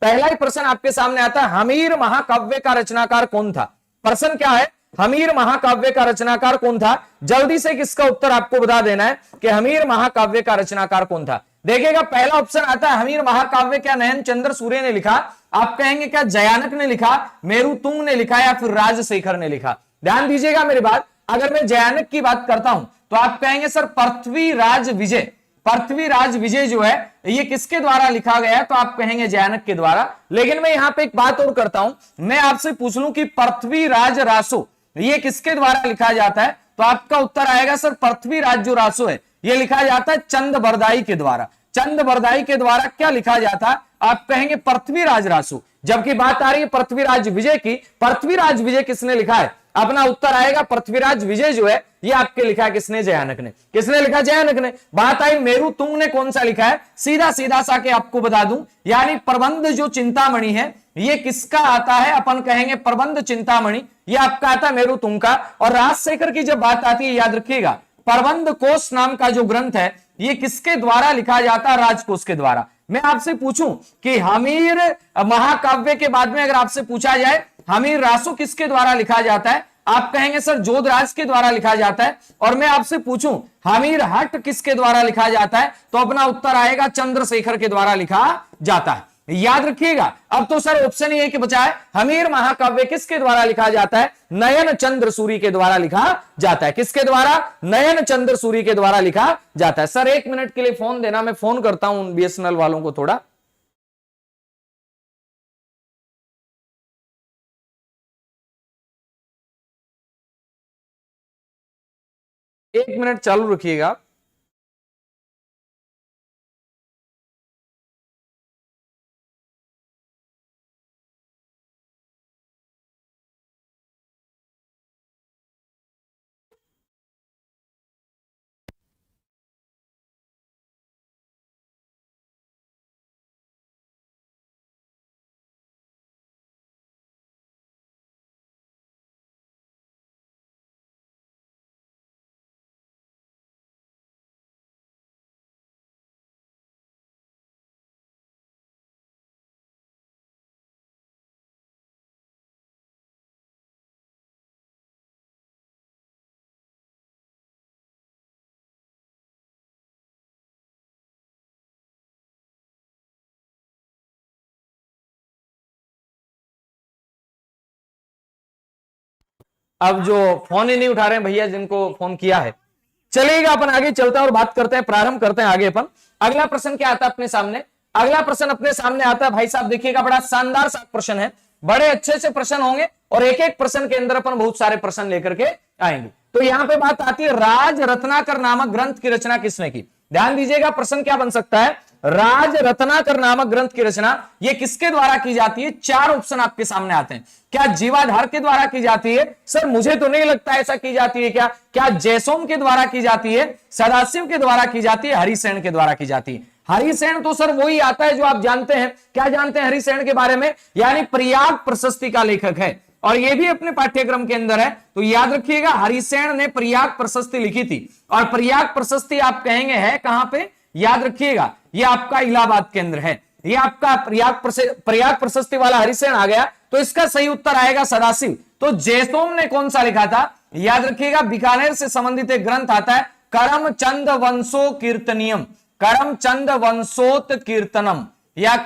पहला ही प्रश्न आपके सामने आता है, हमीर महाकाव्य का रचनाकार कौन था। प्रश्न क्या है, हमीर महाकाव्य का रचनाकार कौन था। जल्दी से किसका उत्तर आपको बता देना है कि हमीर महाकाव्य का रचनाकार कौन था। देखिएगा पहला ऑप्शन आता है, हमीर महाकाव्य क्या नयन चंद्र सूर्य ने लिखा। आप कहेंगे क्या जयानक ने लिखा, मेरुतुंग ने लिखा या फिर राजशेखर ने लिखा। ध्यान दीजिएगा मेरी बात, अगर मैं जयानक की बात करता हूं तो आप कहेंगे सर पृथ्वीराज विजय, पृथ्वीराज विजय जो है ये किसके द्वारा लिखा गया है, तो आप कहेंगे जयानक के द्वारा। लेकिन मैं यहां पे एक बात और करता हूं, मैं आपसे पूछ लूं कि पृथ्वीराज रासो ये किसके द्वारा लिखा जाता है, तो आपका उत्तर आएगा सर पृथ्वीराज जो रासो है ये लिखा जाता है चंद बरदाई के द्वारा। चंद बरदाई के द्वारा क्या लिखा जाता है, आप कहेंगे पृथ्वीराज रासो। जबकि बात आ रही है पृथ्वीराज विजय की, पृथ्वीराज विजय किसने लिखा है, अपना उत्तर आएगा पृथ्वीराज विजय जो है ये आपके लिखा है किसने, जयानक ने। किसने लिखा, जयानक ने। बात आई मेरुतुंग ने कौन सा लिखा है, सीधा सीधा सा के आपको बता दूं, यानी प्रबंध जो चिंतामणि है ये किसका आता है, अपन कहेंगे प्रबंध चिंतामणि ये आपका आता है मेरुतुंग का। और राजशेखर की जब बात आती है याद रखिएगा, प्रबंध कोश नाम का जो ग्रंथ है ये किसके द्वारा लिखा जाता है, राजकोष के द्वारा। मैं आपसे पूछूं कि हमीर महाकाव्य के बाद में अगर आपसे पूछा जाए हमीर रासो किसके द्वारा लिखा जाता है, आप कहेंगे सर जोधराज के द्वारा लिखा जाता है। और मैं आपसे पूछूं हमीर हट किसके द्वारा लिखा जाता है, तो अपना उत्तर आएगा चंद्रशेखर के द्वारा लिखा जाता है। याद रखिएगा। अब तो सर ऑप्शन ये कि बचा है हमीर महाकाव्य किसके द्वारा लिखा जाता है, नयन चंद्र सूरी के द्वारा लिखा जाता है। किसके द्वारा, नयन चंद्र सूरी के द्वारा लिखा जाता है। सर 1 मिनट के लिए फोन देना, मैं फोन करता हूं बीएसएनएल वालों को थोड़ा। एक मिनट चालू रखिएगा। अब जो फोन ही नहीं उठा रहे हैं भैया जिनको फोन किया है, चलिएगा अपन आगे चलते हैं और बात करते हैं, प्रारंभ करते हैं आगे अपन। अगला प्रश्न क्या आता है अपने सामने, अगला प्रश्न अपने सामने आता है भाई साहब देखिएगा, बड़ा शानदार सा प्रश्न है, बड़े अच्छे से प्रश्न होंगे और एक एक प्रश्न के अंदर अपन बहुत सारे प्रश्न लेकर के आएंगे। तो यहां पे बात आती है राज रत्नाकर नामक ग्रंथ की रचना किसने की। ध्यान दीजिएगा प्रश्न क्या बन सकता है, राज रत्नाकर नामक ग्रंथ की रचना ये किसके द्वारा की जाती है। 4 ऑप्शन आपके सामने आते हैं। क्या जीवाधार के द्वारा की जाती है, सर मुझे तो नहीं लगता ऐसा की जाती है। क्या जयसोम के द्वारा की जाती है, सदाशिव के द्वारा की जाती है, हरिसेन के द्वारा की जाती है। हरिसेन तो सर वही आता है जो आप जानते हैं, क्या जानते हैं हरिसेन के बारे में, यानी प्रयाग प्रशस्ति का लेखक है और ये भी अपने पाठ्यक्रम के अंदर है। तो याद रखिएगा हरिसेन ने प्रयाग प्रशस्ति लिखी थी और प्रयाग प्रशस्ति आप कहेंगे है कहां पे, याद रखिएगा ये आपका इलाहाबाद के अंदर है। ये आपका प्रयाग प्रशस्ति वाला हरिसेन आ गया, तो इसका सही उत्तर आएगा सदाशिव। तो जयसोम ने कौन सा लिखा था, याद रखिएगा बीकानेर से संबंधित एक ग्रंथ आता है करमचंद वंशो कीर्तनियम, करमचंद वंशोत कीर्तनम या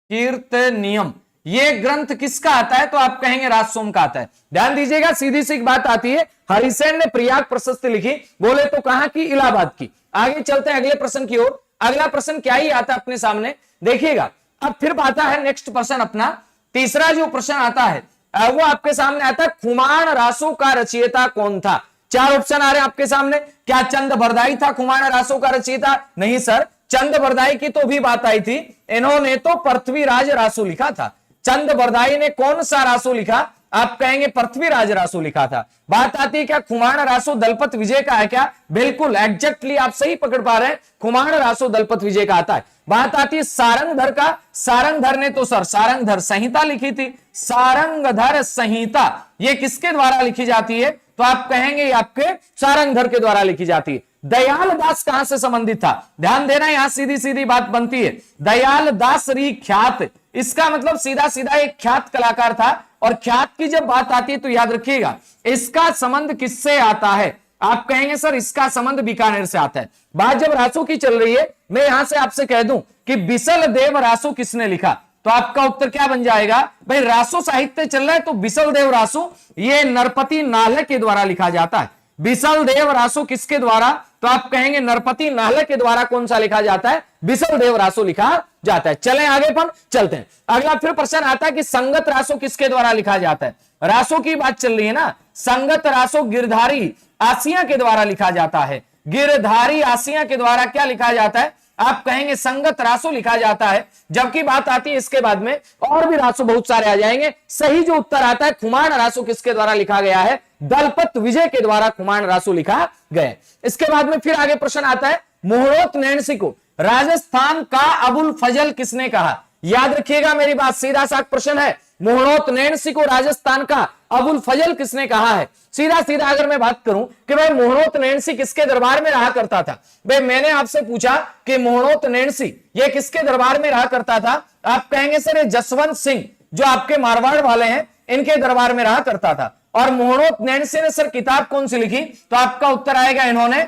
कीर्तनियम। ये ग्रंथ किसका आता है, तो आप कहेंगे राजसोम का आता है। ध्यान दीजिएगा सीधी सी बात आती है, हरिसेन ने प्रयाग प्रशस्ति लिखी, बोले तो कहां की, इलाहाबाद की। आगे चलते हैं अगले प्रश्न की ओर। अगला प्रश्न क्या ही आता है अपने सामने देखिएगा। अब फिर आता है नेक्स्ट प्रश्न अपना, तीसरा जो प्रश्न आता है वो आपके सामने आता है खुमान रासो का रचयिता कौन था। 4 ऑप्शन आ रहे हैं आपके सामने। क्या चंद बरदाई था खुमान रासो का रचयिता, नहीं सर, चंद बरदाई की तो भी बात आई थी, इन्होंने तो पृथ्वीराज रासो लिखा था। चंद बरदाई ने कौन सा रासो लिखा, आप कहेंगे पृथ्वीराज रासो लिखा था। बात आती है क्या खुमान रासो दलपत विजय का है क्या, बिल्कुल एग्जैक्टली आप सही पकड़ पा रहे हैं, खुमान रासो दलपत विजय का आता है। बात आती है सारंगधर का, सारंगधर ने तो सर सारंगधर संहिता लिखी थी। सारंगधर संहिता ये किसके द्वारा लिखी जाती है, तो आप कहेंगे आपके सारंगधर के द्वारा लिखी जाती है। दयाल दास कहां से संबंधित था? ध्यान देना, यहां सीधी सीधी बात बनती है। दयाल दास री ख्यात, इसका मतलब सीधा सीधा एक ख्यात कलाकार था। और ख्यात की जब बात आती है तो याद रखिएगा इसका संबंध किससे आता है? आप कहेंगे सर इसका संबंध बीकानेर से आता है। बात जब रासो की चल रही है, मैं यहां से आपसे कह दूं कि बिसल देव रासो किसने लिखा, तो आपका उत्तर क्या बन जाएगा? भाई रासो साहित्य चल रहा है तो बिसल देव रासो ये नरपति नाहले के द्वारा लिखा जाता है। बिसल देव रासो किसके द्वारा? तो आप कहेंगे नरपति नाहले के द्वारा कौन सा लिखा जाता है? बिसल देव रासो लिखा जाता है। चलें आगे पर चलते हैं। अगला फिर प्रश्न आता है कि संगत रासो किसके द्वारा लिखा जाता है? रासो की बात चल रही है ना, संगत रासो गिरधारी आसिया के द्वारा लिखा जाता है। गिरधारी आसिया के द्वारा क्या लिखा जाता है? आप कहेंगे संगत रासो लिखा जाता है। जबकि बात आती है इसके बाद में और भी रासो बहुत सारे आ जाएंगे। सही जो उत्तर आता है खुमान रासो किसके द्वारा लिखा गया है? दलपत विजय के द्वारा खुमान रासो लिखा गया। इसके बाद में फिर आगे प्रश्न आता है मोहरोत नैणसी को राजस्थान का अबुल फजल किसने कहा? याद रखिएगा मेरी बात, सीधा सा प्रश्न है, मोहरोत नैणसी को राजस्थान का अबुल फजल किसने कहा है? सीधा सीधा अगर मैं बात करूं कि भाई मोहरोत नैणसी किसके दरबार में रहा करता था, भाई मैंने आपसे पूछा कि मोहरोत नैणसी ये किसके दरबार में रहा करता था, आप कहेंगे सर ये जसवंत सिंह जो आपके मारवाड़ वाले हैं इनके दरबार में रहा करता था। और मोहरोत नैणसी ने सर किताब कौन सी लिखी? तो आपका उत्तर आएगा इन्होंने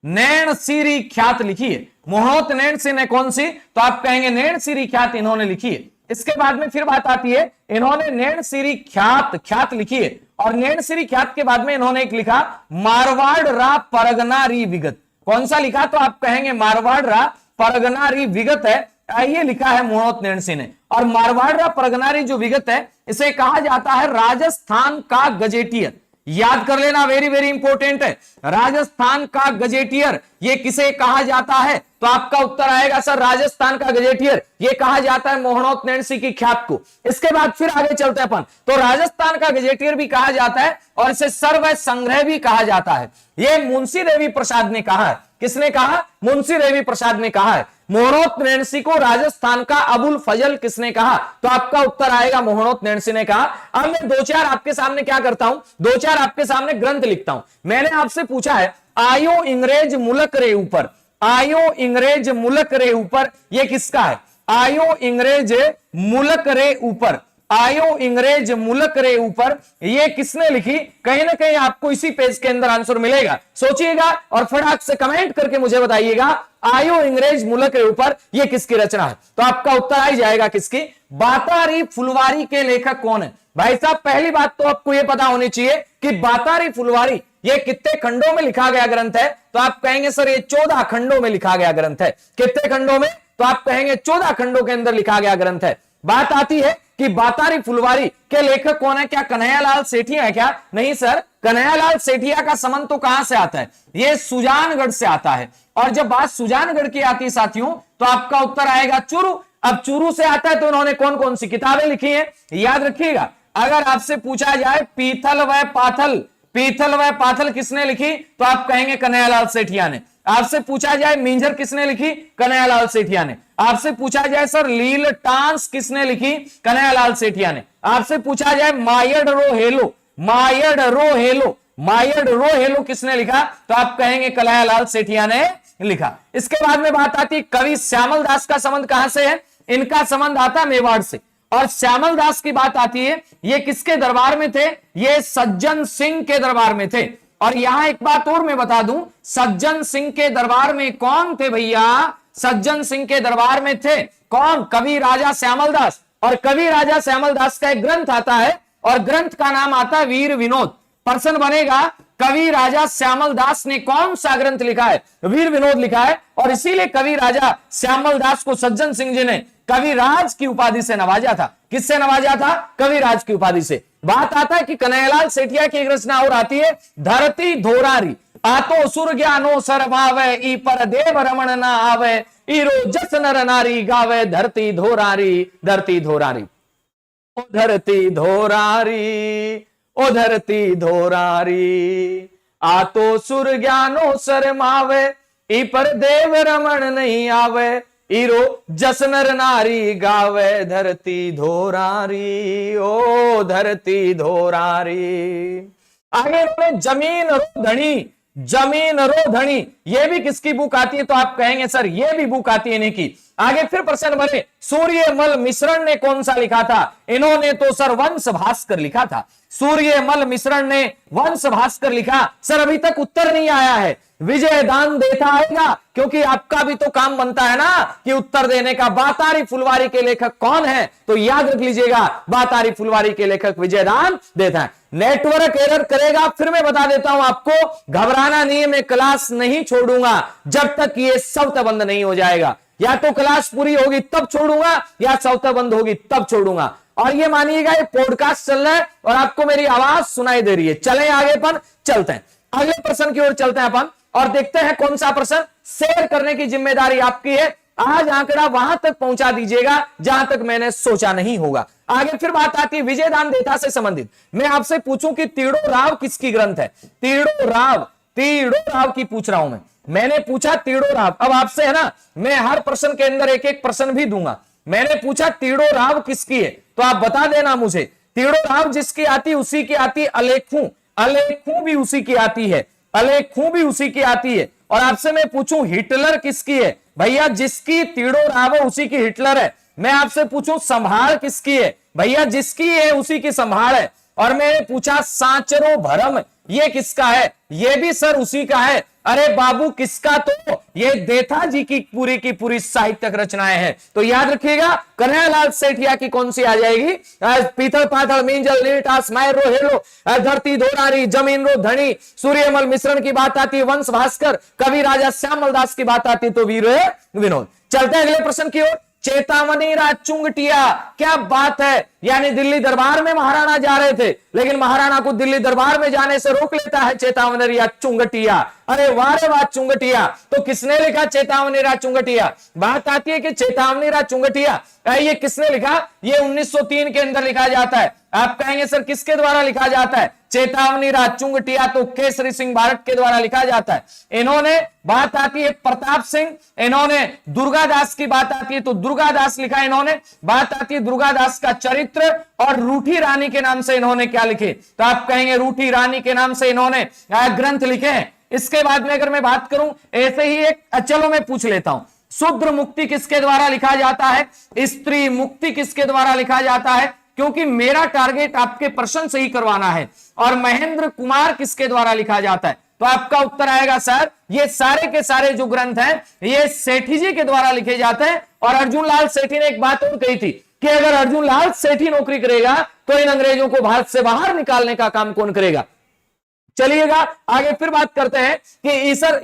नैण सीरी ख्यात लिखी है। मोहरोत नैणसी ने कौन सी? तो आप कहेंगे नैण सीरी ख्यात इन्होंने लिखी है। इसके बाद में फिर बात आती है इन्होंने नैण सीरी ख्यात लिखी है। और नैण सीरी ख्यात के बाद में इन्होंने एक लिखा मारवाड़ रा परगना री विगत। कौन सा लिखा? तो आप कहेंगे मारवाड़ रा परगना री विगत है, ये लिखा है मोहरोत नैणसी ने। और मारवाड़ रा परगना री जो विगत है इसे कहा जाता है राजस्थान का गजेटियर। याद कर लेना, वेरी वेरी इंपॉर्टेंट है। राजस्थान का गजेटियर ये किसे कहा जाता है? तो आपका उत्तर आएगा सर राजस्थान का गजेटियर ये कहा जाता है मोहरोत नैणसी की ख्यात को। इसके बाद फिर आगे चलते हैं अपन, तो राजस्थान का गजेटियर भी कहा जाता है और इसे सर्व संग्रह भी कहा जाता है। ये मुंशी देवी प्रसाद ने कहा है। किसने कहा? मुंशी देवी प्रसाद ने कहा है। मोहरोत नैणसी को राजस्थान का अबुल फजल किसने कहा? तो आपका उत्तर आएगा मोहरोत नैणसी ने कहा। अब मैं दो चार आपके सामने क्या करता हूं, दो चार आपके सामने ग्रंथ लिखता हूं। मैंने आपसे पूछा है आयो इंग्रेज मुलक रे ऊपर, आयो इंग्रेज मुलक रे ऊपर ये किसका है? आयो इंग्रेज मुलक रे ऊपर, आयो इंग्रेज मुलक रे ऊपर ये किसने लिखी? कहीं ना कहीं आपको इसी पेज के अंदर आंसर मिलेगा, सोचिएगा और फटाक से कमेंट करके मुझे बताइएगा आयो इंग्रेज मुलक रे ऊपर ये किसकी रचना है? तो आपका उत्तर आ जाएगा किसकी? बातारी फुलवारी के लेखक कौन है? भाई साहब पहली बात तो आपको यह पता होनी चाहिए कि बातारी फुलवारी ये कितने खंडों में लिखा गया ग्रंथ है? तो आप कहेंगे सर ये 14 खंडों में लिखा गया ग्रंथ है। कितने खंडों में? तो आप कहेंगे 14 खंडों के अंदर लिखा गया ग्रंथ है। बात आती है कि बातारी फुलवारी के लेखक कौन है? क्या कन्हैयालाल सेठिया है क्या? नहीं सर, कन्हैयालाल सेठिया का संबंध तो कहां से आता है? ये सुजानगढ़ से आता है। और जब बात सुजानगढ़ की आती है साथियों तो आपका उत्तर आएगा चूरू। अब चूरू से आता है तो इन्होंने कौन कौन सी किताबें लिखी हैं? याद रखिएगा, अगर आपसे पूछा जाए पीथल व पाथल, पीथल व पाथल किसने लिखी? तो आप कहेंगे कन्हैयालाल सेठिया ने। आपसे पूछा जाए मिंजर किसने लिखी? कन्हैयालाल सेठिया ने। आपसे पूछा जाए सर लील टांस किसने लिखी? कन्हैयालाल सेठिया ने। आपसे पूछा जाए मायड रो हेलो, मायड रो हेलो, मायड रो हेलो किसने लिखा? तो आप कहेंगे कन्हैयालाल सेठिया ने लिखा। इसके बाद में बात आती है कवि श्यामल दास का संबंध कहां से है? इनका संबंध आता है मेवाड़ से। और श्यामल दास की बात आती है ये किसके दरबार में थे? ये सज्जन सिंह के दरबार में थे। और यहां एक बात और मैं बता दूं, सज्जन सिंह के दरबार में कौन थे भैया? सज्जन सिंह के दरबार में थे कौन? कवि राजा श्यामल दास। और कवि राजा श्यामल दास का एक ग्रंथ आता है और ग्रंथ का नाम आता है वीर विनोद। प्रश्न बनेगा कवि राजा श्यामल दास ने कौन सा ग्रंथ लिखा है? वीर विनोद लिखा है। और इसीलिए कवि राजा श्यामल दास को सज्जन सिंह जी ने कविराज की उपाधि से नवाजा था। किससे नवाजा था? कविराज की उपाधि से। बात आता है कि कन्हैयालाल सेठिया की एक रचना और आती है धरती धोरारी, आतो सुर ज्ञानो सरभावे ई पर देव रमण ना आवे, ईरो जस नर नारी गावे धरती धोरारी, धरती धोरारी। ओ धरती धोरारी, ओ धरती धोरारी, आतो सुर ज्ञानो सरमावे ई पर देव रमण नहीं आवे, ईरो जसनर नारी गावे धरती धोरारी, ओ धरती धोरारी। आगे जमीन रो धनी, जमीन रो धनी, ये भी किसकी बुक आती है? तो आप कहेंगे सर ये भी बुक आती है इन्हीं की। आगे फिर प्रश्न बने, सूर्यमल मिश्रण ने कौन सा लिखा था? इन्होंने तो सर वंश भास्कर लिखा था। सूर्यमल मिश्रण ने वंश भास्कर लिखा। सर अभी तक उत्तर नहीं आया है, विजयदान देता आएगा, क्योंकि आपका भी तो काम बनता है ना कि उत्तर देने का। बातारी फुलवारी के लेखक कौन है? तो याद रख लीजिएगा, बातारी फुलवारी के लेखक विजयदान देता है। नेटवर्क एरर करेगा, फिर मैं बता देता हूं आपको, घबराना नहीं है, मैं क्लास नहीं छोड़ूंगा जब तक ये शब्द बंद नहीं हो जाएगा। या तो क्लास पूरी होगी तब छोड़ूंगा, या शब्द बंद होगी तब छोड़ूंगा। और ये मानिएगा ये पॉडकास्ट चल रहा है और आपको मेरी आवाज सुनाई दे रही है। चले आगे, अपन चलते हैं अगले प्रश्न की ओर, चलते हैं अपन और देखते हैं कौन सा प्रश्न। शेयर करने की जिम्मेदारी आपकी है। आज आंकड़ा वहां तक पहुंचा दीजिएगा जहां तक मैंने सोचा नहीं होगा। आगे फिर बात आती है विजयदान देता से संबंधित। मैं आपसे पूछूं कि तीड़ो राव किसकी ग्रंथ है? तीड़ो राव की पूछ रहा हूं मैंने पूछा तीड़ो राव। अब आपसे है ना, मैं हर प्रश्न के अंदर एक एक प्रश्न भी दूंगा। मैंने पूछा तीड़ो राव किसकी है, तो आप बता देना मुझे। तीड़ो राव जिसकी आती उसी की आती अलेखू, अलेखू भी उसी की आती है, अलेखू भी उसी की आती है। और आपसे मैं पूछूं हिटलर किसकी है? भैया जिसकी तीड़ो राव उसी की हिटलर है। मैं आपसे पूछूं संभाल किसकी है? भैया जिसकी है उसी की संभाल है। और मैंने पूछा सांचरो भरम, ये किसका है? ये भी सर उसी का है। अरे बाबू किसका? तो ये देथा जी की पूरी साहित्यक रचनाएं हैं। तो याद रखिएगा, कन्हैयालाल सेठिया की कौन सी आ जाएगी? पीतल पाथल मींजल नीटास मायरो हेलो, धरती धोरारी जमीन रो धनी, सूर्यमल मिश्रण की बात आती है वंश भास्कर, कवि राजा श्यामल दास की बात आती तो वीर विनोद। चलते हैं अगले प्रश्न की ओर। चेतावनी राज चुंगटिया, क्या बात है। यानी दिल्ली दरबार में महाराणा जा रहे थे, लेकिन महाराणा को दिल्ली दरबार में जाने से रोक लेता है चेतावनी राज चुंगटिया। अरे वाह रे वाह चुंगटिया। तो किसने लिखा चेतावनी राज चुंगटिया? बात आती है कि चेतावनी राज चुंगटिया ये किसने लिखा? ये 1903 के अंदर लिखा जाता है। आप कहेंगे सर किसके द्वारा लिखा जाता है चेतावनी राज चुंगटिया? तो केसरी सिंह भारत के द्वारा लिखा जाता है। इन्होंने, बात आती है प्रताप सिंह, इन्होंने दुर्गादास की बात आती है तो दुर्गादास लिखा इन्होंने। बात आती है दुर्गादास का चरित्र, और रूठी रानी के नाम से इन्होंने क्या लिखे? तो आप कहेंगे रूठी रानी के नाम से इन्होंने ग्रंथ लिखे हैं। इसके बाद में अगर मैं बात करूं ऐसे ही एक, चलो मैं पूछ लेता हूं, शूद्र मुक्ति किसके द्वारा लिखा जाता है? स्त्री मुक्ति किसके द्वारा लिखा जाता है? क्योंकि मेरा टारगेट आपके प्रश्न सही करवाना है। और महेंद्र कुमार किसके द्वारा लिखा जाता है? तो आपका उत्तर आएगा सर ये सारे के सारे जो ग्रंथ हैं ये सेठी जी के द्वारा लिखे जाते हैं। और अर्जुन लाल सेठी ने एक बात और कही थी कि अगर अर्जुन लाल सेठी नौकरी करेगा तो इन अंग्रेजों को भारत से बाहर निकालने का काम कौन करेगा? चलिएगा आगे फिर बात करते हैं कि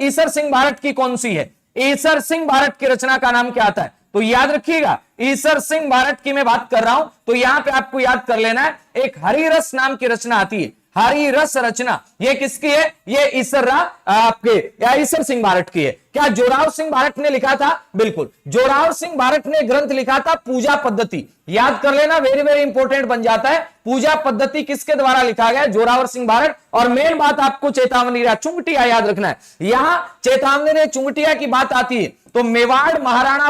ईसर सिंह भारत की कौन सी है? ईसर सिंह भारत की रचना का नाम क्या आता है? तो याद रखिएगा ईसर सिंह भारत की मैं बात कर रहा हूं, तो यहां पे आपको याद कर लेना है एक हरिरस नाम की रचना आती है। हरिरस रचना ये किसकी है? ये ईसर सिंह भारत की है। क्या जोरावर सिंह भारत ने लिखा था? बिल्कुल, जोरावर सिंह भारत ने ग्रंथ लिखा था पूजा पद्धति। याद कर लेना, वेरी वेरी इंपॉर्टेंट बन जाता है। पूजा पद्धति किसके द्वारा लिखा गया? जोरावर सिंह भारत। और मेन बात आपको चेतावनी चुंगटिया याद रखना है। यहां चेतावनी चुंगटिया की बात आती है तो मेवाड़ महाराणा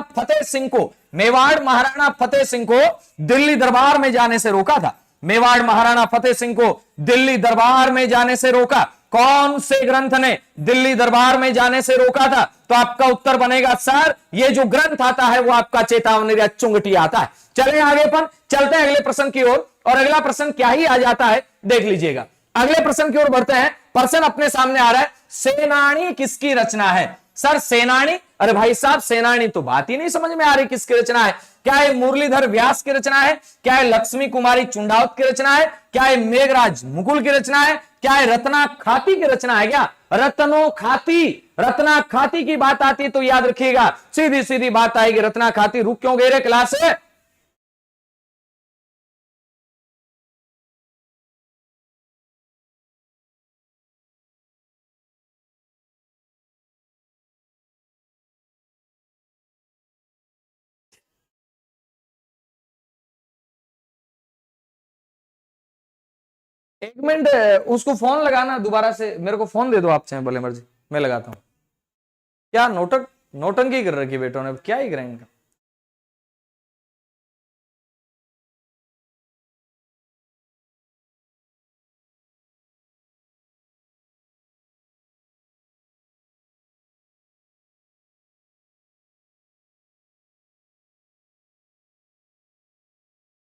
फतेह सिंह को दिल्ली दरबार में जाने से रोका था। मेवाड़ महाराणा फतेह सिंह को दिल्ली दरबार में जाने से रोका। कौन से ग्रंथ ने दिल्ली दरबार में जाने से रोका था? तो आपका उत्तर बनेगा सर ये जो ग्रंथ आता है वो आपका चेतावनी चुंगटिया आता है। चलें आगे अपन चलते हैं अगले प्रश्न की ओर। और अगला प्रश्न क्या ही आ जाता है देख लीजिएगा। अगले प्रश्न की ओर बढ़ते हैं। प्रश्न अपने सामने आ रहा है, सेनानी किसकी रचना है? सर सेनानी, अरे भाई साहब सेनानी तो बात ही नहीं समझ में आ रही किसकी रचना है। क्या है मुरलीधर व्यास की रचना है? क्या है लक्ष्मी कुमारी चुंडावत की रचना है? क्या है मेघराज मुकुल की रचना है? क्या है रत्ना खाती की रचना है? क्या रत्ना खाती की बात आती है तो याद रखिएगा सीधी सीधी बात आएगी रत्ना खाती। रुक क्यों गए रे क्लास से? एक मिनट उसको फोन लगाना दोबारा से, मेरे को फोन दे दो आप चाहे भले मर्जी, मैं लगाता हूं। क्या नौटंकी कर रखी बेटों ने, क्या ही करें इनका।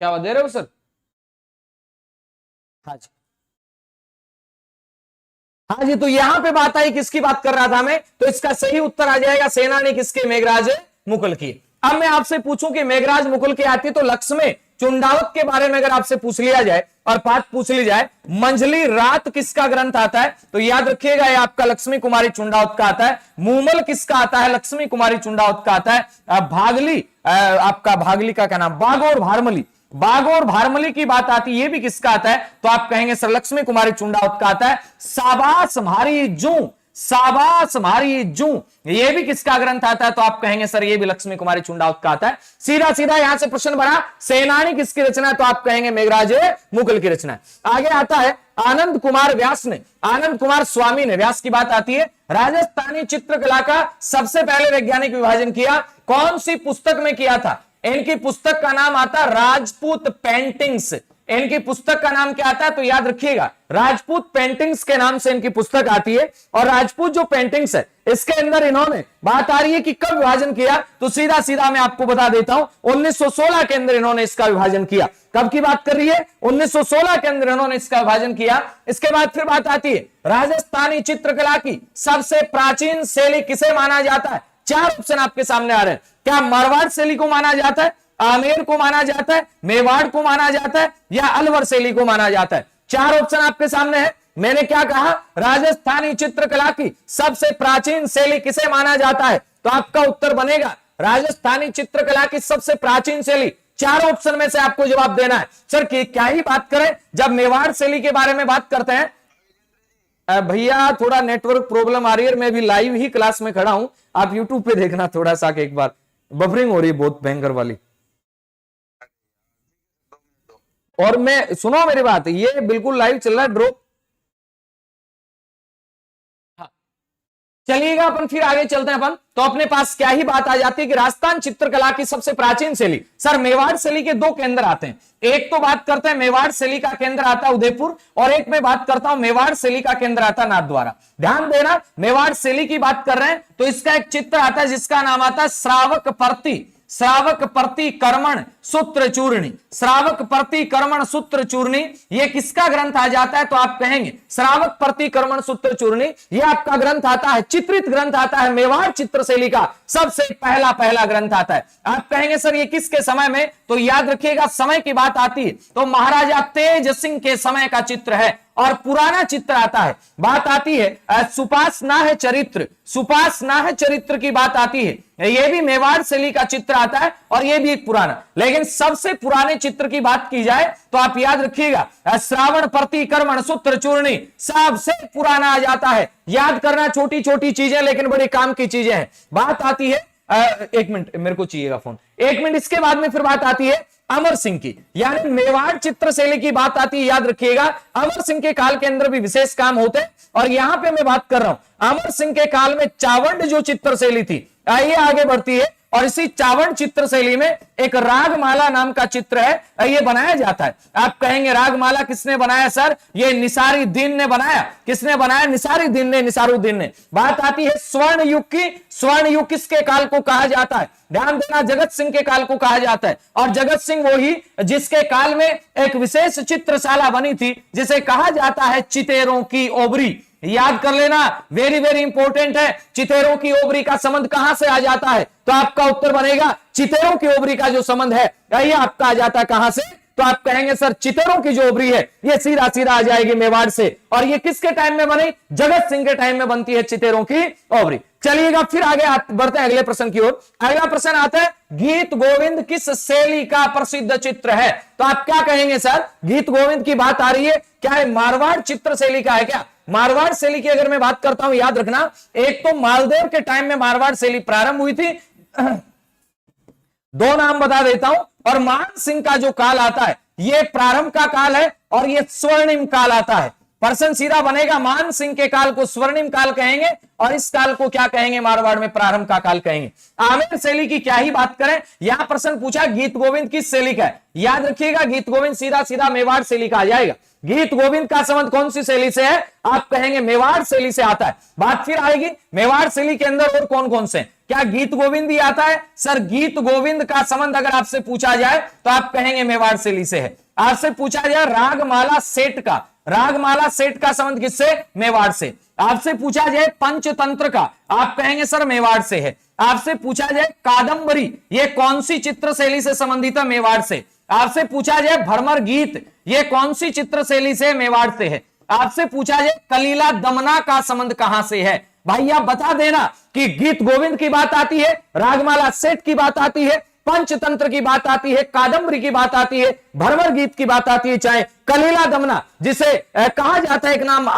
क्या बात दे रहे हो सर? हाँ जी, हाँ जी, तो यहां पे बात आई, किसकी बात कर रहा था मैं, तो इसका सही उत्तर आ जाएगा सेना ने किसके, मेघराज मुकुल की। अब मैं आपसे पूछूं कि मेघराज मुकुल की आती, तो लक्ष्य में चुंडावत के बारे में अगर आपसे पूछ लिया जाए और बात पूछ ली जाए, मंझली रात किसका ग्रंथ आता है, तो याद रखिएगा ये आपका लक्ष्मी कुमारी चुंडावत का आता है। मूमल किसका आता है, लक्ष्मी कुमारी चुंडावत का आता है। भागली, आपका भागली का क्या नाम, बागोर भारमली, बागोर भारमली की बात आती, ये भी किसका आता है, तो आप कहेंगे सर लक्ष्मी कुमारी चुंडावत का आता है। साबास भारी जू, साबास भारी जू, ये भी किसका ग्रंथ आता है, तो आप कहेंगे सर ये भी लक्ष्मी कुमारी चुंडावत का आता है। सीधा सीधा यहां से प्रश्न बना, सेनानी किसकी रचना है, तो आप कहेंगे मेघराज मुकुल की रचना है। आगे आता है आनंद कुमार व्यास ने, आनंद कुमार स्वामी ने, व्यास की बात आती है, राजस्थानी चित्रकला का सबसे पहले वैज्ञानिक विभाजन किया, कौन सी पुस्तक में किया था, इनकी पुस्तक का नाम आता राजपूत पेंटिंग्स, इनकी पुस्तक का नाम क्या आता है, तो याद रखिएगा राजपूत पेंटिंग्स के नाम से इनकी पुस्तक आती है। और राजपूत जो पेंटिंग्स है इसके अंदर इन्होंने बात आ रही है कि कब विभाजन किया, तो सीधा सीधा मैं आपको बता देता हूं 1916 के अंदर इन्होंने इसका विभाजन किया। कब की बात कर रही है, 1916 के अंदर इन्होंने इसका विभाजन किया। इसके बाद फिर बात आती है राजस्थानी चित्रकला की सबसे प्राचीन शैली किसे माना जाता है, चार ऑप्शन आपके सामने आ रहे हैं। क्या मारवाड़ शैली को माना जाता है, आमेर को माना जाता है, मेवाड़ को माना जाता है, या अलवर शैली को माना जाता है, चार ऑप्शन आपके सामने है। मैंने क्या कहा, राजस्थानी चित्रकला की सबसे प्राचीन शैली किसे माना जाता है, तो आपका उत्तर बनेगा राजस्थानी चित्रकला की सबसे प्राचीन शैली। चार ऑप्शन में से आपको जवाब देना है। सर क्या ही बात करें, जब मेवाड़ शैली के बारे में बात करते हैं, भैया थोड़ा नेटवर्क प्रॉब्लम आ रही है, मैं भी लाइव ही क्लास में खड़ा हूं, आप यूट्यूब पे देखना थोड़ा सा, एक बार बफरिंग हो रही है बहुत भयंकर वाली। और मैं सुनो मेरी बात, ये बिल्कुल लाइव चल रहा है, ड्रॉप। हाँ, चलिएगा अपन फिर आगे चलते हैं अपन। तो अपने पास क्या ही बात आ जाती है कि राजस्थान चित्रकला की सबसे प्राचीन शैली, सर मेवाड़ शैली के दो केंद्र आते हैं, एक तो बात करते हैं मेवाड़ शैली का केंद्र आता है उदयपुर, और एक में बात करता हूं मेवाड़ शैली का केंद्र आता है नाथद्वारा। ध्यान देना, मेवाड़ शैली की बात कर रहे हैं तो इसका एक चित्र आता है जिसका नाम आता है श्रावक पर्ति, श्रावक पर्ति कर्मण सूत्र चूर्णी, श्रावक पर्ति कर्मण सूत्र चूर्णी, ये किसका ग्रंथ आ जाता है, तो आप कहेंगे श्रावक पर्ति कर्मण सूत्र चूर्णी, ये आपका ग्रंथ आता है, चित्रित ग्रंथ आता है, मेवाड़ चित्र शैली का सबसे पहला ग्रंथ आता है। आप कहेंगे सर ये किसके समय में, तो याद रखिएगा समय की बात आती है तो महाराजा तेज सिंह के समय का चित्र है, और पुराना चित्र आता है, बात आती है सुपासना है चरित्र, सुपासना है चरित्र की बात आती है, ये भी मेवाड़ शैली का चित्र आता है और ये भी एक पुराना। लेकिन सबसे पुराने चित्र की बात की जाए तो आप याद रखिएगा श्रावण पर्ति कर्मण सूत्र चूर्णी सबसे पुराना आ जाता है। याद करना छोटी छोटी चीजें लेकिन बड़े काम की चीजें हैं। बात आती है एक मिनट मेरे को चाहिएगा फोन, एक मिनट, इसके बाद में फिर बात आती है अमर सिंह की, यानी मेवाड़ चित्र शैली की बात आती है। याद रखिएगा अमर सिंह के काल के अंदर भी विशेष काम होते हैं, और यहां पे मैं बात कर रहा हूं अमर सिंह के काल में चावंड जो चित्र शैली थी, आइए आगे बढ़ती है, और इसी चावंड चित्र शैली में एक रागमाला नाम का चित्र है, ये बनाया जाता है। आप कहेंगे रागमाला किसने बनाया सर, ये निसारुद्दीन ने बनाया, किसने बनाया, निसारुद्दीन ने, निसारुद्दीन ने। बात आती है स्वर्ण युग की, स्वर्ण युग किसके काल को कहा जाता है, ध्यान देना जगत सिंह के काल को कहा जाता है, और जगत सिंह वो ही जिसके काल में एक विशेष चित्रशाला बनी थी जिसे कहा जाता है चितेरों की ओबरी। याद कर लेना, वेरी वेरी इंपॉर्टेंट है, चितेरों की ओबरी का संबंध कहां से आ जाता है, तो आपका उत्तर बनेगा चितेरों की ओबरी का जो संबंध है ये आपका आ जाता है कहां से, तो आप कहेंगे सर चितेरों की जो ओबरी है ये सीधा सीधा आ जाएगी मेवाड़ से, और ये किसके टाइम में बनी, जगत सिंह के टाइम में बनती है चितेरों की ओबरी। चलिएगा फिर आगे बढ़ते हैं अगले प्रश्न की ओर। अगला प्रश्न आता है गीत गोविंद किस शैली का प्रसिद्ध चित्र है, तो आप क्या कहेंगे सर, गीत गोविंद की बात आ रही है, क्या है मारवाड़ चित्र शैली का है क्या, मारवाड़ शैली की अगर मैं बात करता हूं, याद रखना एक तो मालदेव के टाइम में मारवाड़ शैली प्रारंभ हुई थी, दो नाम बता देता हूं, और मान सिंह का जो काल आता है ये प्रारंभ का काल है और ये स्वर्णिम काल आता है। प्रश्न सीधा बनेगा, मान सिंह के काल को स्वर्णिम काल कहेंगे और इस काल को क्या कहेंगे, मारवाड़ में प्रारंभ का काल कहेंगे। आमेर शैली की क्या ही बात करें, यहां प्रश्न पूछा गीत गोविंद किस शैली का है, याद रखिएगा गीत गोविंद सीधा सीधा मेवाड़ शैली का आ जाएगा। गीत गोविंद का संबंध कौन सी शैली से है, आप कहेंगे मेवाड़ शैली से आता है। बात फिर आएगी मेवाड़ शैली के अंदर और कौन कौन से, क्या गीत गोविंद ही आता है? सर गीत गोविंद का संबंध अगर आपसे पूछा जाए तो आप कहेंगे मेवाड़ शैली से है। आपसे पूछा जाए रागमाला सेठ का, रागमाला सेठ का संबंध किससे? मेवाड़ से। आपसे पूछा जाए पंचतंत्र का, आप कहेंगे सर मेवाड़ से है। आपसे पूछा जाए कादंबरी, ये कौन सी चित्र शैली से संबंधित है? मेवाड़ से। आपसे पूछा जाए भ्रमर गीत, ये कौन सी चित्र शैली से? मेवाड़ से है। आपसे पूछा जाए कलीला दमना का संबंध कहां से है? भाई आप बता देना कि गीत गोविंद की बात आती है, रागमाला सेठ की बात आती है, पंचतंत्र की बात आती है, कादंबरी की बात आती है, भ्रमर गीत की बात आती है, चाहे कलीला दमना जिसे कहा जाता है, एक नाम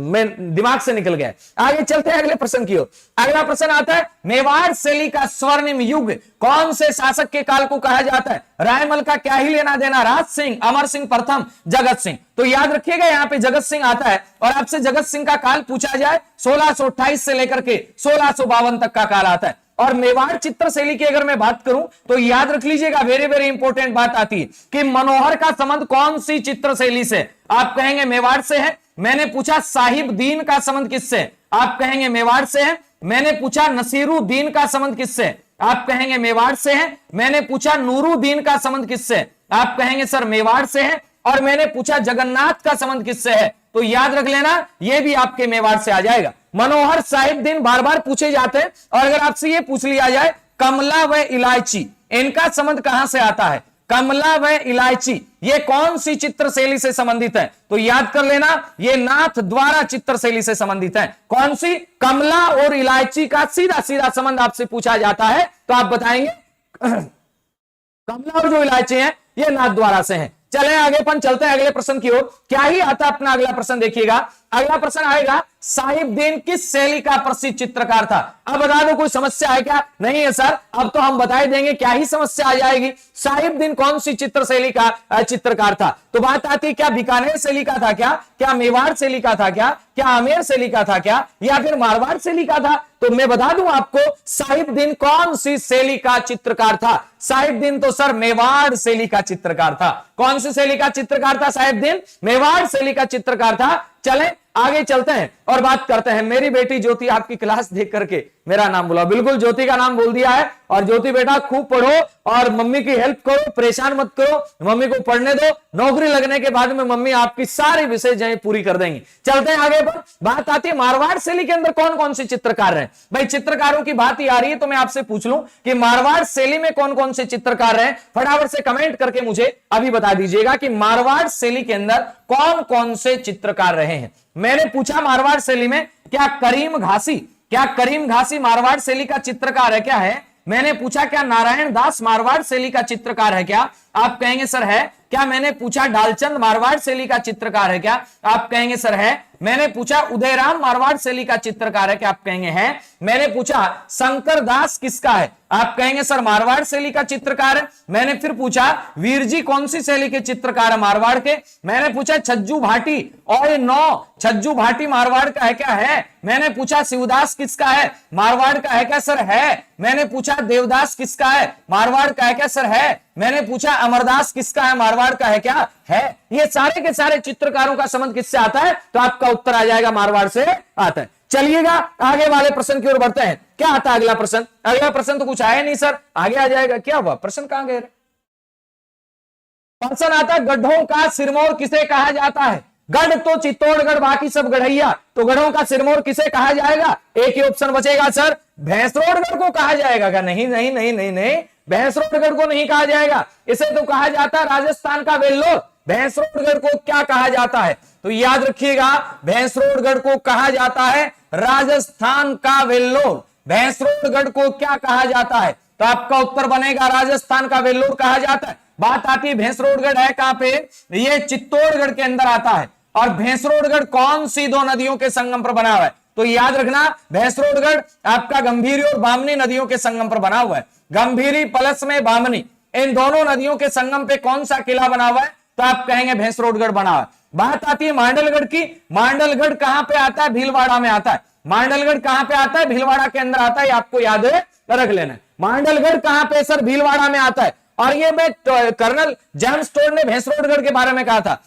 मैं दिमाग से निकल गया। आगे चलते हैं अगले प्रश्न की ओर। अगला प्रश्न आता है मेवाड़ शैली का स्वर्णिम युग कौन से शासक के काल को कहा जाता है? रायमल का क्या ही लेना देना, राज सिंह, अमर सिंह प्रथम, जगत सिंह। तो याद रखिएगा यहां पे जगत सिंह आता है और आपसे जगत सिंह का काल पूछा जाए 1628 से लेकर के 1652 तक का काल आता है। और मेवाड़ चित्र शैली की अगर मैं बात करूं तो याद रख लीजिएगा, वेरी वेरी इंपॉर्टेंट बात आती है कि मनोहर का संबंध कौन सी चित्र शैली से? आप कहेंगे मेवाड़ से है। मैंने पूछा साहिबदीन का संबंध किससे? आप कहेंगे मेवाड़ से है। मैंने पूछा नसीरुद्दीन का संबंध किससे? आप कहेंगे मेवाड़ से है। मैंने पूछा नूरुद्दीन का संबंध किससे? आप कहेंगे सर मेवाड़ से है। और मैंने पूछा जगन्नाथ का संबंध किससे है? तो याद रख लेना यह भी आपके मेवाड़ से आ जाएगा। मनोहर साहिबदीन बार बार पूछे जाते हैं। और अगर आपसे यह पूछ लिया जाए कमला व इलायची, इनका संबंध कहां से आता है? कमला व इलायची ये कौन सी चित्र शैली से संबंधित है? तो याद कर लेना ये नाथ द्वारा चित्र शैली से संबंधित है। कौन सी? कमला और इलायची का सीधा सीधा संबंध आपसे पूछा जाता है तो आप बताएंगे कमला और जो इलायची है ये नाथ द्वारा से है। चले आगे अपन चलते हैं अगले प्रश्न की ओर। क्या ही आता है अपना अगला प्रश्न देखिएगा। अगला प्रश्न आएगा साहिबदीन किस शैली का प्रसिद्ध चित्रकार था? अब बता दो कोई समस्या है क्या? नहीं है सर, अब तो हम बता देंगे, क्या ही समस्या आ जाएगी। साहिबदीन कौन सी चित्र शैली का चित्रकार था? तो बात आती है क्या बीकानेर शैली का था क्या? क्या मेवाड़ शैली का था क्या? क्या आमेर शैली का था क्या? या फिर मारवाड़ शैली का था? तो मैं बता दूं आपको साहिबदीन कौन सी शैली का चित्रकार था? साहिबदीन तो सर मेवाड़ शैली का चित्रकार था। कौन सी शैली का चित्रकार था साहिबदीन? मेवाड़ शैली का चित्रकार था। चलें आगे चलते हैं और बात करते हैं। मेरी बेटी ज्योति आपकी क्लास देख करके मेरा नाम बोला, बिल्कुल ज्योति का नाम बोल दिया है। और ज्योति बेटा खूब पढ़ो और मम्मी की हेल्प करो, परेशान मत करो, मम्मी को पढ़ने दो। नौकरी लगने के बाद में मम्मी आपकी सारी विषय जो पूरी कर देंगी। चलते हैं आगे पर। बात आती है मारवाड़ शैली के अंदर कौन कौन से चित्रकार हैं? भाई चित्रकारों की बात ही आ रही है तो मैं आपसे पूछ लूं कि मारवाड़ शैली में कौन कौन से चित्रकार हैं? फटाफट से कमेंट करके मुझे अभी बता दीजिएगा कि मारवाड़ शैली के अंदर कौन कौन से चित्रकार रहे हैं। मैंने पूछा मारवाड़ शैली में क्या करीम घासी, क्या करीम घासी मारवाड़ शैली का चित्रकार है क्या? है। मैंने पूछा क्या नारायण दास मारवाड़ शैली का चित्रकार है क्या? आप कहेंगे सर है। क्या मैंने पूछा डालचंद मारवाड़ शैली का चित्रकार है क्या? आप कहेंगे सर है। मैंने पूछा उदयराम मारवाड़ शैली का चित्रकार है क्या? आप कहेंगे है। मैंने पूछा शंकर दास किसका है? आप कहेंगे सर मारवाड़ शैली का चित्रकार है। मैंने फिर पूछा वीरजी कौन सी शैली के चित्रकार है मारवाड़ के? मैंने पूछा छज्जू भाटी और नौ छज्जू भाटी मारवाड़ का है क्या? है। मैंने पूछा शिवदास किसका है? मारवाड़ का है क्या? सर है। मैंने पूछा देवदास किसका है? मारवाड़ का है क्या? सर है। मैंने पूछा अमरदास किसका है? मारवाड़ का है क्या? है। ये सारे के सारे चित्रकारों का संबंध किससे आता है? तो आपका उत्तर आ जाएगा मारवाड़ से आता है। चलिएगा आगे वाले प्रश्न की ओर बढ़ते हैं। क्या आता है अगला प्रश्न? अगला प्रश्न तो कुछ आया नहीं सर, आगे आ जाएगा। क्या हुआ? प्रश्न कहां गए? प्रश्न आता है गढ़ों का सिरमौर किसे कहा जाता है? गढ़ तो चित्तौड़गढ़, बाकी सब गढ़ैया, तो गढ़ों का सिरमौर किसे कहा जाएगा? एक ही ऑप्शन बचेगा सर, भैंसरोडगढ़ को कहा जाएगा क्या? नहीं नहीं नहीं नहीं नहीं, भैंसरोडगढ़ को नहीं कहा जाएगा। इसे तो कहा जाता है राजस्थान का वेल्लोर। भैंसरोडगढ़ को क्या कहा जाता है? तो याद रखिएगा भैंसरोडगढ़ को कहा जाता है राजस्थान का वेल्लोर। भैंसरोडगढ़ को क्या कहा जाता है? तो आपका उत्तर बनेगा राजस्थान का वेल्लोर कहा जाता है। बात आती है भैंसरोडगढ़ है कहां पे? ये चित्तौड़गढ़ के अंदर आता है। और भैंसरोडगढ़ कौन सी दो नदियों के संगम पर बना हुआ है? तो याद रखना भैंसरोडगढ़ आपका गंभीरी और बामनी नदियों के संगम पर बना हुआ है। गंभीरी प्लस में बामनी, इन दोनों नदियों के संगम पे कौन सा किला बना हुआ है? तो आप कहेंगे भैंसरोडगढ़ बना हुआ है। बात आती है मांडलगढ़ की। मांडलगढ़ कहां पे आता है? भीलवाड़ा में आता है। मांडलगढ़ कहां पे आता है? भीलवाड़ा के अंदर आता है, आपको याद रख लेना है। मांडलगढ़ कहां पे सर? भीलवाड़ा में आता है। और ये मैं कर्नल जेम्स टोड ने भैंसरोडगढ़ के बारे में कहा था।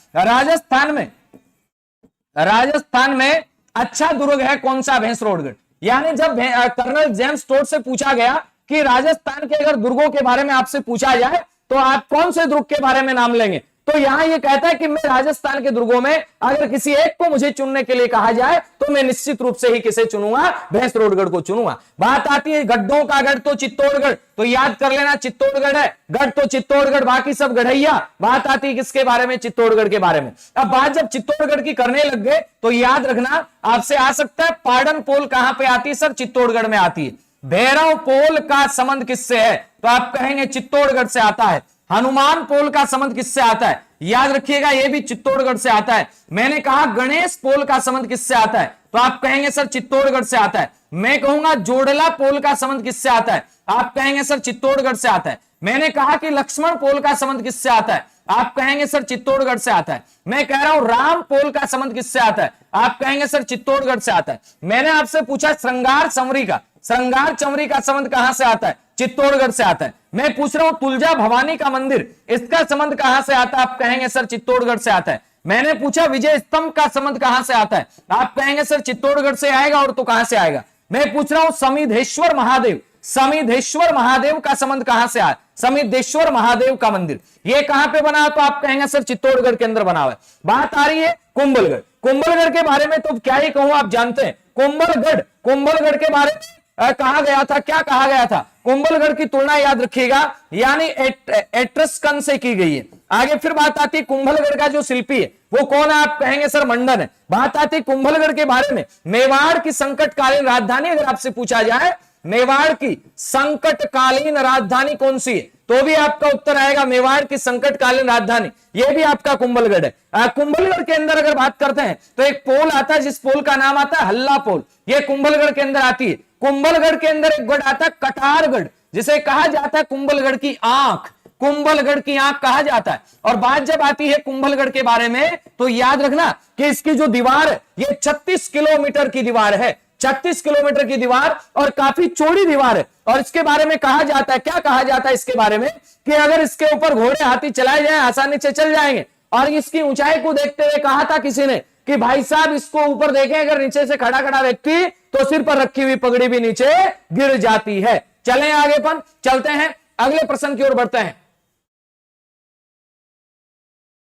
राजस्थान में अच्छा दुर्ग है कौन सा? भैंसरोडगढ़। यानी जब कर्नल जेम्स टोड से पूछा गया कि राजस्थान के अगर दुर्गों के बारे में आपसे पूछा जाए तो आप कौन से दुर्ग के बारे में नाम लेंगे, तो यहां ये कहता है कि मैं राजस्थान के दुर्गों में अगर किसी एक को मुझे चुनने के लिए कहा जाए तो मैं निश्चित रूप से ही किसे चुनूंगा, भैंसरोडगढ़ को चुनूंगा। बात आती है गढ़ों का गढ़ तो चित्तौड़गढ़, तो याद कर लेना चित्तौड़गढ़ है, गढ़ तो चित्तौड़गढ़, बाकी सब गढ़ैया। बात आती है किसके बारे में, चित्तौड़गढ़ के बारे में। अब बात जब चित्तौड़गढ़ की करने लग गए तो याद रखना आपसे आ सकता है पाड़न पोल कहां पे आती है, सर चित्तौड़गढ़ में आती है। भैरव पोल का संबंध किससे है, तो आप कहेंगे चित्तौड़गढ़ से आता है। हनुमान पोल का संबंध किससे आता है, याद रखिएगा ये भी चित्तौड़गढ़ से आता है। मैंने कहा गणेश पोल का संबंध किससे आता है, तो आप कहेंगे सर चित्तौड़गढ़ से आता है। मैं कहूंगा जोड़ला पोल का संबंध किससे आता है, आप कहेंगे सर चित्तौड़गढ़ से आता है। मैंने कहा कि लक्ष्मण पोल का संबंध किससे आता है, आप कहेंगे सर चित्तौड़गढ़ से आता है। मैं कह रहा हूं राम पोल का संबंध किससे आता है, आप कहेंगे सर चित्तौड़गढ़ से आता है। मैंने आपसे पूछा श्रृंगार चमरी का, श्रृंगार चमरी का संबंध कहां से आता है, चित्तौड़गढ़ से आता है। मैं पूछ रहा हूं तुलजा भवानी का मंदिर, इसका संबंध कहां से आता है, आप कहेंगे सर चित्तौड़गढ़ से आता है। मैंने पूछा विजय स्तंभ का संबंध कहां से आता है, आप कहेंगे सर चित्तौड़गढ़ से आएगा, और तो कहां से आएगा। मैं पूछ रहा हूं समिधेश्वर महादेव, समिधेश्वर महादेव का संबंध कहां से आया, समिधेश्वर महादेव का मंदिर ये कहां पे बना, तो आप कहेंगे सर चित्तौड़गढ़ के अंदर बना हुआ है। बात आ रही है कुंभलगढ़, कुंभलगढ़ के बारे में तो क्या ही कहूं, आप जानते हैं कुंभलगढ़, कुंभलगढ़ के बारे में कहा गया था, क्या कहा गया था, कुंभलगढ़ की तुलना याद रखिएगा यानी एट्रस्कन से की गई है। आगे फिर बात आती है कुंभलगढ़ का जो शिल्पी है वो कौन है, आप कहेंगे सर मंडन है। बात आती है कुंभलगढ़ के बारे में, मेवाड़ की संकटकालीन राजधानी अगर आपसे पूछा जाए मेवाड़ की संकटकालीन राजधानी कौन सी है, तो भी आपका उत्तर आएगा मेवाड़ की संकटकालीन राजधानी, ये भी आपका कुंभलगढ़ है। कुंभलगढ़ के अंदर अगर बात करते हैं तो एक पोल आता है जिस पोल का नाम आता है हल्ला पोल, ये कुंभलगढ़ के अंदर आती है। कुंभलगढ़ के अंदर एक गढ़ आता है कटारगढ़, जिसे कहा जाता है कुंभलगढ़ की आंख, कुंभलगढ़ की आंख कहा जाता है। और बात जब आती है कुंभलगढ़ के बारे में तो याद रखना कि इसकी जो दीवार है ये 36 किलोमीटर की दीवार है, 36 किलोमीटर की दीवार और काफी चौड़ी दीवार है। और इसके बारे में कहा जाता है, क्या कहा जाता है इसके बारे में, कि अगर इसके ऊपर घोड़े हाथी चलाए जाए आसानी से चल जाएंगे। और इसकी ऊंचाई को देखते हुए कहा था किसी ने कि भाई साहब इसको ऊपर देखें अगर नीचे से खड़ा खड़ा व्यक्ति तो सिर पर रखी हुई पगड़ी भी नीचे गिर जाती है। चलें आगे पर चलते हैं, अगले प्रश्न की ओर बढ़ते हैं।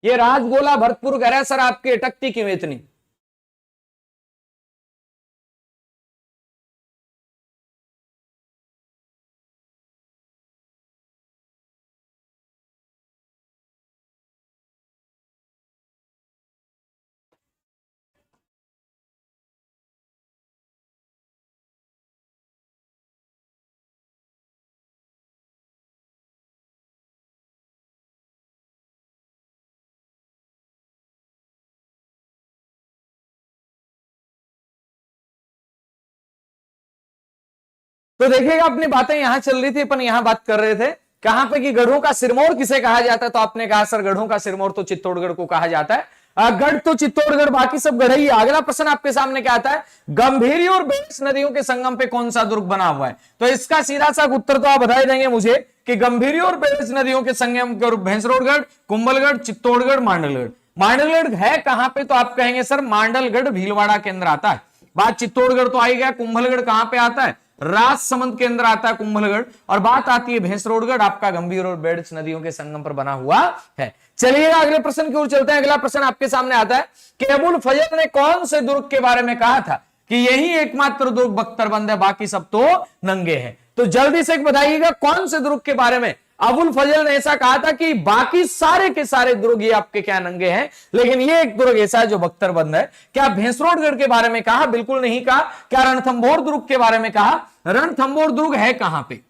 ये राजगोला भरतपुर कह रहा है सर आपकी अटकती क्यों इतनी, तो देखिएगा अपनी बातें यहां चल रही थी, अपन यहां बात कर रहे थे कहां पे कि गढ़ों का सिरमौर किसे कहा जाता है, तो आपने कहा सर गढ़ों का सिरमौर तो चित्तौड़गढ़ को कहा जाता है। गढ़ तो चित्तौड़गढ़ बाकी सब गढ़ ही। अगला प्रश्न आपके सामने क्या आता है, गंभीरी और बेड़स नदियों के संगम पे कौन सा दुर्ग बना हुआ है, तो इसका सीधा सा उत्तर तो आप बता देंगे मुझे कि गंभीरी और बेड़स नदियों के संगम भैंसरोडगढ़, कुंभलगढ़, चित्तौड़गढ़, मांडलगढ़। मांडलगढ़ है कहां पे, तो आप कहेंगे सर मांडलगढ़ भीलवाड़ा के अंदर आता है। बात चित्तौड़गढ़ तो आई गया, कुंभलगढ़ कहां पे आता है, राजसमंद के अंदर आता है कुंभलगढ़। और बात आती है भैंसरोडगढ़, आपका गंभीर और बेड़स नदियों के संगम पर बना हुआ है। चलिएगा अगले प्रश्न की ओर चलते हैं। अगला प्रश्न आपके सामने आता है कि अबुल फजल ने कौन से दुर्ग के बारे में कहा था कि यही एकमात्र दुर्ग बख्तरबंद है, बाकी सब तो नंगे हैं। तो जल्दी से बताइएगा कौन से दुर्ग के बारे में अबुल फजल ने ऐसा कहा था कि बाकी सारे के सारे दुर्ग ये आपके क्या नंगे हैं, लेकिन ये एक दुर्ग ऐसा है जो बख्तरबंद है। क्या भैंसरोडगढ़ के बारे में कहा, बिल्कुल नहीं कहा। क्या रणथंभौर दुर्ग के बारे में कहा, रणथंभौर दुर्ग है कहां पे,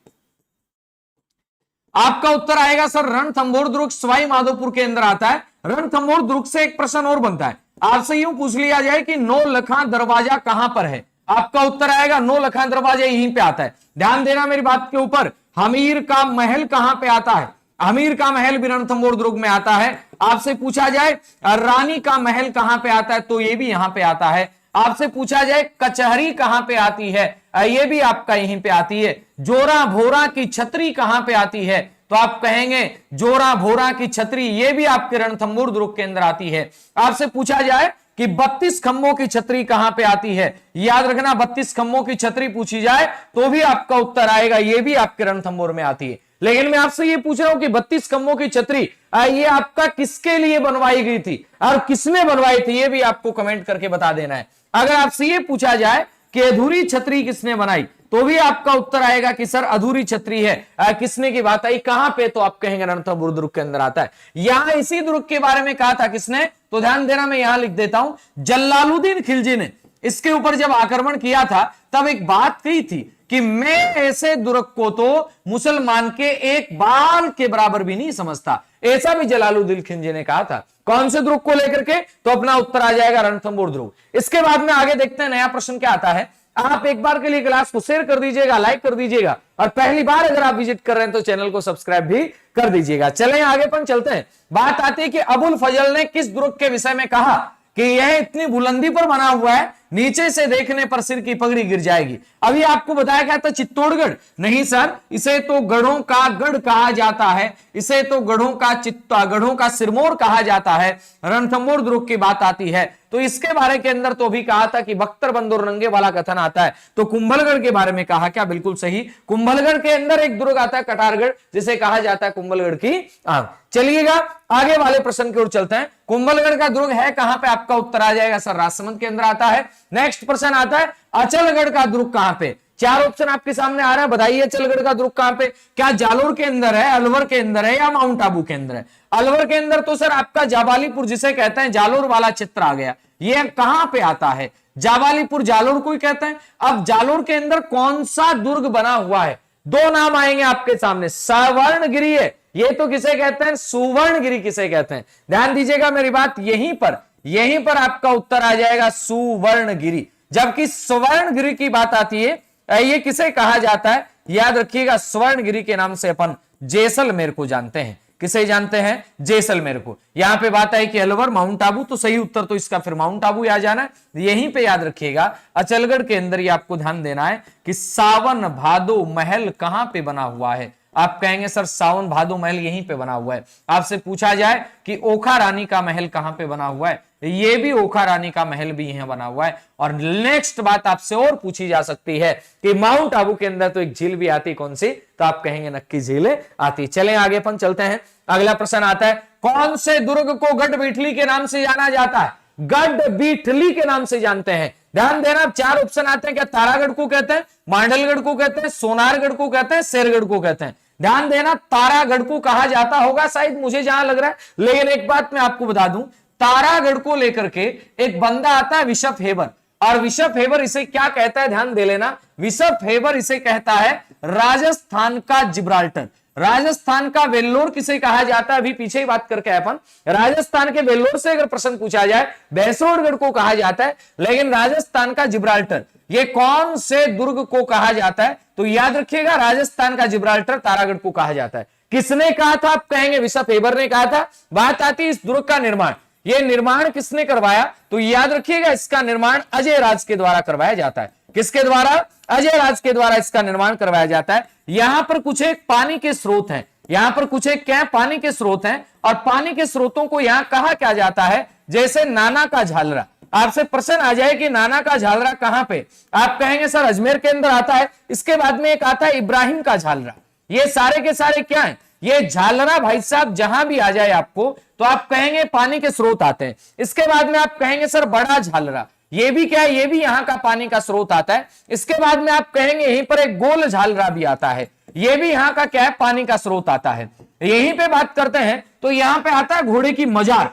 आपका उत्तर आएगा सर रणथंभौर दुर्ग सवाई माधोपुर के अंदर आता है। रणथंभौर दुर्ग से एक प्रश्न और बनता है, आपसे यूं पूछ लिया जाए कि नौलखा दरवाजा कहां पर है, आपका उत्तर आएगा नौलखा दरवाजा यहीं पे आता है। ध्यान देना मेरी बात के ऊपर। हमीर का महल कहां पे आता है, हमीर का महल भी रणथंभौर दुर्ग में आता है। आपसे पूछा जाए रानी का महल कहां पे आता है, तो ये भी यहां पे आता है। आपसे पूछा जाए कचहरी कहां पे आती है, ये भी आपका यहीं पे आती है। जोरा भोरा की छतरी कहां पे आती है, तो आप कहेंगे जोरा भोरा की छतरी, ये भी आपके रणथंभौर दुर्ग के अंदर आती है। आपसे पूछा जाए कि 32 खंभों की छतरी कहां पे आती है। याद रखना 32 खंभों की छतरी पूछी जाए तो भी आपका उत्तर आएगा, ये भी आपके रणथंभौर में आती है। लेकिन मैं आपसे ये पूछ रहा हूं कि 32 खंभों की छतरी ये आपका किसके लिए बनवाई गई थी और किसने बनवाई थी, ये भी आपको कमेंट करके बता देना है। अगर आपसे ये पूछा जाए कि अधूरी छतरी किसने बनाई तो भी आपका उत्तर आएगा कि सर अधूरी छतरी है, किसने की बात आई, कहां पे, तो आप कहेंगे रणथंभौर दुर्ग के अंदर आता है। यहां इसी दुर्ग के बारे में कहा था किसने, तो ध्यान देना मैं यहां लिख देता हूं, जलालुद्दीन खिलजी ने इसके ऊपर जब आक्रमण किया था तब एक बात कही थी कि मैं ऐसे दुर्ग को तो मुसलमान के एक बाल के बराबर भी नहीं समझता, ऐसा भी जलालुद्दीन खिलजी ने कहा था। कौन से दुर्ग को लेकर के, तो अपना उत्तर आ जाएगा रणथंभौर दुर्ग। इसके बाद में आगे देखते हैं नया प्रश्न क्या आता है। आप एक बार के लिए क्लास को शेयर कर दीजिएगा, लाइक कर दीजिएगा, और पहली बार अगर आप विजिट कर रहे हैं तो चैनल को सब्सक्राइब भी कर दीजिएगा। चलें आगे अपन चलते हैं। बात आती है कि अबुल फजल ने किस दुर्ग के विषय में कहा कि यह इतनी बुलंदी पर बना हुआ है, नीचे से देखने पर सिर की पगड़ी गिर जाएगी। अभी आपको बताया गया था चित्तौड़गढ़, नहीं सर, इसे तो गढ़ों का गढ़ कहा जाता है, इसे तो गढ़ों का सिरमौर कहा जाता है। रणथंभौर दुर्ग की बात आती है तो इसके बारे के अंदर तो भी कहा था कि बख्तरबंद और नंगे वाला कथन आता है, तो कुंभलगढ़ के बारे में कहा क्या, बिल्कुल सही। कुंभलगढ़ के अंदर एक दुर्ग आता है कटारगढ़, जिसे कहा जाता है कुंभलगढ़ की आग। चलिएगा आगे वाले प्रश्न की ओर चलते हैं। कुंभलगढ़ का दुर्ग है कहां पे, आपका उत्तर आ जाएगा सर राजसमंद के अंदर आता है। नेक्स्ट प्रश्न आता है अचलगढ़ का दुर्ग कहां पे, चार ऑप्शन आपके सामने आ रहा है, बताइए अचलगढ़ का दुर्ग कहां पे, क्या जालोर के अंदर है, अलवर के अंदर है, या माउंट आबू के अंदर है। अलवर के अंदर तो सर आपका जाबालीपुर, जिसे कहते हैं जालोर वाला क्षेत्र आ गया, ये कहां पे आता है, जाबालीपुर जालोर को ही कहते हैं। अब जालोर के अंदर कौन सा दुर्ग बना हुआ है, दो नाम आएंगे आपके सामने, सवर्णगिरी है, ये तो किसे कहते हैं, सुवर्णगिरी किसे कहते हैं। ध्यान दीजिएगा मेरी बात, यहीं पर आपका उत्तर आ जाएगा सुवर्णगिरी। जबकि स्वर्णगिरी की बात आती है, ये किसे कहा जाता है, याद रखिएगा स्वर्णगिरी के नाम से अपन जैसलमेर को जानते हैं। किसे जानते हैं, जैसलमेर को। यहां पे बात है कि अलवर, माउंट आबू, तो सही उत्तर तो इसका फिर माउंट आबू आ जाना है। यहीं पे याद रखिएगा अचलगढ़ के अंदर ये आपको ध्यान देना है कि सावन भादो महल कहां पे बना हुआ है। आप कहेंगे सर सावन भादो महल यहीं पे बना हुआ है। आपसे पूछा जाए कि ओखा रानी का महल कहां पे बना हुआ है, ये भी ओखा रानी का महल भी यहां बना हुआ है। और नेक्स्ट बात आपसे और पूछी जा सकती है कि माउंट आबू के अंदर तो एक झील भी आती, कौन सी, तो आप कहेंगे नक्की झील आती। चलें आगे अपन चलते हैं। अगला प्रश्न आता है, कौन से दुर्ग को गढ़बीठली के नाम से जाना जाता है, गढ़बीठली के नाम से जानते हैं। ध्यान देना, चार ऑप्शन आते हैं, क्या तारागढ़ को कहते हैं, मांडलगढ़ को कहते हैं, सोनारगढ़ को कहते हैं, शेरगढ़ को कहते हैं। ध्यान देना, तारागढ़ को कहा जाता होगा शायद, मुझे जहां लग रहा है। लेकिन एक बात मैं आपको बता दूं, तारागढ़ को लेकर के एक बंदा आता है विशप हेबर, और विशप हेबर इसे क्या कहता है, ध्यान दे लेना, विशप हेबर इसे कहता है राजस्थान का जिब्राल्टर। राजस्थान का वेल्लोर किसे कहा जाता है, अभी पीछे ही बात करके अपन, राजस्थान के वेल्लोर से अगर प्रश्न पूछा जाए, भैंसोड़गढ़ को कहा जाता है, लेकिन राजस्थान का जिब्राल्टर ये कौन से दुर्ग को कहा जाता है, तो याद रखिएगा राजस्थान का जिब्राल्टर तारागढ़ को कहा जाता है। किसने कहा था, आप कहेंगे विशप हेबर ने कहा था। बात आती है इस दुर्ग का निर्माण, ये निर्माण किसने करवाया, तो याद रखिएगा इसका निर्माण अजय राज के द्वारा करवाया जाता है। किसके द्वारा, अजय राज के द्वारा इसका निर्माण करवाया जाता है। यहां पर कुछ एक पानी के स्रोत हैं, यहां पर कुछ एक क्या पानी के स्रोत हैं, और पानी के स्रोतों को यहां कहा क्या जाता है, जैसे नाना का झालरा। आपसे प्रश्न आ जाए कि नाना का झालरा कहां पे, आप कहेंगे सर अजमेर के अंदर आता है। इसके बाद में एक आता है इब्राहिम का झालरा। ये सारे के सारे क्या है, ये झालरा भाई साहब जहां भी आ जाए आपको तो आप कहेंगे पानी के स्रोत आते हैं। इसके बाद में आप कहेंगे सर बड़ा झालरा, ये भी क्या है, ये भी यहां का पानी का स्रोत आता है। इसके बाद में आप कहेंगे यहीं पर एक गोल झालरा भी आता है, ये भी यहां का क्या है, पानी का स्रोत आता है। यहीं पे बात करते हैं तो यहां पे आता है घोड़े की मजार।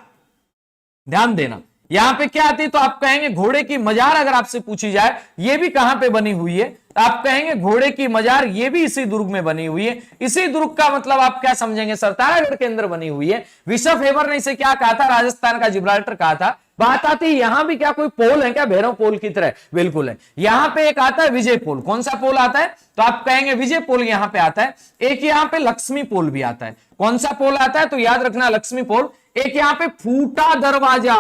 ध्यान देना, यहां पे क्या आती है, तो आप कहेंगे घोड़े की मजार अगर आपसे पूछी जाए ये भी कहां पे बनी हुई है, तो आप कहेंगे घोड़े की मजार ये भी इसी दुर्ग में बनी हुई है। इसी दुर्ग का मतलब आप क्या समझेंगे, सर तारागढ़ के अंदर बनी हुई है। विशप हेबर ने इसे क्या कहा था, राजस्थान का जिब्राल्टर कहा था। बात आती है यहां भी क्या कोई पोल है क्या, भैरव पोल की तरह, बिल्कुल है। यहां पे एक आता है विजय पोल, कौन सा पोल आता है, तो आप कहेंगे विजय पोल यहां पे आता है। एक यहां पे लक्ष्मी पोल भी आता है, कौन सा पोल आता है, तो याद रखना लक्ष्मी पोल। एक यहां पे फूटा दरवाजा,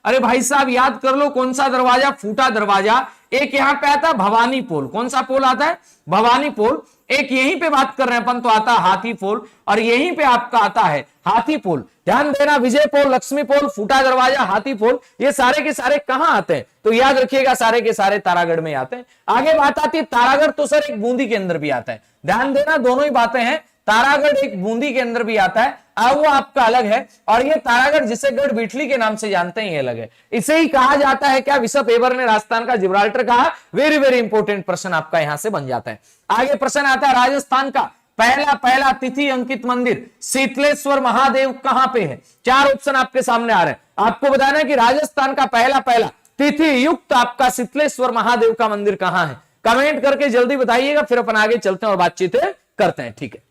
अरे भाई साहब याद कर लो कौन सा दरवाजा, फूटा दरवाजा। एक यहां पे आता है भवानी पोल, कौन सा पोल आता है, भवानी पोल। एक यहीं पे बात कर रहे हैं अपन तो आता हाथी पोल, और यहीं पे आपका आता है हाथी पोल। ध्यान देना, विजय पोल, लक्ष्मी पोल, फूटा दरवाजा, हाथी पोल, ये सारे के सारे कहां आते हैं तो याद रखिएगा सारे के सारे तारागढ़ में आते हैं। आगे बात आती है तारागढ़, तो सर एक बूंदी के अंदर भी आता है। ध्यान देना, दोनों ही बातें हैं, तारागढ़ एक बूंदी के अंदर भी आता है, अब वो आपका अलग है, और ये तारागढ़ जिसे गढ़ बिठली के नाम से जानते हैं ये अलग है। इसे ही कहा जाता है क्या, विशप एबर ने राजस्थान का जिब्राल्टर कहा। वेरी वेरी इंपॉर्टेंट प्रश्न आपका यहां से बन जाता है। आगे प्रश्न आता है, राजस्थान का पहला तिथि अंकित मंदिर शीतलेश्वर महादेव कहां पे है। चार ऑप्शन आपके सामने आ रहे हैं, आपको बताना है कि राजस्थान का पहला तिथि युक्त आपका शीतलेश्वर महादेव का मंदिर कहां है। कमेंट करके जल्दी बताइएगा, फिर अपन आगे चलते हैं और बातचीत करते हैं, ठीक है।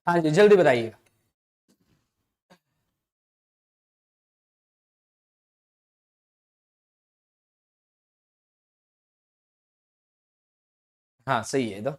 हाँ जी, जल्दी बताइएगा। हाँ सही है। तो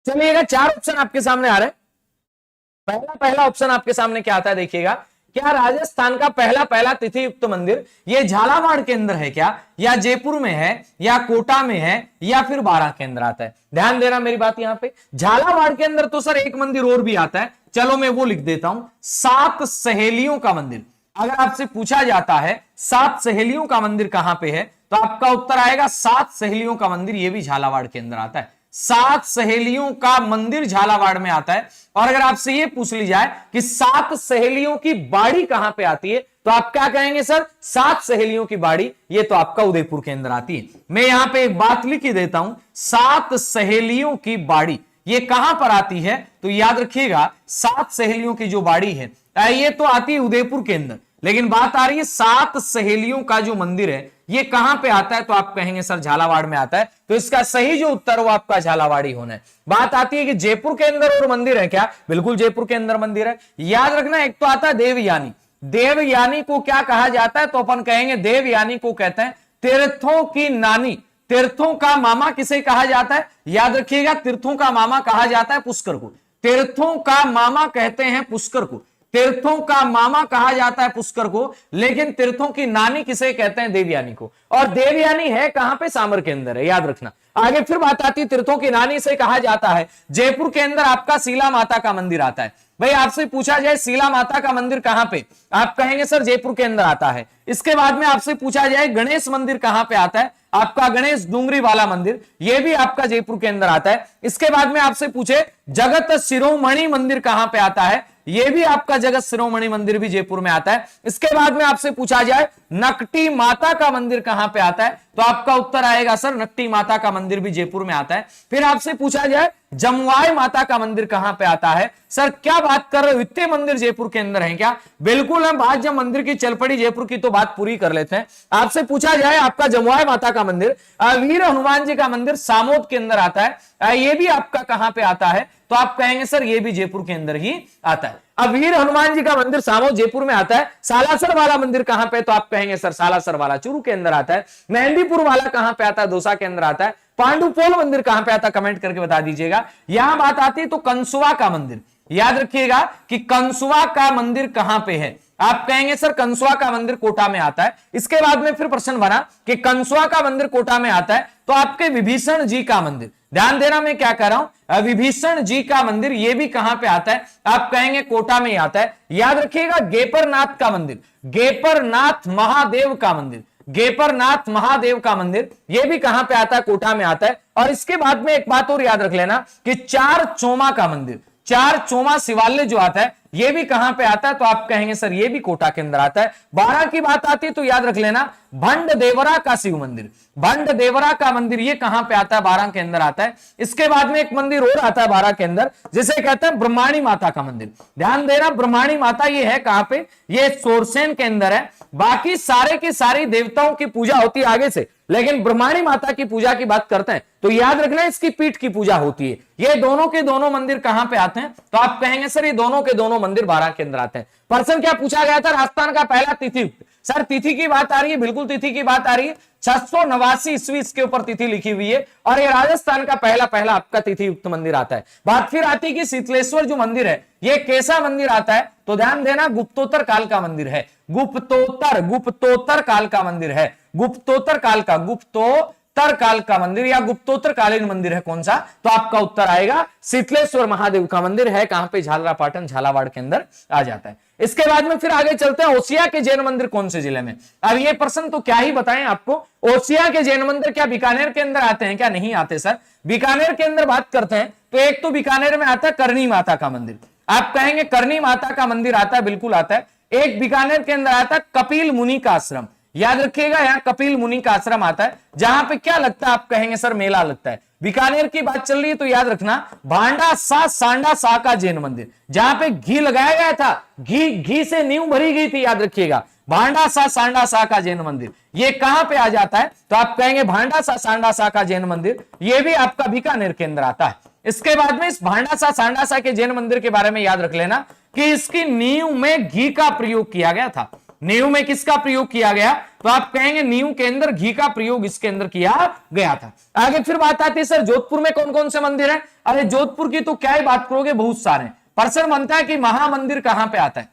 चलिएगा, चार ऑप्शन आपके सामने आ रहे हैं। पहला ऑप्शन आपके सामने क्या आता है, देखिएगा। क्या राजस्थान का पहला तिथि युक्त मंदिर ये झालावाड़ के अंदर है क्या, या जयपुर में है, या कोटा में है, या फिर बारां के अंदर आता है। ध्यान देना मेरी बात, यहां पे झालावाड़ के अंदर तो सर एक मंदिर और भी आता है, चलो मैं वो लिख देता हूं, सात सहेलियों का मंदिर। अगर आपसे पूछा जाता है सात सहेलियों का मंदिर कहां पे है, तो आपका उत्तर आएगा सात सहेलियों का मंदिर, ये भी झालावाड़ के अंदर आता है। सात सहेलियों का मंदिर झालावाड़ में आता है। और अगर आपसे यह पूछ ली जाए कि सात सहेलियों की बाड़ी कहां पे आती है, तो आप क्या कहेंगे सर, सात सहेलियों की बाड़ी ये तो आपका उदयपुर के अंदर आती है। मैं यहां पे एक बात लिख ही देता हूं, सात सहेलियों की बाड़ी ये कहां पर आती है, तो याद रखिएगा सात सहेलियों की जो बाड़ी है ये तो आती है उदयपुर के अंदर, लेकिन बात आ रही है सात सहेलियों का जो मंदिर है ये कहां पे आता है, तो आप कहेंगे सर झालावाड़ में आता है। तो इसका सही जो उत्तर वो आपका झालावाड़ी होना है। बात आती है कि जयपुर के अंदर और मंदिर है क्या, बिल्कुल जयपुर के अंदर मंदिर है। याद रखना, एक तो आता है देवयानी, देवयानी को क्या कहा जाता है, तो अपन कहेंगे देवयानी को कहते हैं तीर्थों की नानी। तीर्थों का मामा किसे कहा जाता है, याद रखिएगा, तीर्थों का मामा कहा जाता है पुष्कर को। तीर्थों का मामा कहते हैं पुष्कर को, तीर्थों का मामा कहा जाता है पुष्कर को, लेकिन तीर्थों की नानी किसे कहते हैं, देवयानी को। और देवयानी है कहां पे, सामर के अंदर है, याद रखना। आगे फिर बात आती है, तीर्थों की नानी से कहा जाता है जयपुर के अंदर आपका शीला माता का मंदिर आता है। भाई आपसे पूछा जाए शीला माता का मंदिर कहां पे, आप कहेंगे सर जयपुर के अंदर आता है। इसके बाद में आपसे पूछा जाए गणेश मंदिर कहां पे आता है, आपका गणेश डूंगरी वाला मंदिर, यह भी आपका जयपुर के अंदर आता है। इसके बाद में आपसे पूछे जगत शिरोमणि मंदिर कहां पे आता है, यह भी आपका जगत शिरोमणि मंदिर भी जयपुर में आता है। इसके बाद में आपसे पूछा जाए नकटी माता का मंदिर कहां पे आता है, तो आपका उत्तर आएगा सर नकटी माता का मंदिर भी जयपुर में आता है। फिर आपसे पूछा जाए जमुआई माता का मंदिर कहां पे आता है, सर क्या बात कर रहे हो, इतने मंदिर जयपुर के अंदर हैं क्या, बिल्कुल। हम बात जब मंदिर की चल पड़ी जयपुर की तो बात पूरी कर लेते हैं। आपसे पूछा जाए आपका जमुआई माता का मंदिर, वीर हनुमान जी का मंदिर सामोद के अंदर आता है, ये भी आपका कहां पे आता है, तो आप कहेंगे सर ये भी जयपुर के अंदर ही आता है। अब वीर हनुमान जी का मंदिर सामोद जयपुर में आता है। सालासर वाला मंदिर कहां पे, तो आप कहेंगे सर सालासर वाला चूरू के अंदर आता है। मेहंदीपुर वाला कहां पे आता है, दौसा के अंदर आता है। पांडुपोल मंदिर कहां पे आता है, कमेंट करके बता दीजिएगा। यहां बात आती है तो कंसुआ का मंदिर, याद रखिएगा कि कंसुआ का मंदिर कहां पे है, आप कहेंगे सर कंसुआ का मंदिर कोटा में आता है। इसके बाद में फिर प्रश्न बना कि कंसुआ का मंदिर कोटा में आता है, तो आपके विभीषण जी का मंदिर, ध्यान देना मैं क्या कह रहा हूं, विभीषण जी का मंदिर ये भी कहां पे आता है, आप कहेंगे कोटा में आता है। याद रखिएगा गेपरनाथ का मंदिर, गेपरनाथ महादेव का मंदिर, गेपरनाथ महादेव का मंदिर ये भी कहां पे आता है, कोटा में आता है। और इसके बाद में एक बात और याद रख लेना कि चार चोमा का मंदिर, चार चोमा शिवालय जो आता है ये भी कहां पे आता है, तो आप कहेंगे सर ये भी कोटा के अंदर आता है। बारह की बात आती है तो याद रख लेना भंड देवरा का शिव मंदिर, भंड देवरा का मंदिर ये कहां पे आता है, बारह के अंदर आता है। इसके बाद में एक मंदिर और आता है बारह के अंदर जिसे कहते हैं ब्रह्माणी माता का मंदिर। ध्यान देना ब्रह्माणी माता ये है कहां पे, ये सोरसेन के अंदर है। बाकी सारे की सारी देवताओं की पूजा होती है आगे से, लेकिन ब्रह्माणी माता की पूजा की बात करते हैं तो याद रखना इसकी पीठ की पूजा होती है। ये दोनों के दोनों मंदिर कहां पे आते हैं, तो आप कहेंगे सर ये दोनों के दोनों 9 मंदिर 12 के अंदर आते हैं। प्रश्न क्या पूछा गया था, राजस्थान का पहला तिथि, सर तिथि की बात आ रही है, बिल्कुल तिथि की बात आ रही है, 689 ईस्वी इसके ऊपर तिथि लिखी हुई है और ये राजस्थान का पहला आपका तिथि युक्त मंदिर आता है। बात फिर आती है कि शीतलेश्वर जो मंदिर है ये कैसा मंदिर आता है, तो ध्यान देना गुप्तोत्तर काल का मंदिर है, गुप्तोत्तर काल का मंदिर है, गुप्तोत्तर काल का मंदिर या गुप्तोत्तर कालीन मंदिर है कौन सा, तो आपका उत्तर आएगा शीतलेश्वर महादेव का मंदिर है, कहां पे, झालरापाटन झालावाड़ के अंदर आ जाता है। इसके बाद में फिर आगे चलते हैं, ओसिया के जैन मंदिर कौन से जिले में। अब ये प्रश्न तो क्या ही बताएं आपको, ओसिया के जैन मंदिर क्या बीकानेर के अंदर आते हैं क्या, नहीं आते सर। बीकानेर के अंदर बात करते हैं तो एक तो बीकानेर में आता है करनी माता का मंदिर, आप कहेंगे करनी माता का मंदिर आता है, बिल्कुल आता है। एक बीकानेर के अंदर आता है कपिल मुनि का आश्रम, याद रखिएगा यहाँ कपिल मुनि का आश्रम आता है, जहां पे क्या लगता है, आप कहेंगे सर मेला लगता है। बीकानेर की बात चल रही है तो याद रखना भांडा सा सांडा सा का जैन मंदिर, जहां पे घी लगाया गया था, घी से नींव भरी गई थी, याद रखिएगा भांडा सा सांडा सा का जैन मंदिर, ये कहां पे आ जाता है, तो आप कहेंगे भांडा सा सांडा सा का जैन मंदिर, ये भी आपका बीकानेर के अंदर आता है। इसके बाद में इस भांडा सा सांडा सा के जैन मंदिर के बारे में याद रख लेना कि इसकी नींव में घी का प्रयोग किया गया था। नींव में किसका प्रयोग किया गया, तो आप कहेंगे नींव के अंदर घी का प्रयोग इसके अंदर किया गया था। आगे फिर बात आती है सर जोधपुर में कौन कौन से मंदिर हैं, अरे जोधपुर की तो क्या ही बात करोगे, बहुत सारे। प्रश्न बनता है कि महामंदिर कहां पे आता है,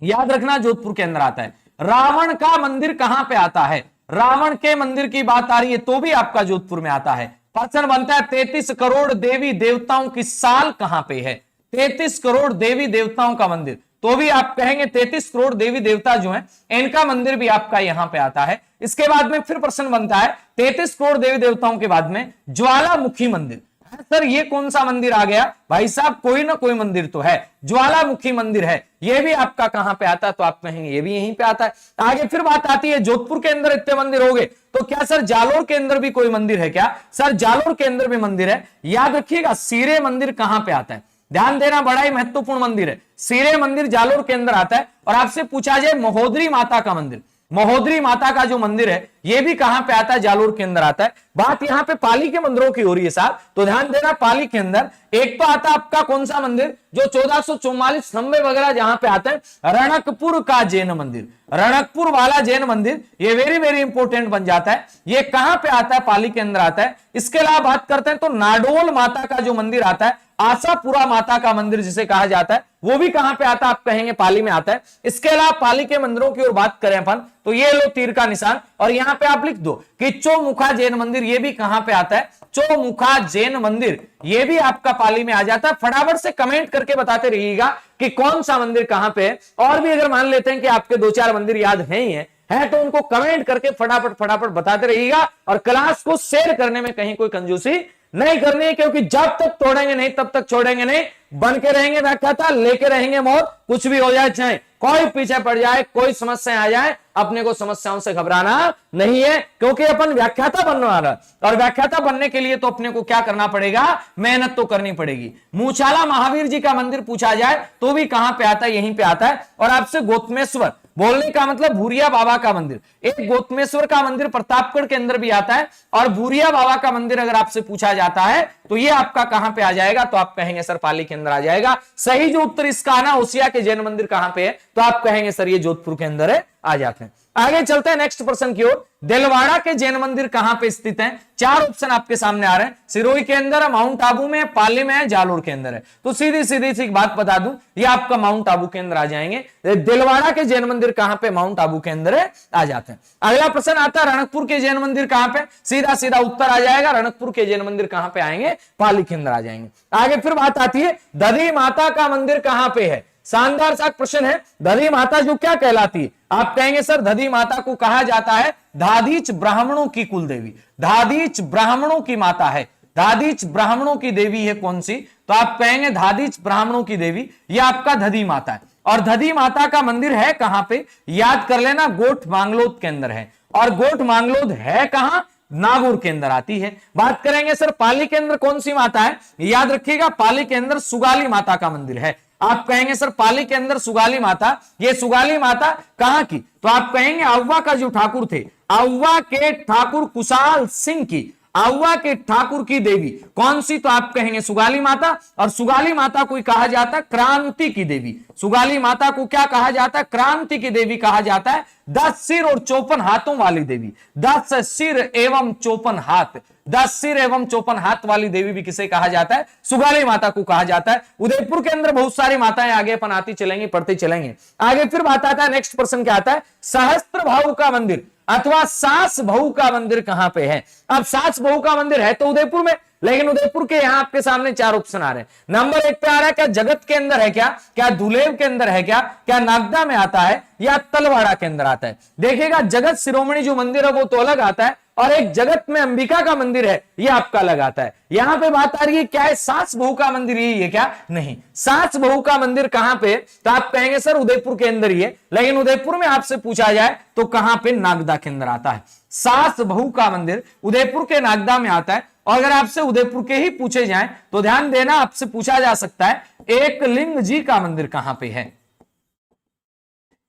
याद रखना जोधपुर के अंदर आता है। रावण का मंदिर कहां पे आता है, रावण के मंदिर की बात आ रही है तो भी आपका जोधपुर में आता है। प्रश्न बनता है 33 करोड़ देवी देवताओं की साल कहां पे है, 33 करोड़ देवी देवताओं का मंदिर, तो भी आप कहेंगे 33 करोड़ देवी देवता जो हैं इनका मंदिर भी आपका यहां पे आता है। इसके बाद में फिर प्रश्न बनता है 33 करोड़ देवी देवताओं के बाद में ज्वालामुखी मंदिर, सर ये कौन सा मंदिर आ गया, भाई साहब कोई ना कोई मंदिर तो है, ज्वालामुखी मंदिर है, ये भी आपका कहां पे आता है, तो आप कहेंगे ये भी यहीं पे आता है। आगे फिर बात आती है जोधपुर के अंदर इतने मंदिर हो गए तो क्या सर जालोर के अंदर भी कोई मंदिर है क्या, सर जालोर के अंदर भी मंदिर है। याद रखिएगा सीरे मंदिर कहां पे आता है, ध्यान देना बड़ा ही महत्वपूर्ण मंदिर है, सीरे मंदिर जालोर के अंदर आता है। और आपसे पूछा जाए महोदरी माता का मंदिर, महोदरी माता का जो मंदिर है ये भी कहां पे आता है, जालोर के अंदर आता है। बात यहां पे पाली के मंदिरों की हो रही है साहब, तो ध्यान देना पाली के अंदर एक तो आता है आपका कौन सा मंदिर जो 1444 स्तंभ वगैरह जहां पे आता है, रणकपुर का जैन मंदिर, रणकपुर वाला जैन मंदिर, ये वेरी वेरी इंपॉर्टेंट बन जाता है, ये कहां पे आता है, पाली के अंदर आता है। इसके अलावा बात करते हैं तो नाडोल माता का जो मंदिर आता है, आशापुरा माता का मंदिर जिसे कहा जाता है, वो भी कहां पे आता है, आप कहेंगे पाली में आता है। इसके अलावा पाली के मंदिरों की ओर बात करें अपन तो ये लो तीर का निशान और यहां पे आप लिख दो कि चौमुखा जैन मंदिर, ये भी कहां पे आता है, चौमुखा जैन मंदिर, ये भी आपका पाली में आ जाता है। फटाफट से कमेंट करके बताते रहिएगा कि कौन सा मंदिर कहां पे है, और भी अगर मान लेते हैं कि आपके 2-4 मंदिर याद हैं ही है तो उनको कमेंट करके फटाफट बताते रहिएगा। और क्लास को शेयर करने में कहीं कोई कंजूसी नहीं करनी है, क्योंकि जब तक तोड़ेंगे नहीं तब तक छोड़ेंगे नहीं, बन के रहेंगे व्याख्याता, लेके रहेंगे मौत, कुछ भी हो जाए, चाहे कोई पीछे पड़ जाए, कोई समस्या आ जाए, अपने को समस्याओं से घबराना नहीं है, क्योंकि अपन व्याख्याता बनने वाला है। और व्याख्याता बनने के लिए तो अपने को क्या करना पड़ेगा, मेहनत तो करनी पड़ेगी। मूछाला महावीर जी का मंदिर पूछा जाए तो भी कहां पे आता है, यहीं पे आता है। और आपसे गौतमेश्वर बोलने का मतलब भूरिया बाबा का मंदिर, एक गौतमेश्वर का मंदिर प्रतापगढ़ के अंदर भी आता है, और भूरिया बाबा का मंदिर अगर आपसे पूछा जाता है तो ये आपका कहां पे आ जाएगा, तो आप कहेंगे सर पाली के अंदर आ जाएगा। सही जो उत्तर इसका आना, ओसिया के जैन मंदिर कहां पे है, तो आप कहेंगे सर ये जोधपुर के अंदर है, आ जाते हैं। आगे चलते हैं नेक्स्ट प्रश्न की ओर। दिलवाड़ा के जैन मंदिर कहां पे स्थित हैं, 4 ऑप्शन आपके सामने आ रहे हैं, सिरोही के अंदर है, माउंट आबू में, पाली में है, जालोर के अंदर है। तो सीधी सी बात बता दूं, ये आपका माउंट आबू के अंदर आ जाएंगे। दिलवाड़ा के जैन मंदिर कहां पे, माउंट आबू के अंदर है, आ जाते हैं। अगला प्रश्न आता है रणकपुर के जैन मंदिर कहां पे, सीधा उत्तर आ जाएगा, रणकपुर के जैन मंदिर कहां पे आएंगे, पाली के अंदर आ जाएंगे। आगे फिर बात आती है दधी माता का मंदिर कहां पे है, शानदार सा प्रश्न है। दधी माता जो क्या कहलाती है, आप कहेंगे सर दधी माता को कहा जाता है धादीच ब्राह्मणों की कुल देवी, धादीच ब्राह्मणों की माता है, धादीच ब्राह्मणों की देवी है कौन सी, तो आप कहेंगे धादीच ब्राह्मणों की देवी, ये आपका दधी माता है। और दधी माता का मंदिर है कहां पे, याद कर लेना, गोठ मांगलोद के अंदर है। और गोठ मांगलोद है कहां, नागौर के अंदर आती है। बात करेंगे सर पाली के अंदर कौन सी माता है, याद रखिएगा पाली के अंदर सुगाली माता का मंदिर है। आप कहेंगे सर पाली के अंदर सुगाली माता, ये सुगाली माता कहां की, तो आप कहेंगे अव्वा का जो ठाकुर थे, अव्वा के ठाकुर कुशाल सिंह की, आउवा के ठाकुर की देवी कौन सी, तो आप कहेंगे सुगाली माता। और सुगाली माता को कहा जाता है क्रांति की देवी। सुगाली माता को क्या कहा जाता है, क्रांति की देवी कहा जाता है। 10 सिर और 54 हाथों वाली देवी, 10 सिर एवं 54 हाथ, 10 सिर एवं 54 हाथ वाली देवी भी किसे कहा जाता है, सुगाली माता को कहा जाता है। उदयपुर के अंदर बहुत सारी माताएं आगे अपन आती चलेंगे, पढ़ते चलेंगे। आगे फिर बात आता है, नेक्स्ट प्रश्न क्या आता है, सहस्त्र भाव का मंदिर अथवा सास बहू का मंदिर कहां पे है। अब सास बहू का मंदिर है तो उदयपुर में, लेकिन उदयपुर के यहां आपके सामने 4 ऑप्शन आ रहे हैं। नंबर 1 पे आ रहा है, क्या जगत के अंदर है, क्या दुलेव के अंदर है, क्या नागदा में आता है, या तलवाड़ा के अंदर आता है। देखिएगा जगत शिरोमणि जो मंदिर है वो तो अलग आता है, और एक जगत में अंबिका का मंदिर है ये आपका अलग आता है। यहां पे बात आ रही है क्या है, सास बहू का मंदिर यही है क्या, नहीं। सास बहू का मंदिर कहां पे, तो आप कहेंगे सर उदयपुर के अंदर ही है, लेकिन उदयपुर में आपसे पूछा जाए तो कहां पे, नागदा के अंदर आता है। सास बहू का मंदिर उदयपुर के नागदा में आता है। और अगर आपसे उदयपुर के ही पूछे जाएं तो ध्यान देना, आपसे पूछा जा सकता है एकलिंग जी का मंदिर कहां पे है।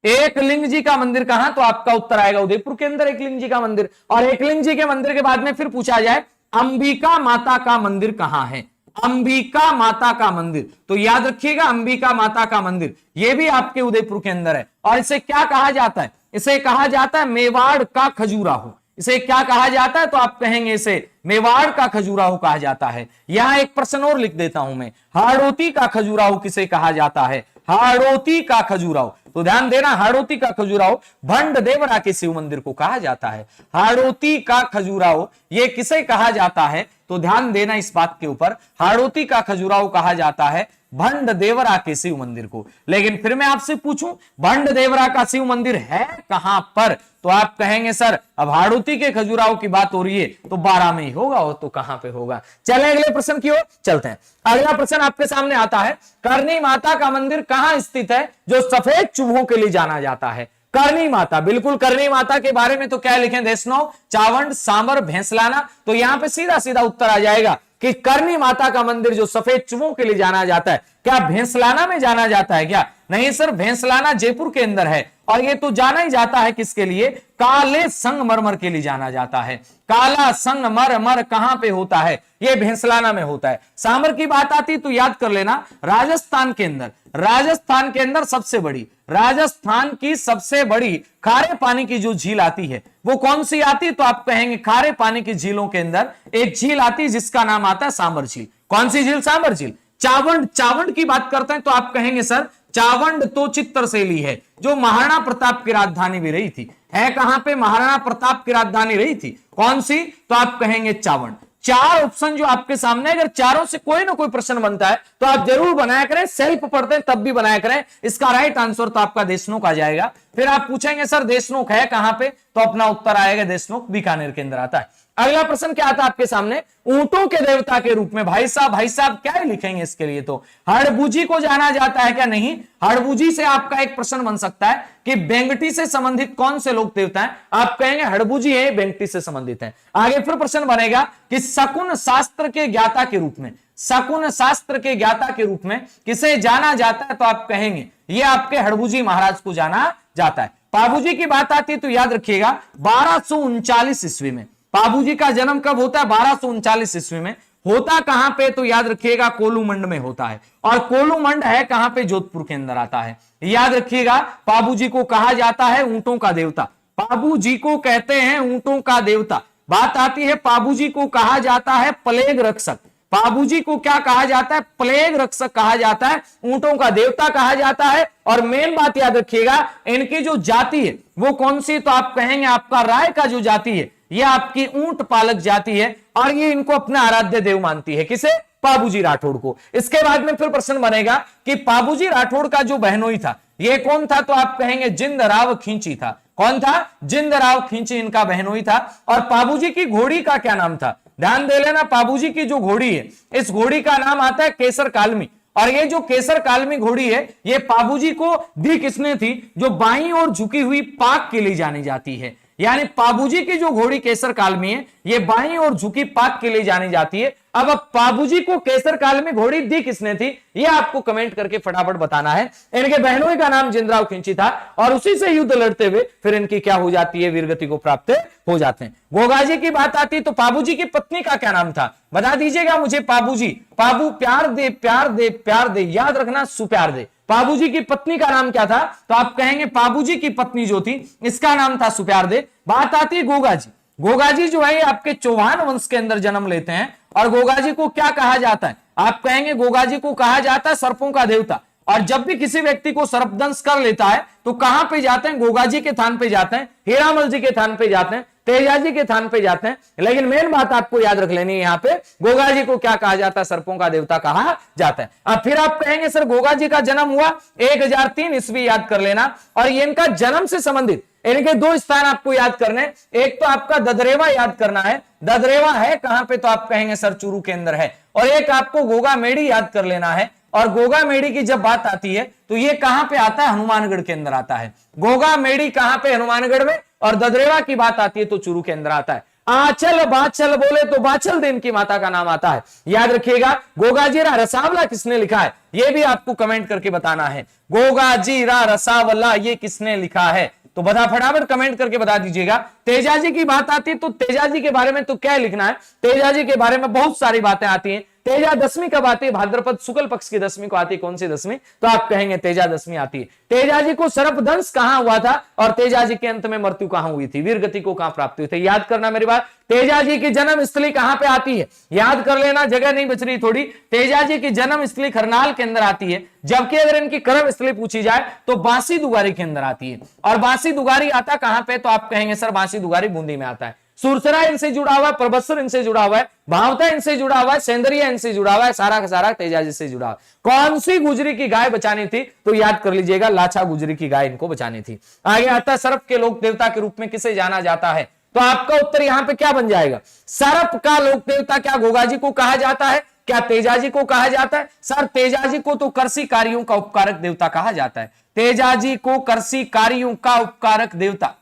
एकलिंग जी का मंदिर कहां, तो आपका उत्तर आएगा उदयपुर के अंदर एकलिंग जी का मंदिर। और एकलिंग जी के मंदिर के बाद में फिर पूछा जाए अंबिका माता का मंदिर कहां है, अंबिका माता का मंदिर, तो याद रखिएगा अंबिका माता का मंदिर यह भी आपके उदयपुर के अंदर है। और इसे क्या कहा जाता है, इसे कहा जाता है मेवाड़ का खजुराहो। इसे क्या कहा जाता है, तो आप कहेंगे इसे मेवाड़ का खजुराहो कहा जाता है। यहां एक प्रश्न और लिख देता हूं मैं, हाड़ौती का खजुराहो किसे कहा जाता है, हाड़ौती का खजुराहो। तो ध्यान देना, हाड़ौती का खजुराहो भंड देवरा के शिव मंदिर को कहा जाता है। हाड़ौती का खजुराहो ये किसे कहा जाता है, तो ध्यान देना इस बात के ऊपर, हाड़ौती का खजुराहो कहा जाता है भंड देवरा के शिव मंदिर को। लेकिन फिर मैं आपसे पूछूं भंड देवरा का शिव मंदिर है कहां पर, तो आप कहेंगे सर अब हाड़ौती के खजुराहो की बात हो रही है तो 12 में ही होगा, हो तो कहां पे होगा। चले अगले प्रश्न की ओर चलते हैं। अगला प्रश्न आपके सामने आता है, करणी माता का मंदिर कहां स्थित है जो सफेद चुभों के लिए जाना जाता है। करणी माता, बिल्कुल करणी माता के बारे में तो क्या लिखें, देशनौ, चावंड, सांबर, भैंसलाना। तो यहां पे सीधा सीधा उत्तर आ जाएगा कि करणी माता का मंदिर जो सफेद चुभों के लिए जाना जाता है, क्या भैंसलाना में जाना जाता है क्या, नहीं सर, भैंसलाना जयपुर के अंदर है। और ये तो जाना ही जाता है किसके लिए, काले संगमरमर के लिए जाना जाता है। काला संगमरमर कहां पे होता है, ये भैंसलाना में होता है। सांबर की बात आती तो याद कर लेना, राजस्थान के अंदर, राजस्थान के अंदर सबसे बड़ी, राजस्थान की सबसे बड़ी खारे पानी की जो झील आती है वो कौन सी आती, तो आप कहेंगे खारे पानी की झीलों के अंदर एक झील आती जिसका नाम आता है सांबर झील। कौन सी झील, सांबर झील। चावंड, चावंड की बात करते हैं तो आप कहेंगे सर चावंड तो चित्रशैली है जो महाराणा प्रताप की राजधानी भी रही थी। है कहां पे, महाराणा प्रताप की राजधानी रही थी, कौन सी, तो आप कहेंगे चावंड। 4 ऑप्शन जो आपके सामने, अगर चारों से कोई ना कोई प्रश्न बनता है तो आप जरूर बनाया करें, सेल्फ पढ़ते हैं तब भी बनाया करें। इसका राइट आंसर तो आपका देशनोक आ जाएगा। फिर आप पूछेंगे सर देशनोक है कहां पे, तो अपना उत्तर आएगा देशनोक बीकानेर के अंदर आता है। अगला प्रश्न क्या आता है आपके सामने, ऊंटों के देवता के रूप में, भाई साहब क्या लिखेंगे इसके लिए, तो हड़बूजी को जाना जाता है क्या, नहीं। हड़बूजी से आपका एक प्रश्न बन सकता है कि बेंगटी से संबंधित कौन से लोक देवता हैं, आप कहेंगे हड़बूजी है, बेंगटी से संबंधित है। आगे फिर प्रश्न बनेगा कि शकुन शास्त्र के ज्ञाता के रूप में, शकुन शास्त्र के ज्ञाता के रूप में किसे जाना जाता है, तो आप कहेंगे ये आपके हड़बूजी महाराज को जाना जाता है। पाबूजी की बात आती है तो याद रखिएगा 1239 ईस्वी में, पाबूजी का जन्म कब होता है, 1239 ईस्वी में। होता कहां पे, तो याद रखिएगा कोलूमंड में होता है। और कोलूमंड है कहां पे, जोधपुर के अंदर आता है। याद रखिएगा पाबूजी को कहा जाता है ऊंटों का देवता, पाबूजी को कहते हैं ऊंटों का देवता। बात आती है पाबूजी को कहा जाता है प्लेग रक्षक, पाबूजी को क्या कहा जाता है, प्लेग रक्षक कहा जाता है, ऊंटों का देवता कहा जाता है। और मेन बात याद रखिएगा इनकी जो जाति है वो कौन सी, तो आप कहेंगे आपका राय का जो जाति है ये आपकी ऊंट पालक जाति है, और ये इनको अपना आराध्य देव मानती है, किसे, पाबूजी राठौड़ को। इसके बाद में फिर प्रश्न बनेगा कि पाबूजी राठौड़ का जो बहनोई था ये कौन था, तो आप कहेंगे जिंदराव खींची था। कौन था, जिंदराव खींची इनका बहनोई था। और पाबूजी की घोड़ी का क्या नाम था, ध्यान दे लेना, पाबूजी की जो घोड़ी है इस घोड़ी का नाम आता है केसर कालमी। और ये जो केसर कालमी घोड़ी है ये पाबूजी को दी किसने थी, जो बाईं ओर झुकी हुई पाक के लिए जानी जाती है। यानी पाबूजी की जो घोड़ी केसर कालमी है ये बाईं ओर झुकी पाक के लिए जानी जाती है। अब बाबूजी को केसर काल में घोड़ी दी किसने थी, ये आपको कमेंट करके फटाफट बताना है। इनके बहनों का नाम जिनराव खिंची था और उसी से युद्ध लड़ते हुए फिर इनकी क्या हो जाती है, वीरगति को प्राप्त हो जाते हैं। गोगाजी की बात आती तो बाबूजी की पत्नी का क्या नाम था, बता दीजिएगा मुझे। बाबूजी, बाबू प्यार दे प्यार दे प्यार दे, याद रखना सुप्यार दे। बाबूजी की पत्नी का नाम क्या था, तो आप कहेंगे बाबूजी की पत्नी जो थी इसका नाम था सुप्यार दे। बात आती है गोगाजी। गोगाजी जो है आपके चौहान वंश के अंदर जन्म लेते हैं और गोगाजी को क्या कहा जाता है, आप कहेंगे गोगाजी को कहा जाता है सर्पों का देवता। और जब भी किसी व्यक्ति को सर्पदंश कर लेता है तो कहां पे जाते हैं, गोगाजी के थान पे जाते हैं, हीरामल जी के थान पे जाते हैं, तेजाजी के थान पे जाते हैं। लेकिन मेन बात आपको याद रख लेनी है, यहां पे गोगाजी को क्या कहा जाता है, सर्पों का देवता कहा जाता है। अब फिर आप कहेंगे सर गोगाजी का जन्म हुआ 1003 ईस्वी, याद कर लेना। और ये इनका जन्म से संबंधित इनके दो स्थान आपको याद करने, एक तो आपका ददरेवा याद करना है। ददरेवा है कहां पे, तो आप कहेंगे सर चूरू के अंदर है। और एक आपको गोगा मेड़ी याद कर लेना है। और गोगा मेड़ी की जब बात आती है तो ये कहां पे आता है, हनुमानगढ़ के अंदर आता है। गोगा मेड़ी कहां पे, हनुमानगढ़ में। और ददरेवा की बात आती है तो चूरू के अंदर आता है। आंचल बाचल बोले तो बाचल देन की माता का नाम आता है, याद रखिएगा। गोगाजीरा रसावला किसने लिखा है, यह भी आपको कमेंट करके बताना है। गोगाजीरा रसावला ये किसने लिखा है, तो बता फटाफट कमेंट करके बता दीजिएगा। तेजाजी की बात आती है तो तेजाजी के बारे में तो क्या लिखना है, तेजाजी के बारे में बहुत सारी बातें आती हैं। तेजा दशमी कब आती है, भाद्रपद शुक्ल पक्ष की दशमी को आती है। कौन सी दशमी, तो आप कहेंगे तेजा दशमी आती है। तेजाजी को सर्पदंश कहां हुआ था और तेजाजी के अंत में मृत्यु कहां हुई थी, वीरगति को कहां प्राप्त हुई थी, याद करना मेरी बात। तेजाजी की जन्म स्थली कहां पे आती है, याद कर लेना, जगह नहीं बच रही थोड़ी। तेजाजी की जन्म स्थली खरनाल के अंदर आती है, जबकि अगर इनकी कर्म स्थली पूछी जाए तो बांसी दुगारी के अंदर आती है। और बांसी दुगारी आता कहां पे, तो आप कहेंगे सर बांसी दुगारी बूंदी में आता है। सुरसरा इनसे जुड़ा हुआ है, परबत्सर इनसे जुड़ा हुआ है, भावता इनसे जुड़ा हुआ है, सेंदरिया इनसे जुड़ा हुआ है, सारा का सारा तेजाजी से जुड़ा हुआ। कौन सी गुजरी की गाय बचानी थी, तो याद कर लीजिएगा लाछा गुजरी की गाय इनको बचानी थी। आगे आता है सर्प के लोक देवता के रूप में किसे जाना जाता है, तो आपका उत्तर यहां पे क्या बन जाएगा, सर्प का लोक देवता क्या गोगाजी को कहा जाता है, क्या तेजाजी को कहा जाता है। सर तेजाजी को तो कृषि कार्यों का उपकारक देवता कहा जाता है। तेजाजी को कृषि कार्यों का उपकारक देवता,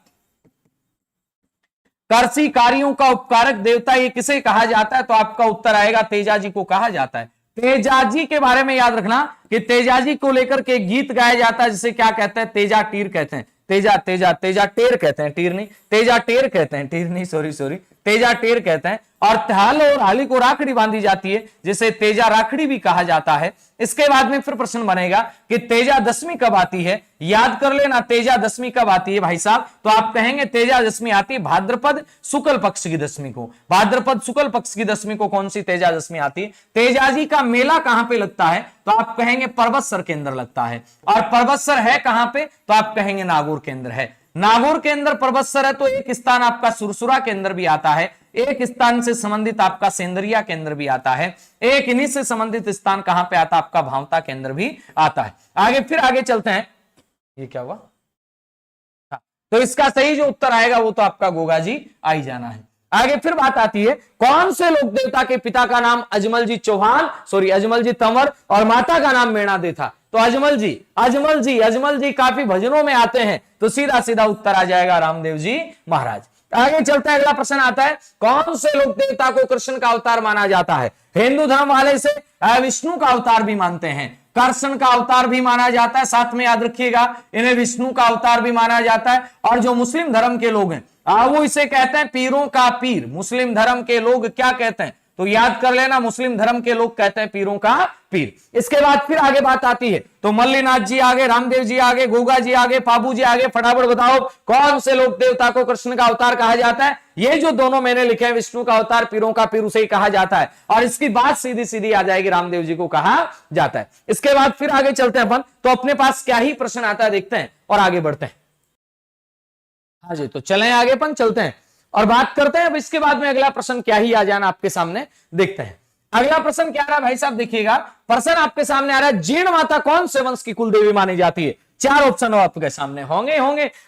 कृषि कार्यों का उपकारक देवता ये किसे कहा जाता है, तो आपका उत्तर आएगा तेजाजी को कहा जाता है। तेजाजी के बारे में याद रखना कि तेजाजी को लेकर के गीत गाया जाता है जिसे क्या कहते हैं, तेजा टीर कहते हैं। तेजा तेजा तेजा टेर कहते हैं, टीर नहीं, तेजा टेर कहते हैं, टीर नहीं, सॉरी तेजा टेर कहते हैं। और हाल और हाली को राखड़ी बांधी जाती है जिसे तेजा राखड़ी भी कहा जाता है। इसके बाद में फिर प्रश्न बनेगा कि तेजा दशमी कब आती है, याद कर लेना तेजा दशमी कब आती है भाई साहब, तो आप कहेंगे तेजा दशमी आती है भाद्रपद शुक्ल पक्ष की दशमी को। भाद्रपद शुक्ल पक्ष की दशमी को कौन सी तेजा दशमी आती है। तेजाजी का मेला कहां पे लगता है, तो आप कहेंगे परबत्सर के अंदर लगता है। और परबत्सर है कहां पे, तो आप कहेंगे नागौर के अंदर है। नागौर के अंदर परबत्सर है तो एक स्थान आपका सुरसुरा के अंदर भी आता है, एक स्थान से संबंधित आपका सेंदरिया के अंदर भी आता है, एक इन्हीं से संबंधित स्थान कहां पे आता है, आपका भावता के अंदर भी आता है। आगे फिर आगे चलते हैं, ये क्या हुआ, तो इसका सही जो उत्तर आएगा वो तो आपका गोगाजी आई जाना है। आगे फिर बात आती है कौन से लोक देवता के पिता का नाम अजमल जी चौहान, अजमल जी तंवर और माता का नाम मेणादे था, तो अजमल जी अजमल जी अजमल जी काफी भजनों में आते हैं, तो सीधा सीधा उत्तर आ जाएगा रामदेव जी महाराज। आगे चलता है, अगला प्रश्न आता है कौन से लोक देवता को कृष्ण का अवतार माना जाता है। हिंदू धर्म वाले से विष्णु का अवतार भी मानते हैं, कृष्ण का अवतार भी माना जाता है, साथ में याद रखिएगा इन्हें विष्णु का अवतार भी माना जाता है। और जो मुस्लिम धर्म के लोग हैं वो इसे कहते हैं पीरों का पीर। मुस्लिम धर्म के लोग क्या कहते हैं, तो याद कर लेना मुस्लिम धर्म के लोग कहते हैं पीरों का पीर। इसके बाद फिर आगे बात आती है तो मल्लीनाथ जी आगे, रामदेव जी आगे, गोगा जी आगे, पाबू जी आगे, फटाफट बताओ कौन से लोक देवता को कृष्ण का अवतार कहा जाता है। ये जो दोनों मैंने लिखे हैं विष्णु का अवतार, पीरों का पीर, उसे ही कहा जाता है। और इसकी बात सीधी सीधी आ जाएगी रामदेव जी को कहा जाता है। इसके बाद फिर आगे चलते हैं अपन, तो अपने पास क्या ही प्रश्न आता है देखते हैं और आगे बढ़ते हैं। हाँ जी, तो चलें आगे अपन चलते हैं और बात करते हैं। अब इसके बाद में अगला प्रश्न क्या ही आ जाना आपके सामने देखते हैं। अगला प्रश्न क्या रहा भाई साहब, देखिएगा प्रश्न आपके सामने आ रहा है जीण माता कौन से वंश की कुलदेवी मानी जाती है। चार ऑप्शन आपके सामने होंगे।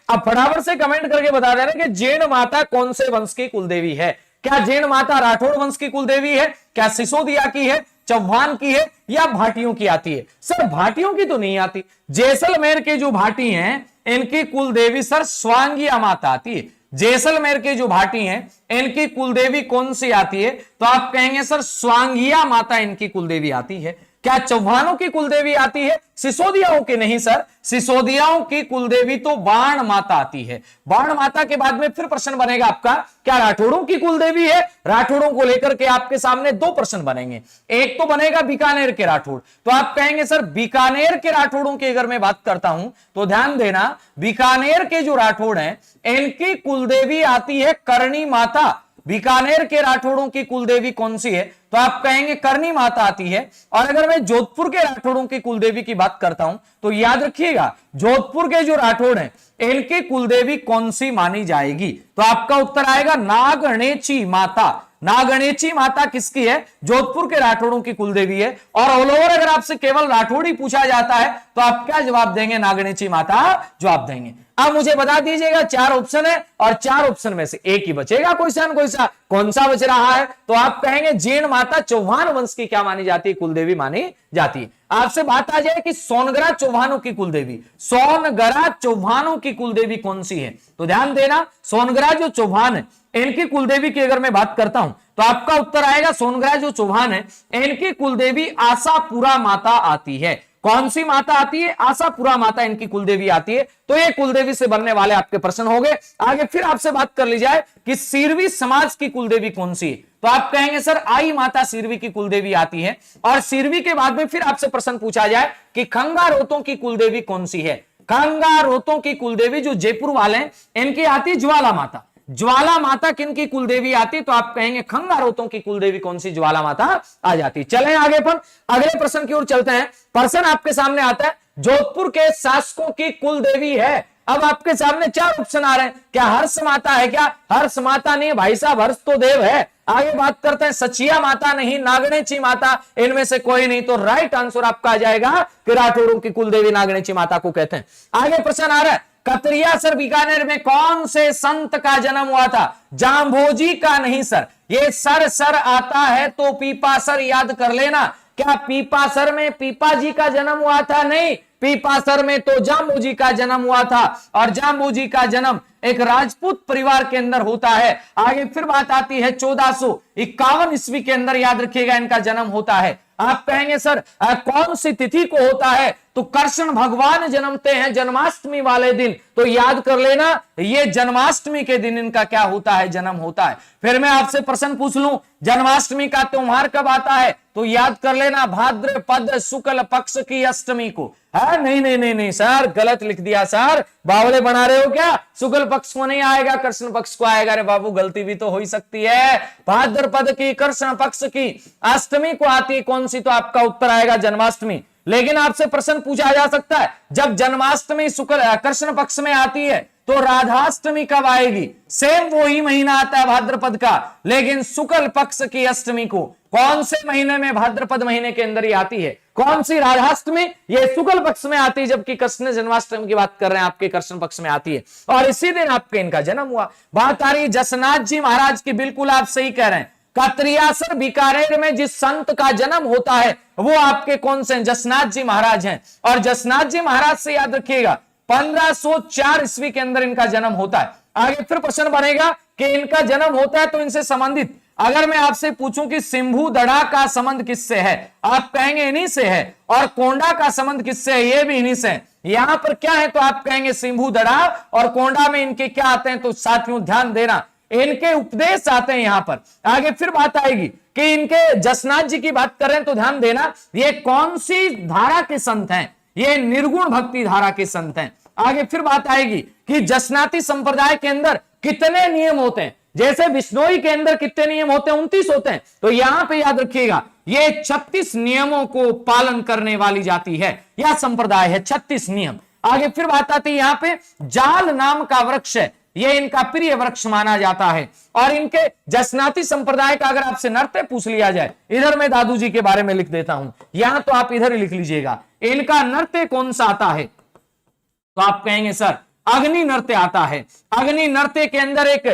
अब फटाफट से कमेंट करके बता दे रहे कि जीण माता कौन से वंश की कुलदेवी है। क्या जीण माता राठौड़ वंश की कुलदेवी है, क्या सिसोदिया की है, चौहान की है, या भाटियों की आती है। सर भाटियों की तो नहीं आती, जैसलमेर के जो भाटी हैं इनकी कुलदेवी सर स्वांगिया माता आती है। जैसलमेर की जो भाटी हैं इनकी कुलदेवी कौन सी आती है? तो आप कहेंगे सर स्वांगिया माता इनकी कुलदेवी आती है। क्या चौहानों की कुलदेवी आती है? सिसोदियाओं की नहीं सर, सिसोदियाओं की कुलदेवी तो बाण माता आती है। बाण माता के बाद में फिर प्रश्न बनेगा आपका, क्या राठौड़ों की कुलदेवी है? राठौड़ों को लेकर के आपके सामने दो प्रश्न बनेंगे। एक तो बनेगा बीकानेर के राठौड़, तो आप कहेंगे सर बीकानेर के राठौड़ों की अगर मैं बात करता हूं तो ध्यान देना, बीकानेर के जो राठौड़ हैं इनकी कुलदेवी आती है करणी माता। बीकानेर के राठौड़ों की कुलदेवी कौन सी है? तो आप कहेंगे करणी माता आती है। और अगर मैं जोधपुर के राठौड़ों की कुलदेवी की बात करता हूं तो याद रखिएगा जोधपुर के जो राठौड़ हैं इनकी कुलदेवी कौन सी मानी जाएगी? तो आपका उत्तर आएगा नागणेची माता। नागणेची माता किसकी है? जोधपुर के राठौड़ों की कुलदेवी है। और ऑल ओवर अगर आपसे केवल राठौड़ी पूछा जाता है तो आप क्या जवाब देंगे? नागणेची माता जवाब देंगे। अब मुझे बता दीजिएगा, चार ऑप्शन है और चार ऑप्शन में से एक ही बचेगा, कोई सा कौन सा बच रहा है? तो आप कहेंगे जीण माता चौहान वंश की क्या मानी जाती है? कुलदेवी मानी जाती है। आपसे बात आ जाए कि सोनगरा चौहानों की कुलदेवी, सोनगरा चौहानों की कुलदेवी कौन सी है? तो ध्यान देना, सोनगरा जो चौहान है इनकी कुलदेवी की अगर मैं बात करता हूं तो आपका उत्तर आएगा सोनगरा जो चौहान है इनकी कुलदेवी आशापुरा माता आती है। कौन सी माता आती है? आशापुरा माता इनकी कुलदेवी आती है। तो ये कुलदेवी से बनने वाले आपके प्रश्न हो गए। आगे फिर आपसे बात कर ली जाए कि सिरवी समाज की कुलदेवी कौन सी है? तो आप कहेंगे सर आई माता सिरवी की कुलदेवी आती है। और सिरवी के बाद में फिर आपसे प्रश्न पूछा जाए कि खंगारोतों की कुलदेवी कौन सी है? खंगारोतों की कुलदेवी जो जयपुर वाले हैं इनकी आती है ज्वाला माता। ज्वाला माता किनकी कुलदेवी आती? तो आप कहेंगे खंगारोतों की कुलदेवी कौन सी? ज्वाला माता आ जाती। चलें आगे, पर अगले प्रश्न की ओर चलते हैं। प्रश्न आपके सामने आता है जोधपुर के शासकों की कुलदेवी है। अब आपके सामने चार ऑप्शन आ रहे हैं। क्या हर्ष माता है? क्या हर्ष माता नहीं भाई साहब, हर्ष तो देव है। आगे बात करते हैं सचिया माता नहीं, नागणेची माता, इनमें से कोई नहीं। तो राइट आंसर आपका आ जाएगा कि राठौड़ों की कुलदेवी नागणेची माता को कहते हैं। आगे प्रश्न आ रहा है कतरियासर बीकानेर में कौन से संत का जन्म हुआ था? जांभोजी का नहीं सर, ये सर आता है तो पीपासर याद कर लेना। क्या पीपासर में पीपा जी का जन्म हुआ था? नहीं, पीपासर में तो जांबोजी का जन्म हुआ था। और जांबोजी का जन्म एक राजपूत परिवार के अंदर होता है। आगे फिर बात आती है 1451 ईस्वी के अंदर, याद रखिएगा इनका जन्म होता है। आप कहेंगे सर कौन सी तिथि को होता है? तो कृष्ण भगवान जन्मते हैं जन्माष्टमी वाले दिन। तो याद कर लेना ये जन्माष्टमी के दिन इनका क्या होता है? जन्म होता है। फिर मैं आपसे प्रश्न पूछ लूं जन्माष्टमी का त्योहार कब आता है? तो याद कर लेना भाद्रपद शुक्ल पक्ष की अष्टमी को। है नहीं सर, गलत लिख दिया सर, बावले बना रहे हो क्या? शुक्ल पक्ष को नहीं आएगा, कृष्ण पक्ष को आएगा। अरे बाबू गलती भी तो हो ही सकती है। भाद्रपद की कृष्ण पक्ष की अष्टमी को आती है कौन सी? तो आपका उत्तर आएगा जन्माष्टमी। लेकिन आपसे प्रश्न पूछा जा सकता है जब जन्माष्टमी शुक्ल कृष्ण पक्ष में आती है तो राधाष्टमी कब आएगी? सेम वो ही महीना आता है भाद्रपद का, लेकिन शुक्ल पक्ष की अष्टमी को कौन से महीने में? भाद्रपद महीने के अंदर ही आती है। कौन सी? राधाष्टमी। ये शुक्ल पक्ष में आती है, जबकि कृष्ण जन्माष्टमी की बात कर रहे हैं आपके कृष्ण पक्ष में आती है। और इसी दिन आपके इनका जन्म हुआ। बात आ रही जसनाथ जी महाराज की, बिल्कुल आप सही कह रहे हैं। कतरियासर बीकानेर में जिस संत का जन्म होता है वो आपके कौन से? जसनाथ जी महाराज हैं। और जसनाथ जी महाराज से याद रखिएगा 1504 ईस्वी के अंदर इनका जन्म होता है। आगे फिर प्रश्न बनेगा कि इनका जन्म होता है तो इनसे संबंधित अगर मैं आपसे पूछूं कि सिंभू दड़ा का संबंध किससे है? आप कहेंगे इन्हीं से है। और कोंडा का संबंध किससे है? ये भी इन्हीं से है। यहां पर क्या है? तो आप कहेंगे सिंभू दड़ा और कोंडा में इनके क्या आते हैं? तो साथियों ध्यान देना इनके उपदेश आते हैं यहां पर। आगे फिर बात आएगी कि इनके जसनाथ जी की बात करें तो ध्यान देना ये कौन सी धारा के संत हैं? ये निर्गुण भक्ति धारा के संत हैं। आगे फिर बात आएगी कि जसनाती संप्रदाय के अंदर कितने नियम होते हैं? जैसे बिश्नोई के अंदर कितने नियम होते हैं? 29 होते हैं। तो यहां पे याद रखिएगा ये 36 नियमों को पालन करने वाली जाति है या संप्रदाय है। 36 नियम। आगे फिर बात आती है यहां पे जाल नाम का वृक्ष है, ये इनका प्रिय वृक्ष माना जाता है। और इनके जसनाती संप्रदाय का अगर आपसे नृत्य पूछ लिया जाए, इधर मैं दादू जी के बारे में लिख देता हूं, यहां तो आप इधर ही लिख लीजिएगा इनका नृत्य कौन सा आता है? तो आप कहेंगे सर अग्नि नृत्य आता है। अग्नि नृत्य के अंदर एक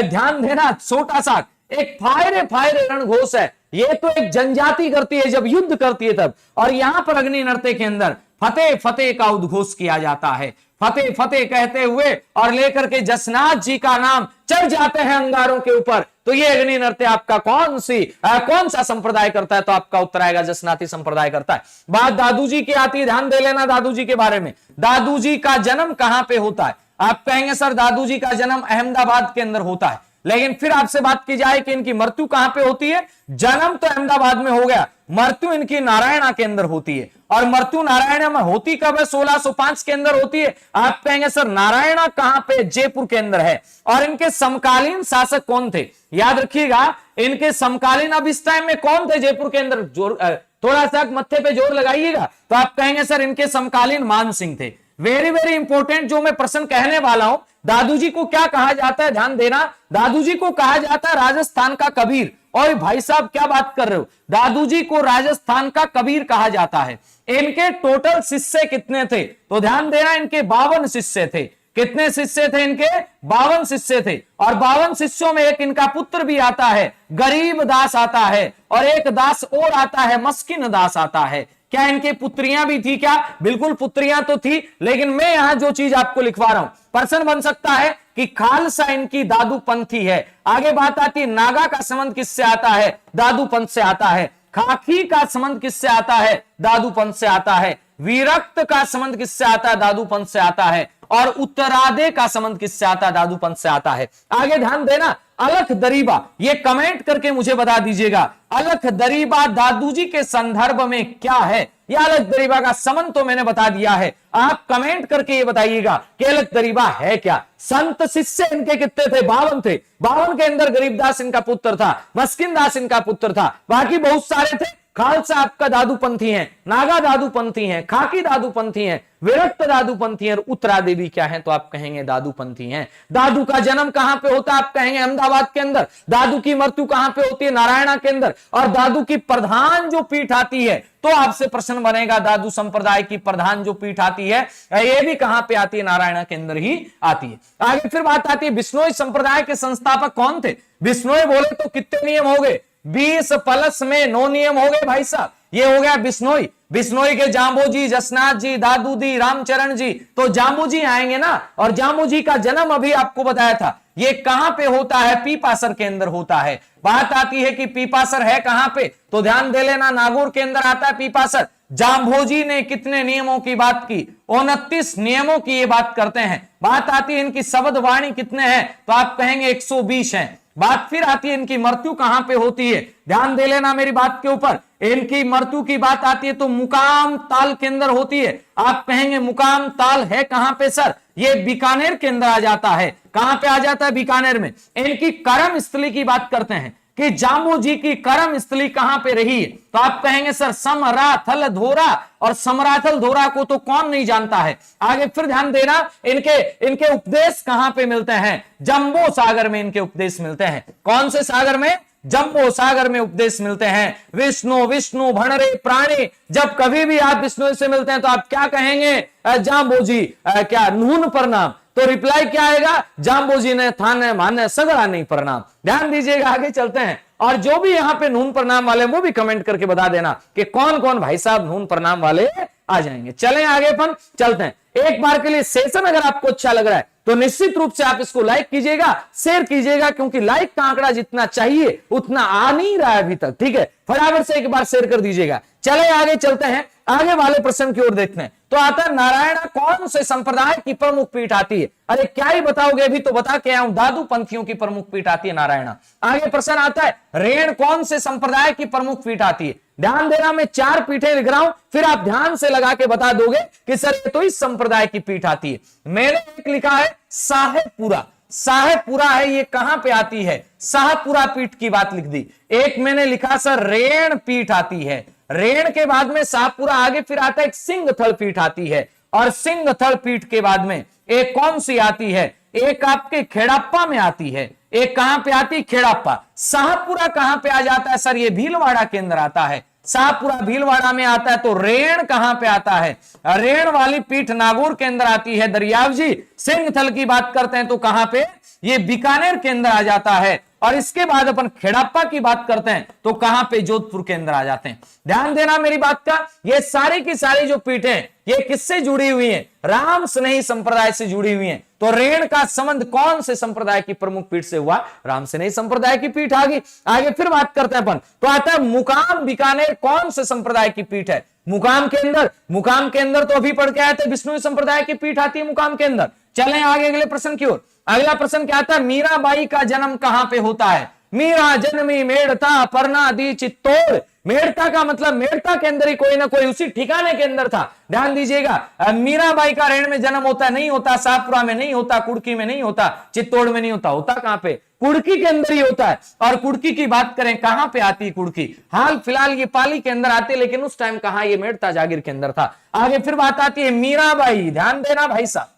ध्यान देना छोटा सा एक फायरे रणघोष है ये तो एक जनजाति करती है जब युद्ध करती है तब। और यहां पर अग्नि नृत्य के अंदर फतेह फतेह का उद्घोष किया जाता है, फतेह फतेह कहते हुए और लेकर के जसनाथ जी का नाम चढ़ जाते हैं अंगारों के ऊपर। तो ये अग्नि नृत्य आपका कौन सा संप्रदाय करता है? तो आपका उत्तर आएगा जसनाती संप्रदाय करता है। बात दादू जी की आती है, ध्यान दे लेना दादू जी के बारे में। दादू जी का जन्म कहां पे होता है? आप कहेंगे सर दादू जी का जन्म अहमदाबाद के अंदर होता है, लेकिन फिर आपसे बात की जाए कि इनकी मृत्यु कहां पे होती है? जन्म तो अहमदाबाद में हो गया, मृत्यु इनकी नारायणा के अंदर होती है। और मृत्यु नारायणा में होती कब है? 1605 के अंदर होती है। आप कहेंगे सर नारायणा कहां पे? जयपुर के अंदर है। और इनके समकालीन शासक कौन थे? याद रखिएगा, इनके समकालीन अब इस टाइम में कौन थे जयपुर के अंदर? जोर थोड़ा सा मत्थे पे जोर लगाइएगा। तो आप कहेंगे सर इनके समकालीन मान सिंह थे। वेरी वेरी इंपॉर्टेंट जो मैं प्रश्न कहने वाला हूं, दादू जी को क्या कहा जाता है? ध्यान देना, दादू जी को कहा जाता है राजस्थान का कबीर। और भाई साहब क्या बात कर रहे हो, दादू जी को राजस्थान का कबीर कहा जाता है। इनके टोटल शिष्य कितने थे? तो ध्यान देना, इनके 52 शिष्य थे। कितने शिष्य थे इनके? 52 शिष्य थे। और 52 शिष्यों में एक इनका पुत्र भी आता है, गरीब दास आता है, और एक दास और आता है, मस्किन दास आता है। क्या इनके पुत्रियां भी थी क्या? बिल्कुल पुत्रियां तो थी, लेकिन मैं यहां जो चीज आपको लिखवा रहा हूं, प्रश्न बन सकता है कि खालसा इनकी दादू पंथी है। आगे बात आती है नागा का संबंध किससे आता है? दादू पंथ से आता है। खाकी का संबंध किससे आता है? दादू पंथ से आता है। विरक्त का संबंध किससे आता है? दादू पंथ से आता है। और उत्तरादे का संबंध किससे आता है? दादू पंथ से आता है। आगे ध्यान देना, अलख दरीबा, ये कमेंट करके मुझे बता दीजिएगा, अलख दरीबा दादू जी के संदर्भ में क्या है? या अलख दरीबा का संबंध तो मैंने बता दिया है, आप कमेंट करके ये बताइएगा कि अलख दरीबा है क्या। संत शिष्य इनके कितने थे? 52 थे। 52 के अंदर गरीबदास इनका पुत्र था, मस्किन दास इनका पुत्र था, बाकी बहुत सारे थे। खालसा आपका दादू पंथी हैं, नागा दादू पंथी हैं, खाकी दादू पंथी हैं, विरक्त दादू पंथी हैं, और उत्तरा देवी क्या है? तो आप कहेंगे दादू पंथी हैं। दादू का जन्म कहां पे होता है? आप कहेंगे अहमदाबाद के अंदर। दादू की मृत्यु कहां पे होती है? नारायणा के अंदर। और दादू की प्रधान जो पीठ आती है, तो आपसे प्रश्न बनेगा दादू संप्रदाय की प्रधान जो पीठ आती है, ये भी कहां पे आती है? नारायणा के अंदर ही आती है। आगे फिर बात आती है बिश्नोई संप्रदाय के संस्थापक कौन थे? बिश्नोई बोले तो कितने नियम हो गए? 20 प्लस में 9 नियम हो गए भाई साहब। ये हो गया बिश्नोई। बिश्नोई के जाम्बू जी, जसनाथ जी, दादू जी, रामचरण जी, तो जाम्बू जी आएंगे ना। और जाम्बू जी का जन्म अभी आपको बताया था, ये कहां पे होता है? पीपासर के अंदर होता है। बात आती है कि पीपासर है कहां पे? तो ध्यान दे लेना, नागौर के अंदर आता है पीपासर। जाम्भोजी ने कितने नियमों की बात की? 29 नियमों की ये बात करते हैं। बात आती है इनकी शब्द वाणी कितने हैं? तो आप कहेंगे 120 हैं। बात फिर आती है इनकी मृत्यु कहां पे होती है? ध्यान दे लेना मेरी बात के ऊपर। इनकी मृत्यु की बात आती है तो मुकाम ताल के अंदर होती है। आप कहेंगे मुकाम ताल है कहां पे सर? ये बीकानेर के अंदर आ जाता है। कहां पे आ जाता है? बीकानेर में। इनकी कर्म स्थली की बात करते हैं कि जाम्बू जी की कर्म स्थली कहां पे रही है? तो आप कहेंगे सर समराथल धोरा। और समराथल धोरा को तो कौन नहीं जानता है। आगे फिर ध्यान देना, इनके उपदेश कहां पे मिलते हैं? जंबो सागर में इनके उपदेश मिलते हैं। कौन से सागर में? जंबो सागर में उपदेश मिलते हैं। विष्णु विष्णु भणरे प्राणी। जब कभी भी आप विष्णु से मिलते हैं तो आप क्या कहेंगे? जाम्बो जी क्या नून प्रणाम। तो रिप्लाई क्या आएगा? जाम्बो जी ने थाने माने सगड़ा नहीं प्रणाम। ध्यान दीजिएगा, आगे चलते हैं। और जो भी यहां पे नून प्रणाम वाले वो भी कमेंट करके बता देना कि कौन कौन भाई साहब नून प्रणाम वाले आ जाएंगे। चलें आगे, अपन चलते हैं। एक बार के लिए सेशन अगर आपको अच्छा लग रहा है तो निश्चित रूप से आप इसको लाइक कीजिएगा, शेयर कीजिएगा, क्योंकि लाइक का आंकड़ा जितना चाहिए उतना आ नहीं रहा है अभी तक। ठीक है, फटाफट से एक बार शेयर कर दीजिएगा। चले आगे चलते हैं, आगे वाले प्रश्न की ओर देखते हैं। तो आता है नारायणा कौन से संप्रदाय की प्रमुख पीठ आती है? अरे क्या ही बताओगे, अभी तो बता के आया हूं, दादू पंथियों की प्रमुख पीठ आती है नारायणा। आगे प्रश्न आता है रेण कौन से संप्रदाय की प्रमुख पीठ आती है? ध्यान देना, मैं 4 पीठें लिख रहा हूं, फिर आप ध्यान से लगा के बता दोगे कि सर ये तो इस संप्रदाय की पीठ आती है। मैंने एक लिखा है साहेबपुरा। साहेबपुरा है, ये कहां पे आती है? शाहपुरा पीठ की बात लिख दी। एक मैंने लिखा सर रेण पीठ आती है। रेण के बाद में शाहपुरा, आगे फिर आता है एक सिंहथल पीठ आती है। और सिंहथल पीठ के बाद में एक कौन सी आती है? एक आपके खेड़प्पा में आती है। एक कहां पे आती है? खेड़प्पा। शाहपुरा कहां पे आ जाता है सर? ये भीलवाड़ा के अंदर आता है। शाहपुरा भीलवाड़ा में आता है। तो रेण कहां पे आता है? रेण वाली पीठ नागौर के अंदर आती है। दरियाव जी सिंहथल की बात करते हैं तो कहां पे? ये बीकानेर के अंदर आ जाता है। और इसके बाद अपन खेड़प्पा की बात करते हैं तो कहां पे, जोधपुर के अंदर आ जाते हैं। ध्यान देना मेरी बात का, ये सारी की सारी जो पीठें ये किससे जुड़ी हुई हैं, राम स्नेही संप्रदाय से जुड़ी हुई हैं। तो ऋण का संबंध कौन से संप्रदाय की प्रमुख पीठ से हुआ, राम स्नेही संप्रदाय की पीठ आ गई। आगे फिर बात करते हैं अपन, तो आता है मुकाम बीकानेर कौन से संप्रदाय की पीठ है। मुकाम के अंदर तो अभी पढ़ के आए थे बिश्नोई संप्रदाय की पीठ आती है मुकाम के अंदर। चलें आगे अगले प्रश्न की ओर। अगला प्रश्न क्या आता है, मीराबाई का जन्म कहां पे होता है। मीरा जन्मी मेड़ता परना दी चित्तौड़। मेड़ता का मतलब मेड़ता के अंदर ही कोई ना कोई उसी ठिकाने के अंदर था। ध्यान दीजिएगा, मीराबाई का ऋण में जन्म होता नहीं होता, शाहपुरा में नहीं होता, कुड़की में नहीं होता, चित्तौड़ में नहीं होता, होता कहां पे, कुड़की के अंदर ही होता है। और कुड़की की बात करें कहां पे आती है कुड़की, हाल फिलहाल ये पाली के अंदर आती है, लेकिन उस टाइम कहां, ये मेड़ता जागीर के अंदर था। आगे फिर बात आती है मीराबाई, ध्यान देना भाई साहब,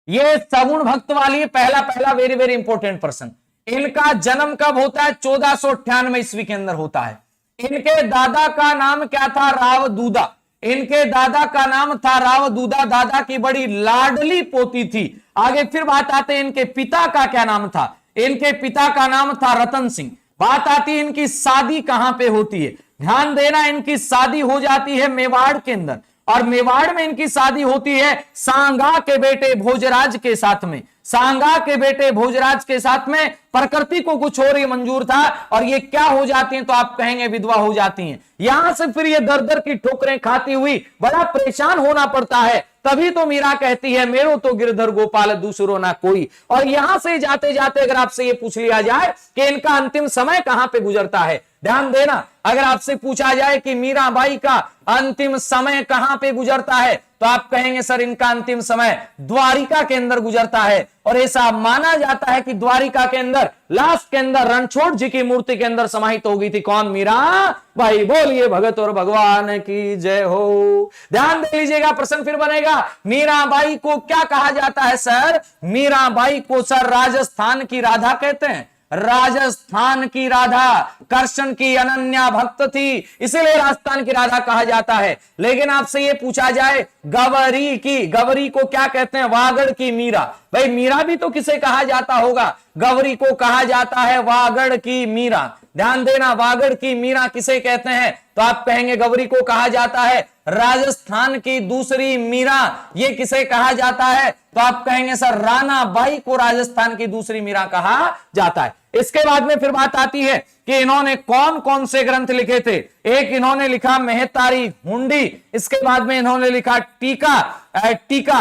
ये सगुण भक्त वाली पहला वेरी वेरी इंपॉर्टेंट प्रश्न। इनका जन्म कब होता है, 1498 ईस्वी के अंदर होता है। इनके दादा का नाम क्या था, रावदूदा। इनके दादा का नाम था रावदूदा, दादा की बड़ी लाडली पोती थी। आगे फिर बात आते हैं इनके पिता का क्या नाम था, इनके पिता का नाम था रतन सिंह। बात आती है इनकी शादी कहां पे होती है, ध्यान देना, इनकी शादी हो जाती है मेवाड़ के अंदर, और मेवाड़ में इनकी शादी होती है सांगा के बेटे भोजराज के साथ में। सांगा के बेटे भोजराज के साथ में प्रकृति को कुछ और ही मंजूर था, और ये क्या हो जाती हैं, तो आप कहेंगे विधवा हो जाती हैं। यहां से फिर ये दर दर की ठोकरें खाती हुई बड़ा परेशान होना पड़ता है। तभी तो मीरा कहती है मेरो तो गिरधर गोपाल दूसरो ना कोई। और यहां से जाते जाते अगर आपसे ये पूछ लिया जाए कि इनका अंतिम समय कहां पे गुजरता है, ध्यान देना, अगर आपसे पूछा जाए कि मीराबाई का अंतिम समय कहां पे गुजरता है, तो आप कहेंगे सर इनका अंतिम समय द्वारिका के अंदर गुजरता है। और ऐसा माना जाता है कि द्वारिका के अंदर लास्ट के अंदर रणछोड़ जी की मूर्ति के अंदर समाहित हो गई थी। कौन, मीराबाई। बोलिए भगत और भगवान की जय हो। ध्यान दे लीजिएगा, प्रश्न फिर बनेगा, मीराबाई को क्या कहा जाता है सर, मीराबाई को सर राजस्थान की राधा कहते हैं। राजस्थान की राधा, कृष्ण की अनन्या भक्त थी, इसीलिए राजस्थान की राधा कहा जाता है। लेकिन आपसे ये पूछा जाए गवरी को क्या कहते हैं, वागड़ की मीरा। भाई मीरा भी तो किसे कहा जाता होगा, गवरी को कहा जाता है वागड़ की मीरा। ध्यान देना, वागड़ की मीरा किसे कहते हैं, तो आप कहेंगे गवरी को कहा जाता है राजस्थान की दूसरी मीरा। ये किसे कहा जाता है, तो आप कहेंगे सर राणा बाई को राजस्थान की दूसरी मीरा कहा जाता है। इसके बाद में फिर बात आती है कि इन्होंने कौन कौन से ग्रंथ लिखे थे। एक इन्होंने लिखा मेहतारी हुंडी, इसके बाद में इन्होंने लिखा टीका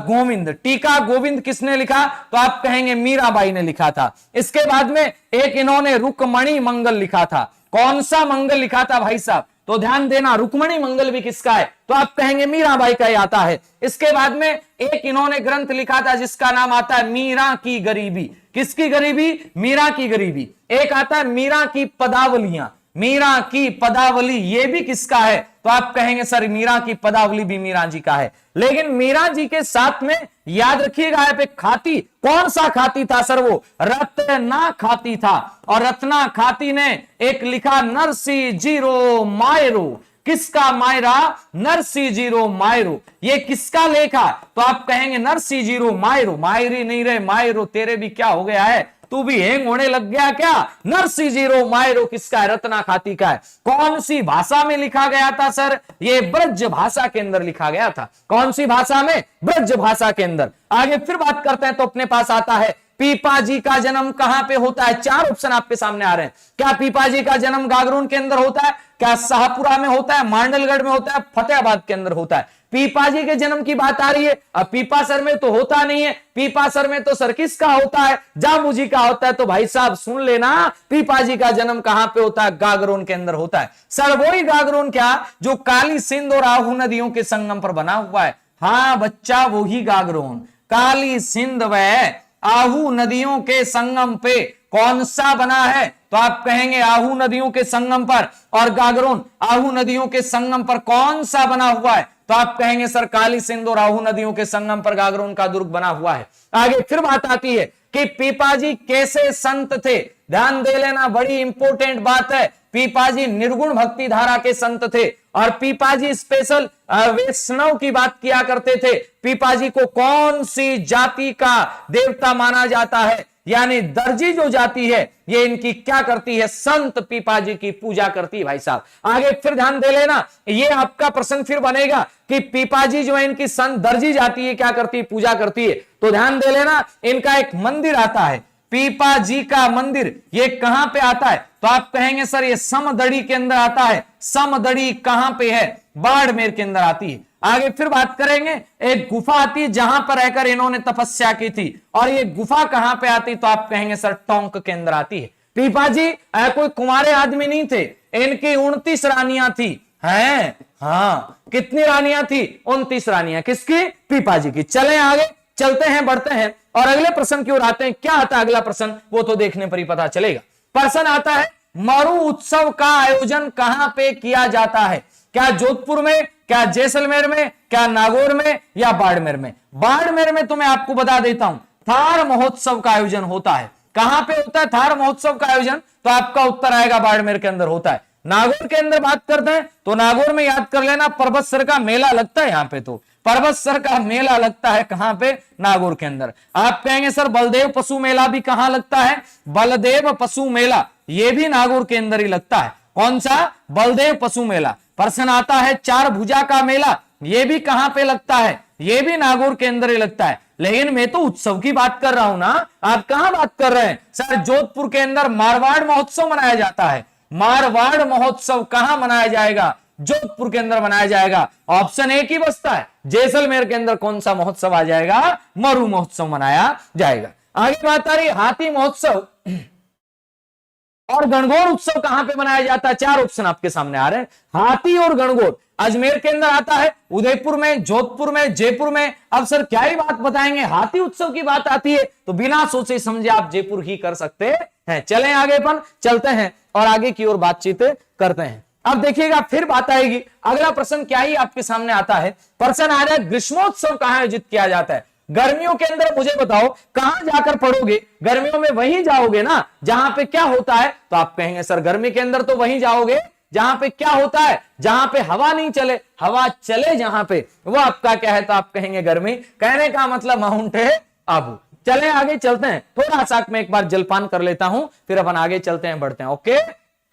गोविंद। टीका गोविंद किसने लिखा, तो आप कहेंगे मीराबाई ने लिखा था। इसके बाद में एक इन्होंने रुक्मणी मंगल लिखा था। कौन सा मंगल लिखा था भाई साहब, तो ध्यान देना, रुक्मणी मंगल भी किसका है, तो आप कहेंगे मीराबाई का ही आता है। इसके बाद में एक इन्होंने ग्रंथ लिखा था जिसका नाम आता है मीरा की गरीबी। किसकी गरीबी, मीरा की गरीबी। एक आता है मीरा की पदावलियां, मीरा की पदावली, ये भी किसका है, तो आप कहेंगे सर मीरा की पदावली भी मीरा जी का है। लेकिन मीरा जी के साथ में याद रखिएगा यहाँ पे खाती, कौन सा खाती था सर, वो रत्ना खाती था। और रत्ना खाती ने एक लिखा नरसी जीरो मायरो। किसका मायरा, नरसी जीरो मायरो। ये किसका लेखा, तो आप कहेंगे नरसी जीरो मायरो। मायरी नहीं रहे मायरो, तेरे भी क्या हो गया है, तू भी हैंग होने लग गया क्या। नरसी जीरो मायरो किसका है, रत्ना खाती का है। कौन सी भाषा में लिखा गया था सर, ये ब्रज भाषा के अंदर लिखा गया था। कौन सी भाषा में, ब्रज भाषा के अंदर। आगे फिर बात करते हैं तो अपने पास आता है पीपाजी का जन्म कहां पे होता है। चार ऑप्शन आपके सामने आ रहे हैं। क्या पीपाजी का जन्म गागरून के अंदर होता है, क्या शाहपुरा में होता है, मांडलगढ़ में होता है, फतेहाबाद के अंदर होता है। पीपाजी के जन्म की बात आ रही है, अब पीपासर में तो होता नहीं है। पीपासर में तो सर किसका होता है, जामूजी का होता है। तो भाई साहब सुन लेना, पीपाजी का जन्म कहां पे होता है, गागरोन के अंदर होता है। सर वही गागरोन क्या जो काली सिंध और आहू नदियों के संगम पर बना हुआ है। हाँ बच्चा, वही गागरोन काली सिंध व आहू नदियों के संगम पे कौन सा बना है, तो आप कहेंगे आहू नदियों के संगम पर। और गागरोन आहू नदियों के संगम पर कौन सा बना हुआ है, तो आप कहेंगे सर काली सिंध और आहू नदियों के संगम पर गागरोन का दुर्ग बना हुआ है। आगे फिर बात आती है कि पीपाजी कैसे संत थे। ध्यान दे लेना, बड़ी इंपॉर्टेंट बात है। पीपाजी निर्गुण भक्ति धारा के संत थे और पीपाजी स्पेशल वैष्णव की बात किया करते थे। पीपाजी को कौन सी जाति का देवता माना जाता है, यानी दर्जी जो जाति है ये इनकी क्या करती है, संत पीपाजी की पूजा करती है। भाई साहब आगे फिर ध्यान दे लेना, ये आपका प्रश्न फिर बनेगा कि पीपाजी जो है इनकी संत दर्जी जाति है क्या करती है, पूजा करती है। तो ध्यान दे लेना, इनका एक मंदिर आता है पीपा जी का मंदिर, ये कहां पे आता है, तो आप कहेंगे सर ये समदड़ी के अंदर आता है। समदड़ी कहां पे है, बाड़मेर के अंदर आती है। आगे फिर बात करेंगे, एक गुफा आती है जहां पर रहकर इन्होंने तपस्या की थी, और ये गुफा कहां पे आती, तो आप कहेंगे सर टोंक के अंदर आती है। पीपा जी कोई कुंवारे आदमी नहीं थे, इनकी 29 रानियां थी हैं, हाँ कितनी रानियां थी, 29 रानियां, किसकी, पीपा जी की। चलें आगे चलते हैं, बढ़ते हैं और अगले प्रश्न की ओर आते हैं। क्या आता है अगला प्रश्न, वो तो देखने पर ही पता चलेगा। प्रश्न आता है मरु उत्सव का आयोजन कहां पे किया जाता है, क्या जोधपुर में, क्या जैसलमेर में, क्या नागौर में, या बाड़मेर में। बाड़मेर में तो मैं आपको बता देता हूं थार महोत्सव का आयोजन होता है। कहां पे होता है थार महोत्सव का आयोजन, तो आपका उत्तर आएगा बाड़मेर के अंदर होता है। नागौर के अंदर बात करते हैं तो नागौर में याद कर लेना परबतसर का मेला लगता है, यहां पे तो परबतसर का मेला लगता है कहां पे, नागौर के अंदर। आप कहेंगे सर बलदेव पशु मेला भी कहां लगता है, बलदेव पशु मेला ये भी नागौर के अंदर ही लगता है। कौन सा, बलदेव पशु मेला। प्रश्न आता है चार भुजा का मेला, ये भी कहां पे लगता है, ये भी नागौर के अंदर ही लगता है। लेकिन मैं तो उत्सव की बात कर रहा हूं ना, आप कहां बात कर रहे हैं। सर जोधपुर के अंदर मारवाड़ महोत्सव मनाया जाता है। मारवाड़ महोत्सव कहां मनाया जाएगा, जोधपुर के अंदर मनाया जाएगा। ऑप्शन एक ही बचता है, जैसलमेर के अंदर कौन सा महोत्सव आ जाएगा, मरु महोत्सव मनाया जाएगा। आगे बात आ रही हाथी महोत्सव और गणगौर उत्सव कहां पे मनाया जाता है। चार ऑप्शन आपके सामने आ रहे हैं, हाथी और गणगौर अजमेर के अंदर आता है, उदयपुर में, जोधपुर में, जयपुर में। अब सर क्या ही बात बताएंगे, हाथी उत्सव की बात आती है तो बिना सोचे समझे आप जयपुर ही कर सकते हैं। चलें आगे अपन चलते हैं और आगे की ओर बातचीत करते हैं। अब देखिएगा फिर बात आएगी, अगला प्रश्न क्या ही आपके सामने आता है। प्रश्न आ रहा है ग्रीष्मोत्सव कहां आयोजित किया जाता है। गर्मियों के अंदर मुझे बताओ कहां जाकर पढ़ोगे, गर्मियों में वहीं जाओगे ना जहां पे क्या होता है, तो आप कहेंगे सर गर्मी के अंदर तो वहीं जाओगे जहां पे क्या होता है, जहां पे हवा नहीं चले, हवा चले जहां पे वो आपका क्या है, तो आप कहेंगे गर्मी। कहने का मतलब माउंट आबू। चले आगे चलते हैं, थोड़ा सा मैं एक बार जलपान कर लेता हूं फिर अपन आगे चलते हैं, बढ़ते हैं। ओके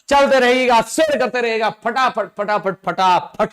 चलते रहेगा, शेयर करते रहेगा, फटाफट फटाफट फटाफट।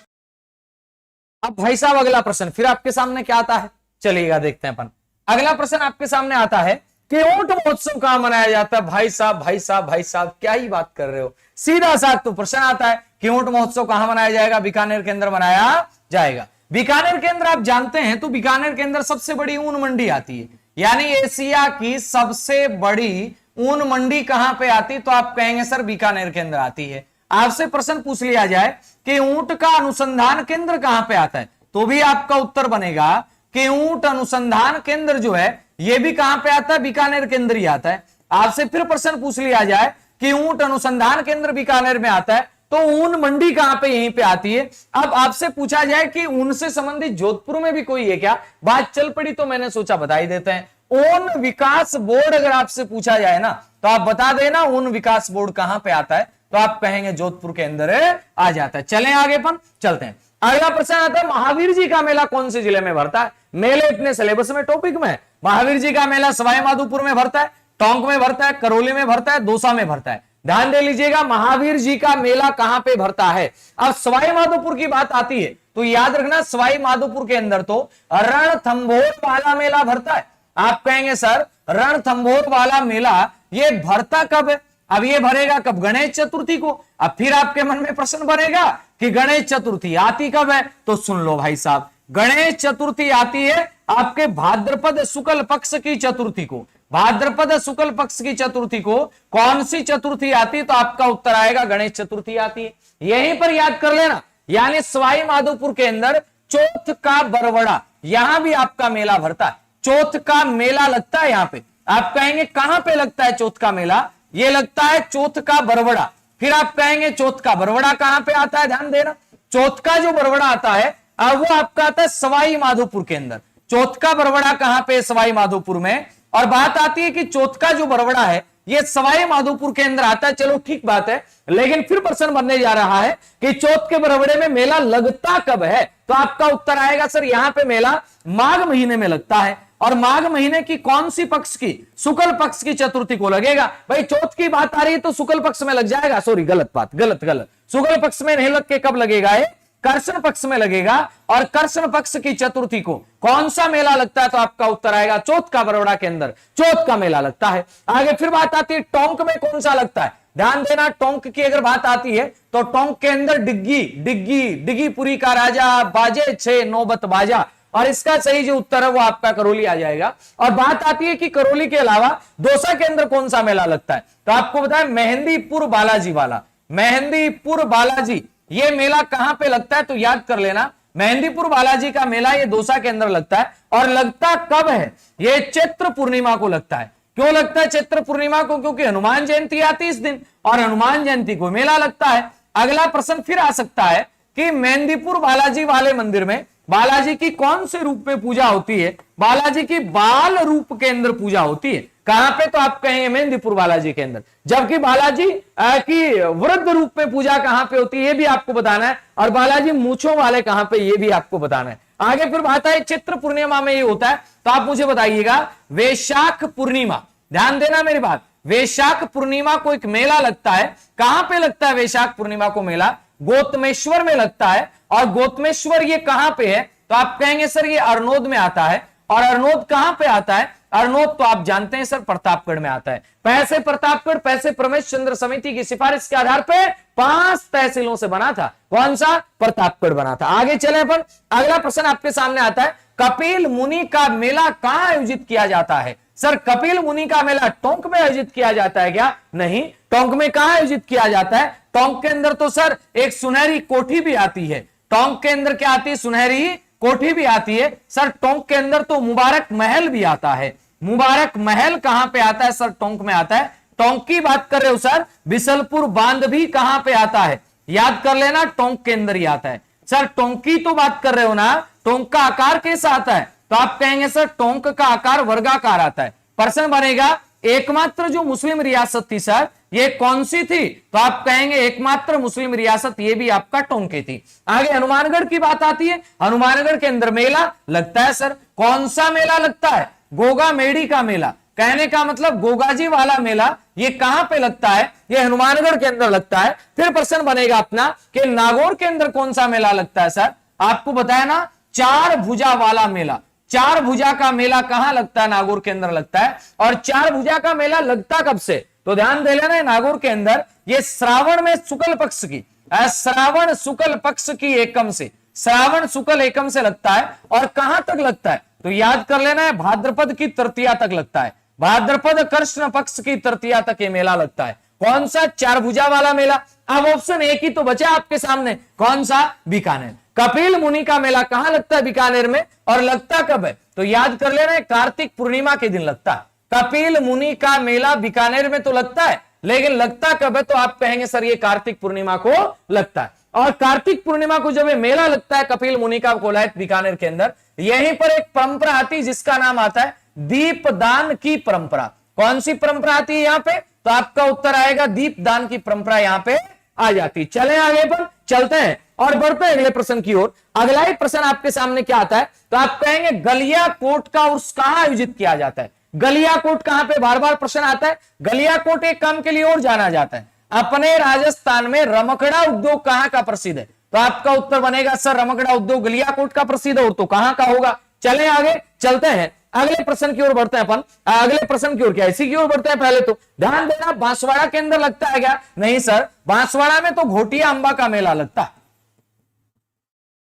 अब भाई साहब अगला प्रश्न फिर आपके सामने क्या आता है, चलिएगा देखते हैं अपन। अगला प्रश्न आपके सामने आता है कि ऊंट महोत्सव कहां मनाया जाता है। भाई साहब भाई साहब भाई साहब क्या ही बात कर रहे हो, सीधा सा तो प्रश्न आता है कि ऊंट महोत्सव कहां मनाया जाएगा, बीकानेर के अंदर मनाया जाएगा। बीकानेर के अंदर आप जानते हैं तो बीकानेर के अंदर सबसे बड़ी ऊन मंडी आती है, यानी एशिया की सबसे बड़ी ऊन मंडी कहां पे आती, तो आप कहेंगे सर बीकानेर के अंदर आती है। आपसे प्रश्न पूछ लिया जाए कि ऊंट का अनुसंधान केंद्र कहां पे आता है, तो भी आपका उत्तर बनेगा कि ऊंट अनुसंधान केंद्र जो है यह भी कहां पे आता है, बीकानेर के अंदर ही आता है। आपसे फिर प्रश्न पूछ लिया जाए कि ऊंट अनुसंधान केंद्र बीकानेर में आता है तो ऊन मंडी कहां पे, यहीं पे आती है। अब आपसे पूछा जाए कि ऊन से संबंधित जोधपुर में भी कोई है क्या, बात चल पड़ी तो मैंने सोचा बता ही देते हैं। ऊन विकास बोर्ड अगर आपसे पूछा जाए ना तो आप बता देना ऊन विकास बोर्ड कहां पे आता है, तो आप कहेंगे जोधपुर के अंदर आ जाता है। चलें आगे अपन चलते हैं। अगला प्रश्न आता है महावीर जी का मेला कौन से जिले में भरता है। मेले अपने सिलेबस में टॉपिक में, महावीर जी का मेला सवाई माधोपुर में भरता है, टोंक में भरता है, करौली में भरता है, दौसा में भरता है। ध्यान दे लीजिएगा महावीर जी का मेला कहां पे भरता है। अब सवाई माधोपुर की बात आती है तो याद रखना सवाई माधोपुर के अंदर तो रणथंभौर वाला मेला भरता है। आप कहेंगे सर रणथंभौर वाला मेला ये भरता कब है, अब ये भरेगा कब, गणेश चतुर्थी को। अब फिर आपके मन में प्रश्न बनेगा कि गणेश चतुर्थी आती कब है, तो सुन लो भाई साहब गणेश चतुर्थी आती है आपके भाद्रपद शुक्ल पक्ष की चतुर्थी को। भाद्रपद शुक्ल पक्ष की चतुर्थी को कौन सी चतुर्थी आती, तो आपका उत्तर आएगा गणेश चतुर्थी आती है। यहीं पर याद कर लेना, यानी सवाई माधोपुर के अंदर चौथ का बरवड़ा यहां भी आपका मेला भरता है, चौथ का मेला लगता है यहां पे। आप कहेंगे कहां पे लगता है चौथ का मेला, ये लगता है चौथ का बरवड़ा। फिर आप कहेंगे चौथ का बरवड़ा कहां पे आता है, ध्यान देना चौथ का जो बरवड़ा आता है अब वो आपका आता है सवाई माधोपुर के अंदर। चौथ का बरवड़ा कहां पे, सवाई माधोपुर में। और बात आती है कि चौथ का जो बरवड़ा है ये सवाई माधोपुर के अंदर आता है, चलो ठीक बात है, लेकिन फिर प्रश्न बनने जा रहा है कि चौथ के बरवड़े में मेला लगता कब है, तो आपका उत्तर आएगा सर यहां पे मेला माघ महीने में लगता है। और माघ महीने की कौन सी पक्ष की, शुक्ल पक्ष की चतुर्थी को लगेगा। भाई चौथ की बात आ रही है तो शुक्ल पक्ष में लग जाएगा, सॉरी गलत बात, गलत गलत, शुक्ल पक्ष में नहीं लग के कब लगेगा, ये कर्षण पक्ष में लगेगा। और कर्षण पक्ष की चतुर्थी को कौन सा मेला लगता है, तो आपका उत्तर आएगा चौथ का, बड़ौदा के अंदर चौथ का मेला लगता है। आगे फिर बात आती है टोंक में कौन सा लगता है। ध्यान देना, टोंक की अगर बात आती है तो टोंक के अंदर डिग्गी डिग्गी डिग्गीपुरी का राजा बाजे छे नौबत बाजा, और इसका सही जो उत्तर है वो आपका करौली आ जाएगा। और बात आती है कि करौली के अलावा दौसा के अंदर कौन सा मेला लगता है, तो आपको बताएं मेहंदीपुर बालाजी वाला, मेहंदीपुर बालाजी ये मेला कहां पे लगता है, तो याद कर लेना मेहंदीपुर बालाजी का मेला ये दौसा के अंदर लगता है। और लगता कब है, ये चैत्र पूर्णिमा को लगता है। क्यों लगता है चैत्र पूर्णिमा को, क्योंकि हनुमान जयंती आती है इस दिन और हनुमान जयंती को मेला लगता है। अगला प्रश्न फिर आ सकता है कि मेहंदीपुर बालाजी वाले मंदिर में बालाजी की कौन से रूप में पूजा होती है, बालाजी की बाल रूप के अंदर पूजा होती है। कहां पे, तो आप कहेंगे मेहंदीपुर बालाजी के अंदर। जबकि बालाजी की वृद्ध रूप में पूजा कहां पे होती है ये भी आपको बताना है, और बालाजी मूछों वाले कहां पे ये भी आपको बताना है। आगे फिर बात है चैत्र पूर्णिमा में ये होता है, तो आप मुझे बताइएगा वैशाख पूर्णिमा, ध्यान देना मेरी बात, वैशाख पूर्णिमा को एक मेला लगता है। कहां पे लगता है वैशाख पूर्णिमा को मेला, गौतमेश्वर में लगता है। और गौतमेश्वर ये कहां पे है, तो आप कहेंगे सर ये अरनोद में आता है। और अरनोद कहां पे आता है, अरनोद तो आप जानते हैं सर प्रतापगढ़ में आता है। पैसे प्रतापगढ़ पैसे प्रमेश चंद्र समिति की सिफारिश के आधार पे 5 तहसीलों से बना था। कौन सा, प्रतापगढ़ बना था। आगे चले अपन, अगला प्रश्न आपके सामने आता है कपिल मुनि का मेला कहां आयोजित किया जाता है। सर कपिल मुनि का मेला टोंक में आयोजित किया जाता है क्या, नहीं। टोंक में कहां आयोजित किया जाता है, टोंक के अंदर तो सर एक सुनहरी कोठी भी आती है। टोंक के अंदर क्या आती है, सुनहरी कोठी भी आती है। सर टोंक के अंदर तो मुबारक महल भी आता है। मुबारक महल कहां पे आता है, सर टोंक में आता है। टोंक की बात कर रहे हो सर, बिसलपुर बांध भी कहां पे आता है, याद कर लेना टोंक के अंदर ही आता है। सर टोंक की तो बात कर रहे हो ना, टोंक का आकार कैसा आता है, तो आप कहेंगे सर टोंक का आकार वर्गाकार आता है। प्रश्न बनेगा एकमात्र जो मुस्लिम रियासत थी सर ये कौन सी थी, तो आप कहेंगे एकमात्र मुस्लिम रियासत ये भी आपका टोंक की थी। आगे हनुमानगढ़ की बात आती है, हनुमानगढ़ के अंदर मेला लगता है। सर कौन सा मेला लगता है, गोगा मेड़ी का मेला। कहने का मतलब गोगाजी वाला मेला ये कहां पे लगता है, ये हनुमानगढ़ के अंदर लगता है। फिर प्रश्न बनेगा अपना कि नागौर के अंदर कौन सा मेला लगता है। सर आपको बताया ना चार भुजा वाला मेला, चार भुजा का मेला कहां लगता है, नागौर के अंदर लगता है। और चार भुजा का मेला लगता कब से, तो ध्यान दे लेना नागौर के अंदर ये श्रावण में शुक्ल पक्ष की, श्रावण शुक्ल पक्ष की एकम से, श्रावण शुक्ल एकम से लगता है। और कहां तक लगता है, तो याद कर लेना है भाद्रपद की तृतीया तक लगता है। भाद्रपद कृष्ण पक्ष की तृतीया तक ये मेला लगता है। कौन सा, चार भुजा वाला मेला। अब ऑप्शन एक ही तो बचा आपके सामने, कौन सा, बीकानेर। कपिल मुनि का मेला कहां लगता है, बीकानेर में। और लगता कब है, तो याद कर लेना कार्तिक पूर्णिमा के दिन लगता है। कपिल मुनि का मेला बीकानेर में तो लगता है, लेकिन लगता कब है, तो आप कहेंगे सर ये कार्तिक पूर्णिमा को लगता है। और कार्तिक पूर्णिमा को जब ये मेला लगता है कपिल मुनि का कोलायत बीकानेर के अंदर, यहीं पर एक परंपरा आती है जिसका नाम आता है दीपदान की परंपरा। कौन सी परंपरा आती है यहां पे, तो आपका उत्तर आएगा दीपदान की परंपरा यहां पे आ जाती। चले आगे पर चलते हैं और बढ़ते हैं अगले प्रश्न की ओर। अगला ही प्रश्न आपके सामने क्या आता है, तो आप कहेंगे गलियाकोट का उर्स कहां आयोजित किया जाता है। गलियाकोट कहां पे, बार बार प्रश्न आता है। गलियाकोट एक काम के लिए और जाना जाता है, अपने राजस्थान में रमकड़ा उद्योग कहां का प्रसिद्ध है, तो आपका उत्तर बनेगा सर रमकड़ा उद्योग गलियाकोट का प्रसिद्ध और तो कहां का होगा। चले आगे चलते हैं, अगले प्रश्न की ओर बढ़ते हैं अपन। अगले प्रश्न की ओर क्या, इसी की ओर बढ़ते हैं। पहले तो ध्यान देना बांसवाड़ा के अंदर लगता है क्या, नहीं सर, बांसवाड़ा में तो घोटिया अंबा का मेला लगता है।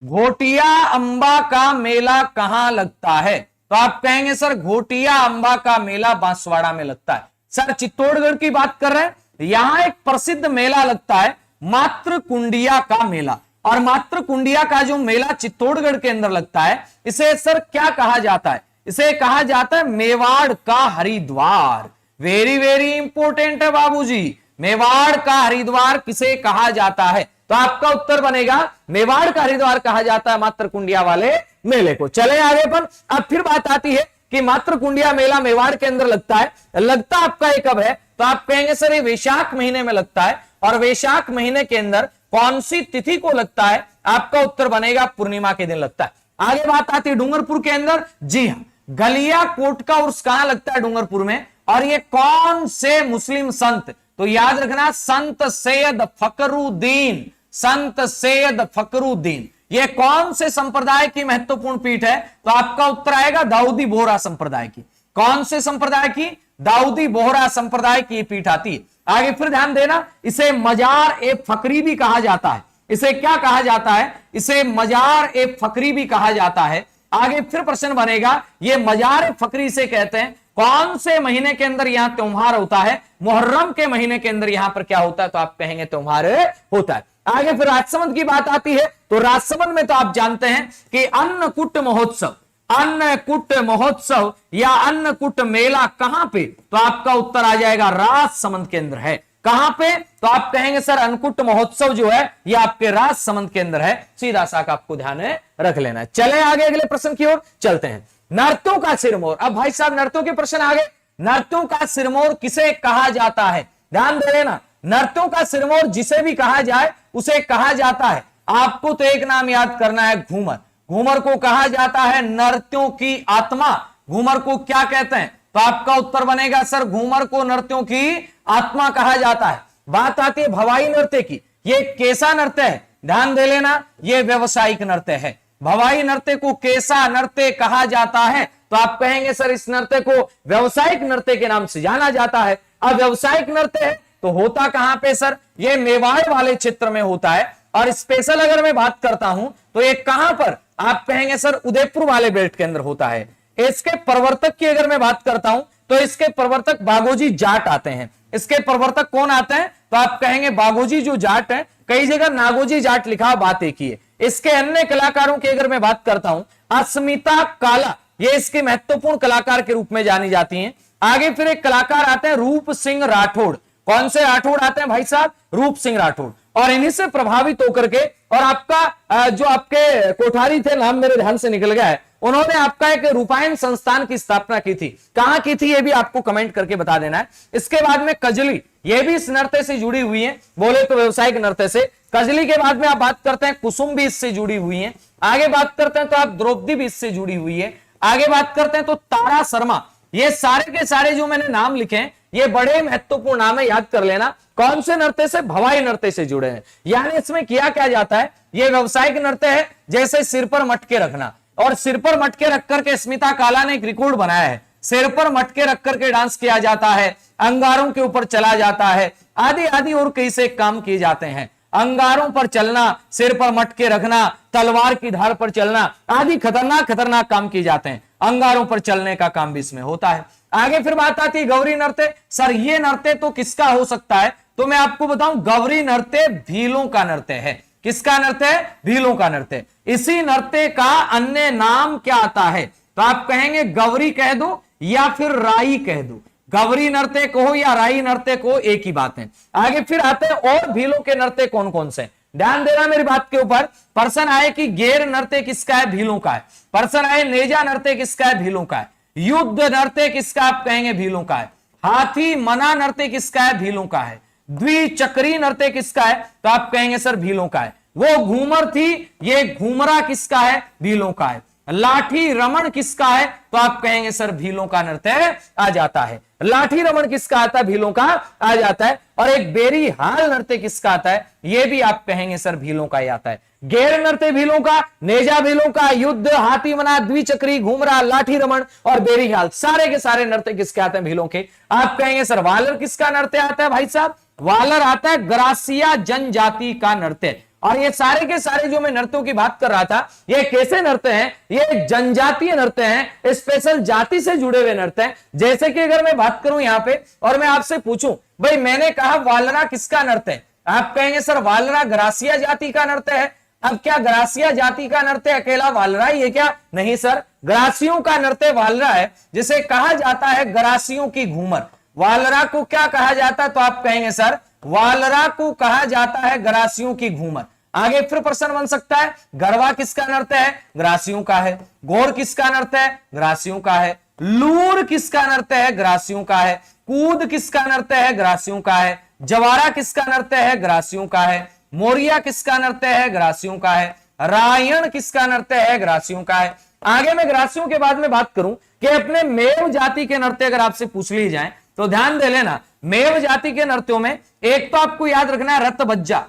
घोटिया अंबा का मेला कहां लगता है, तो आप कहेंगे सर घोटिया अंबा का मेला बांसवाड़ा में लगता है। सर चित्तौड़गढ़ की बात कर रहे हैं, यहां एक प्रसिद्ध मेला लगता है मात्र कुंडिया का मेला। और मात्र कुंडिया का जो मेला चित्तौड़गढ़ के अंदर लगता है, इसे सर क्या कहा जाता है, इसे कहा जाता है मेवाड़ का हरिद्वार। वेरी वेरी इंपॉर्टेंट है बाबूजी, मेवाड़ का हरिद्वार किसे कहा जाता है, तो आपका उत्तर बनेगा मेवाड़ का हरिद्वार कहा जाता है मात्र कुंडिया वाले मेले को। चले आगे पर, अब फिर बात आती है कि मात्र कुंडिया मेला मेवाड़ के अंदर लगता है। लगता आपका ये कब है, तो आप कहेंगे सर ये वैशाख महीने में लगता है। और वैशाख महीने के अंदर कौन सी तिथि को लगता है, आपका उत्तर बनेगा पूर्णिमा के दिन लगता है। आगे बात आती है डूंगरपुर के अंदर, जी हां गलिया कोट का उर्स कहां लगता है? डूंगरपुर में। और ये कौन से मुस्लिम संत? तो याद रखना, संत सैयद फकरुद्दीन, संत सैयद फकरुद्दीन। ये कौन से संप्रदाय की महत्वपूर्ण पीठ है? तो आपका उत्तर आएगा दाऊदी बोहरा संप्रदाय की। कौन से संप्रदाय की? दाऊदी बोहरा संप्रदाय की पीठ आती है। आगे फिर ध्यान देना, इसे मजार ए फकरी भी कहा जाता है। इसे क्या कहा जाता है? इसे मजार ए फकरी भी कहा जाता है। आगे फिर प्रश्न बनेगा, ये मजार ए फकरी से कहते हैं कौन से महीने के अंदर यहां त्योहार होता है? मुहर्रम के महीने के अंदर यहां पर क्या होता है? तो आप कहेंगे त्योहार होता है। आगे फिर राजसमंद की बात आती है, तो राजसमंद में तो आप जानते हैं कि अन्नकूट महोत्सव, अन्नकूट महोत्सव या अन्नकूट मेला कहां पे? तो आपका उत्तर आ जाएगा राजसमंद के अंदर है। कहां पे? तो आप कहेंगे सर अन्नकूट महोत्सव जो है यह आपके राजसमंद के अंदर है। सीधा सा आपको ध्यान में रख लेना है। चले आगे अगले प्रश्न की ओर चलते हैं। नर्तों का सिरमौर। अब भाई साहब नर्तों के प्रश्न आ गए। नर्तों का सिरमौर किसे कहा जाता है? ध्यान दे लेना, नर्तों का सिरमौर जिसे भी कहा जाए उसे कहा जाता है, आपको तो एक नाम याद करना है, घूमर। घूमर को कहा जाता है नर्त्यों की आत्मा। घूमर को क्या कहते हैं? तो आपका उत्तर बनेगा सर घूमर को नर्त्यों की आत्मा कहा जाता है। बात आती है भवाई नृत्य की। ये कैसा नृत्य है? ध्यान दे लेना, यह व्यवसायिक नृत्य है। भवाई नृत्य को कैसा नृत्य कहा जाता है? तो आप कहेंगे सर इस नृत्य को व्यवसायिक नृत्य के नाम से जाना जाता है। अब व्यवसायिक नृत्य है तो होता कहां पे सर? ये मेवाड़ वाले क्षेत्र में होता है। और स्पेशल अगर मैं बात करता हूं तो ये कहां पर? आप कहेंगे सर उदयपुर वाले बेल्ट के अंदर होता है। इसके प्रवर्तक की अगर मैं बात करता हूं तो इसके प्रवर्तक बागोजी जाट आते हैं। इसके प्रवर्तक कौन आते हैं? तो आप कहेंगे बागोजी जो जाट है, कई जगह नागोजी जाट लिखा, बात एक ही है। इसके अन्य कलाकारों की अगर मैं बात करता हूं, अस्मिता काला, ये इसके महत्वपूर्ण कलाकार के रूप में जानी जाती हैं। आगे फिर एक कलाकार आते हैं रूप सिंह राठौड़। कौन से राठौड़ आते हैं भाई साहब? रूप सिंह राठौड़। और इन्हीं से प्रभावित होकर के, और आपका जो आपके कोठारी थे, नाम मेरे ध्यान से निकल गया है, उन्होंने आपका एक रूपायन संस्थान की स्थापना की थी। कहां की थी ये भी आपको कमेंट करके बता देना है। इसके बाद में कजली, ये भी इस नृत्य से जुड़ी हुई है, बोले तो व्यवसायिक नृत्य से। कजली के बाद में आप बात करते हैं कुसुम भी इससे जुड़ी हुई है। आगे बात करते हैं तो आप द्रौपदी भी इससे जुड़ी हुई है। आगे बात करते हैं तो तारा शर्मा। ये सारे के सारे जो मैंने नाम लिखे हैं ये बड़े महत्वपूर्ण नाम है, याद कर लेना। कौन से नृत्य से? भवाई नृत्य से जुड़े हैं। यानी इसमें किया क्या जाता है? ये व्यवसायिक नृत्य है, जैसे सिर पर मटके रखना, और सिर पर मटके रख करके स्मिता काला ने एक रिकॉर्ड बनाया है। सिर पर मटके रख करके डांस किया जाता है, अंगारों के ऊपर चला जाता है, आदि आदि और कई से काम किए जाते हैं। अंगारों पर चलना, सिर पर मटके रखना, तलवार की धार पर चलना, आदि खतरनाक खतरनाक काम किए जाते हैं। अंगारों पर चलने का काम भी इसमें होता है। आगे फिर बात आती है गौरी नृत्य। सर ये नृत्य तो किसका हो सकता है? तो मैं आपको बताऊं, गौरी नृत्य भीलों का नृत्य है। किसका नृत्य है? भीलों का नृत्य। इसी नृत्य का अन्य नाम क्या आता है? तो आप कहेंगे गौरी कह दो या फिर राई कह दो। गौरी नृत्य कहो या राई नृत्य कहो, एक ही बात है। आगे फिर आते हैं और भीलों के नृत्य कौन कौन से? ध्यान देना मेरी बात के ऊपर। प्रश्न आए कि गेर नृत्य किसका है? भीलों का है। प्रश्न आए नेजा नृत्य किसका है? भीलों का है। युद्ध नृत्य किसका? आप कहेंगे भीलों का है। हाथी मना नृत्य किसका है? भीलों का है। द्विचक्री नृत्य किसका है? तो आप कहेंगे सर भीलों का है। वो घूमर थी, ये घूमरा किसका है? भीलों का है। लाठी रमण किसका है? तो आप कहेंगे सर भीलों का नृत्य आ जाता है। लाठी रमण किसका आता है? भीलों का आ जाता है। और एक बेरी हाल नृत्य किसका आता है? ये भी आप कहेंगे सर भीलों का ही आता है। गेर नृत्य भीलों का, नेजा भीलों का, युद्ध, हाथी मना, द्विचक्री, घूमरा, लाठी रमण और बेरी हाल, सारे के सारे नृत्य किसके आते हैं? भीलों के। आप कहेंगे सर वालर किसका नृत्य आता है? भाई साहब वालर आता है ग्रासिया जनजाति का नृत्य। और ये सारे के सारे जो मैं नृत्यों की बात कर रहा था, ये कैसे नृत्य हैं? ये जनजातीय नृत्य हैं, स्पेशल जाति से जुड़े हुए नृत्य हैं। जैसे कि अगर मैं बात करूं यहां पे और मैं आपसे पूछूं, भाई मैंने कहा वालरा किसका नृत्य है? आप कहेंगे सर वालरा ग्रासिया जाति का नृत्य है। अब क्या ग्रासिया जाति का नृत्य अकेला वालरा ही है क्या? नहीं सर, ग्रासियों का नृत्य वालरा है, जिसे कहा जाता है ग्रासियों की घूमर। वालरा को क्या कहा जाता है? तो आप कहेंगे सर वालरा को कहा जाता है ग्रासियों की घूमर। आगे फिर प्रश्न बन सकता है, गरबा किसका नृत्य है? ग्रासियों का है। घोर किसका नृत्य है? ग्रासियों का है। लूर किसका नृत्य है? ग्रासियों का है। कूद किसका नृत्य है? ग्रासियों का है। जवारा किसका नृत्य है? ग्रासियों का है। मोरिया किसका नृत्य है? ग्रासियों का है। रायण किसका नृत्य है? ग्रासियों का है। आगे मैं ग्रासियों के बाद में बात करूं कि अपने मेव जाति के नृत्य अगर आपसे पूछ ली जाए तो ध्यान दे लेना, मेव जाति के नृत्यों में एक तो आपको याद रखना है रतबज्जा,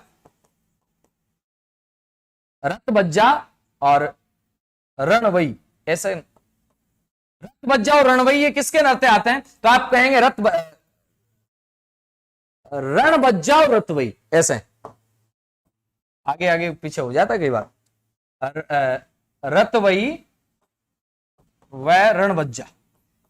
रतबज्जा और रणवई। ऐसे रतबज्जा और रणवई ये किसके नृत्य आते हैं? तो आप कहेंगे रणबज्जा और रतवई। ऐसे आगे आगे पीछे हो जाता कई बार, रतवई व रणबज्जा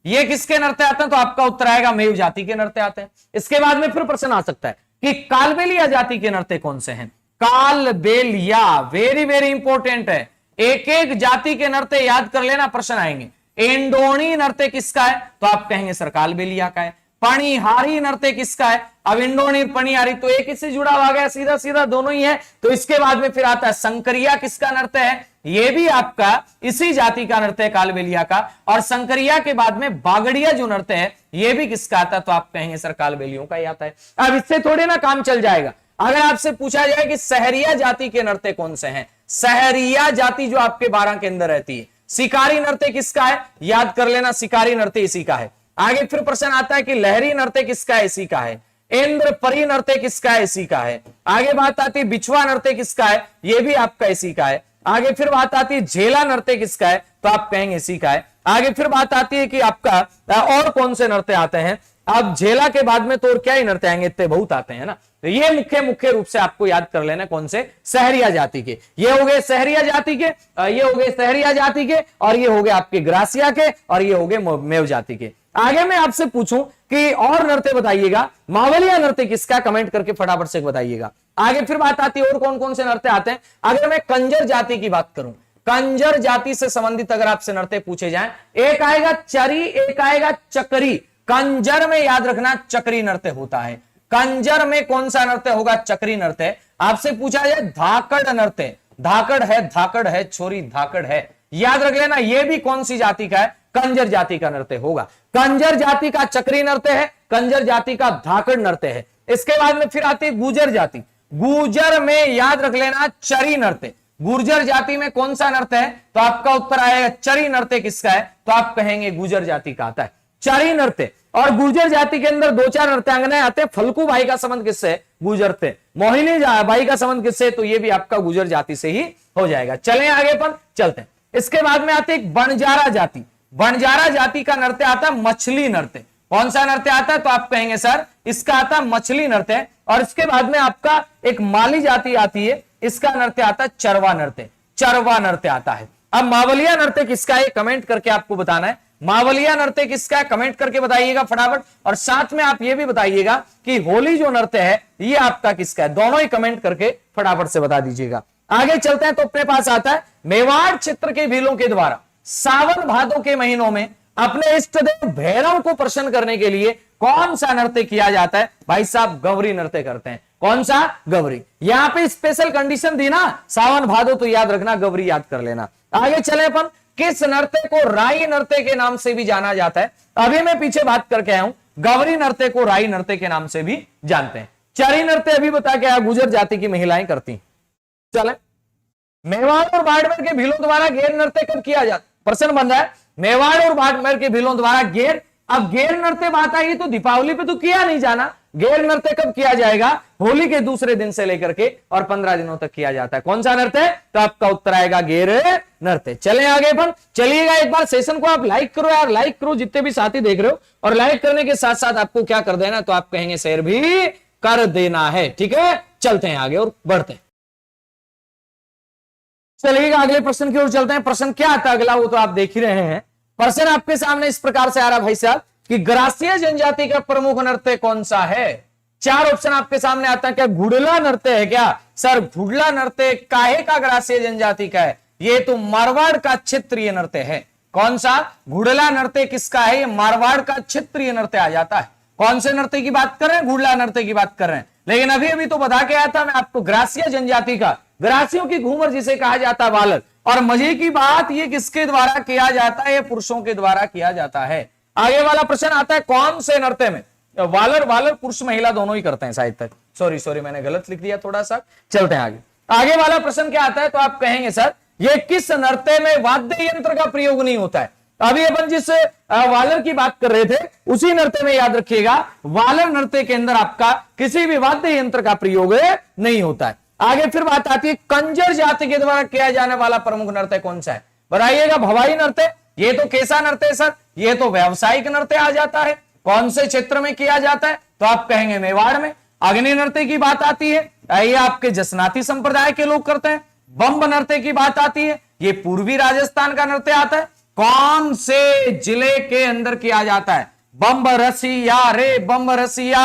ये किसके नृत्य आते हैं? तो आपका उत्तर आएगा मेव जाति के नृत्य आते हैं। इसके बाद में फिर प्रश्न आ सकता है कि कालबेलिया जाति के नृत्य कौन से हैं? कालबेलिया वेरी वेरी इंपॉर्टेंट है, एक एक जाति के नृत्य याद कर लेना, प्रश्न आएंगे। इंडोनी नृत्य किसका है? तो आप कहेंगे सर कालबेलिया का है। पणिहारी नृत्य किसका है? अब इंडोनी पणिहारी तो एक ही से जुड़ा हुआ गया, सीधा सीधा दोनों ही है। तो इसके बाद में फिर आता है संकरिया किसका नृत्य है? ये भी आपका इसी जाति का नृत्य है कालबेलिया का। और संकरिया के बाद में बागड़िया जो नृत्य है ये भी किसका आता है? तो आप कहेंगे सर कालबेलियों का ही आता है। अब इससे थोड़े ना काम चल जाएगा, अगर आपसे पूछा जाए कि सहरिया जाति के नृत्य कौन से हैं? सहरिया जाति जो आपके 12 के अंदर रहती है। शिकारी नृत्य किसका है? याद कर लेना, शिकारी नृत्य इसी का है। आगे फिर प्रश्न आता है कि लहरी नृत्य किसका है? इसी का है। इंद्र परी नृत्य किसका है? इसी का है। आगे बात आती है बिछुआ नृत्य किसका है? ये भी आपका इसी का है। आगे फिर बात आती है झेला नृत्य किसका है? तो आप कहेंगे इसी का है। आगे फिर बात आती है कि आपका और कौन से नृत्य आते हैं? अब झेला के बाद में तो और क्या ही नृत्य आएंगे, इतने बहुत आते हैं ना। तो ये मुख्य रूप से आपको याद कर लेना कौन से? सहरिया जाति के। ये हो गए सहरिया जाति के, ये हो गए सहरिया जाति के, और ये हो गए आपके ग्रासिया के, और ये हो गए मेव जाति के। आगे मैं आपसे पूछूं कि और नृत्य बताइएगा, मावलिया नृत्य किसका? कमेंट करके फटाफट से बताइएगा। आगे फिर बात आती है और कौन कौन से नृत्य आते हैं। अगर मैं कंजर जाति की बात करूं, कंजर जाति से संबंधित अगर आपसे नृत्य पूछे जाएं, एक आएगा चरी, एक आएगा चकरी। कंजर में याद रखना चक्री नृत्य होता है। कंजर में कौन सा नृत्य होगा? चक्री नृत्य। आपसे पूछा जाए धाकड़ नृत्य, धाकड़ है छोरी धाकड़ है, याद रख लेना ये भी कौन सी जाति का है? कंजर जाति का नृत्य होगा। कंजर जाति का चक्री नृत्य है, कंजर जाति का धाकड़ नृत्य है। इसके बाद में फिर आती है गुर्जर जाति। गुर्जर में याद रख लेना चरी नृत्य। गुर्जर जाति में कौन सा नृत्य है? तो आपका उत्तर आएगा चरी नृत्य किसका है? तो आप कहेंगे गुर्जर जाति का आता है चरी नृत्य। और गुर्जर जाति के अंदर 2-4 नृत्यांगनाएं आते हैं। फल्कू बाई का संबंध किससे? गुर्जर थे। मोहिनी बाई का संबंध किससे? तो ये भी आपका गुर्जर जाति से ही हो जाएगा। चलें आगे पर चलते हैं। इसके बाद में आते एक बंजारा जाति। बंजारा जाति का नृत्य आता है मछली नृत्य। कौन सा नृत्य आता है? तो आप कहेंगे सर इसका आता है मछली नृत्य। और इसके बाद में आपका एक माली जाति आती है, इसका नृत्य आता है चरवा नृत्य। चरवा नृत्य आता है। अब मावलिया नृत्य किसका है? कमेंट करके आपको बताना है। मावलिया नृत्य किसका है? कमेंट करके बताइएगा फटाफट। और साथ में आप ये भी बताइएगा कि होली जो नृत्य है ये आपका किसका है? दोनों ही कमेंट करके फटाफट से बता दीजिएगा। आगे चलते हैं तो अपने पास आता है मेवाड़ क्षेत्र के भीलों के द्वारा सावन भादों के महीनों में अपने इष्ट देव भैरव को प्रसन्न करने के लिए कौन सा नृत्य किया जाता है? भाई साहब गौरी नृत्य करते हैं। कौन सा? गौरी। यहां पे स्पेशल कंडीशन दी ना, सावन भादो, तो याद रखना गौरी याद कर लेना। आगे चले अपन, किस नृत्य को राई नृत्य के नाम से भी जाना जाता है? अभी मैं पीछे बात करके आया हूं, गौरी नृत्य को राई नृत्य के नाम से भी जानते हैं। चरी नृत्य अभी बता के आया, गुर्जर जाति की महिलाएं करती। चले, मेवाड़ और बाड़मेर के भीलों द्वारा गेर नृत्य कब किया जाता? प्रश्न बन रहा है, मेवाड़ और बाड़मेर के भीलों द्वारा गेर। अब गेर नृत्य बात आई तो दीपावली पे तो किया नहीं जाना, गेर नृत्य कब किया जाएगा? होली के दूसरे दिन से लेकर के और 15 दिनों तक किया जाता है। कौन सा नृत्य? तो आपका उत्तर आएगा गेर नृत्य। चले आगे अपन, चलिएगा एक बार सेशन को आप लाइक करो यार, लाइक करो जितने भी साथी देख रहे हो, और लाइक करने के साथ साथ आपको क्या कर देना? तो आप कहेंगे शेयर भी कर देना है। ठीक है, चलते हैं आगे और बढ़ते हैं। चलिएगा अगले प्रश्न की ओर चलते हैं। प्रश्न क्या आता है अगला वो तो आप देख ही रहे हैं। प्रश्न आपके सामने इस प्रकार से आ रहा भाई साहब कि ग्रासीय जनजाति का प्रमुख नृत्य कौन सा है? 4 ऑप्शन आपके सामने आता है। क्या घुड़ला नृत्य है? क्या सर घुड़ला नृत्य काहे का ग्रासीय जनजाति का है? ये तो मारवाड़ का क्षेत्रीय नृत्य है। कौन सा? घुड़ला नृत्य किसका है? ये मारवाड़ का क्षेत्रीय नृत्य आ जाता है। कौन से नृत्य की बात कर रहे हैं? घुड़ला नृत्य की बात कर रहे हैं। लेकिन अभी अभी तो बता के आया था मैं आपको ग्रासीय जनजाति का, ग्रासियों की घूमर जिसे कहा जाता है वालर। और मजे की बात ये किसके द्वारा किया जाता है? ये पुरुषों के द्वारा किया जाता है। आगे वाला प्रश्न आता है कौन से नृत्य में? वालर पुरुष महिला दोनों ही करते हैं शायद तक। सॉरी मैंने गलत लिख दिया थोड़ा सा। चलते हैं आगे। आगे वाला प्रश्न क्या आता है? तो आप कहेंगे सर ये किस नृत्य में वाद्य यंत्र का प्रयोग नहीं होता है। अभी अपन जिस वालर की बात कर रहे थे उसी नृत्य में याद रखिएगा, वालर नृत्य के अंदर आपका किसी भी वाद्य यंत्र का प्रयोग नहीं होता है। आगे फिर बात आती है कंजर जाति के द्वारा किया जाने वाला प्रमुख नृत्य कौन सा है, बताइएगा। भवाई नृत्य, ये तो कैसा नृत्य है सर, ये तो व्यावसायिक नृत्य आ जाता है। कौन से क्षेत्र में किया जाता है, तो आप कहेंगे मेवाड़ में। अग्नि नृत्य की बात आती है, ये आपके जसनाती संप्रदाय के लोग करते हैं। बम्ब नृत्य की बात आती है, ये पूर्वी राजस्थान का नृत्य आता है। कौन से जिले के अंदर किया जाता है, बम्ब रसिया रे बम्ब रसिया,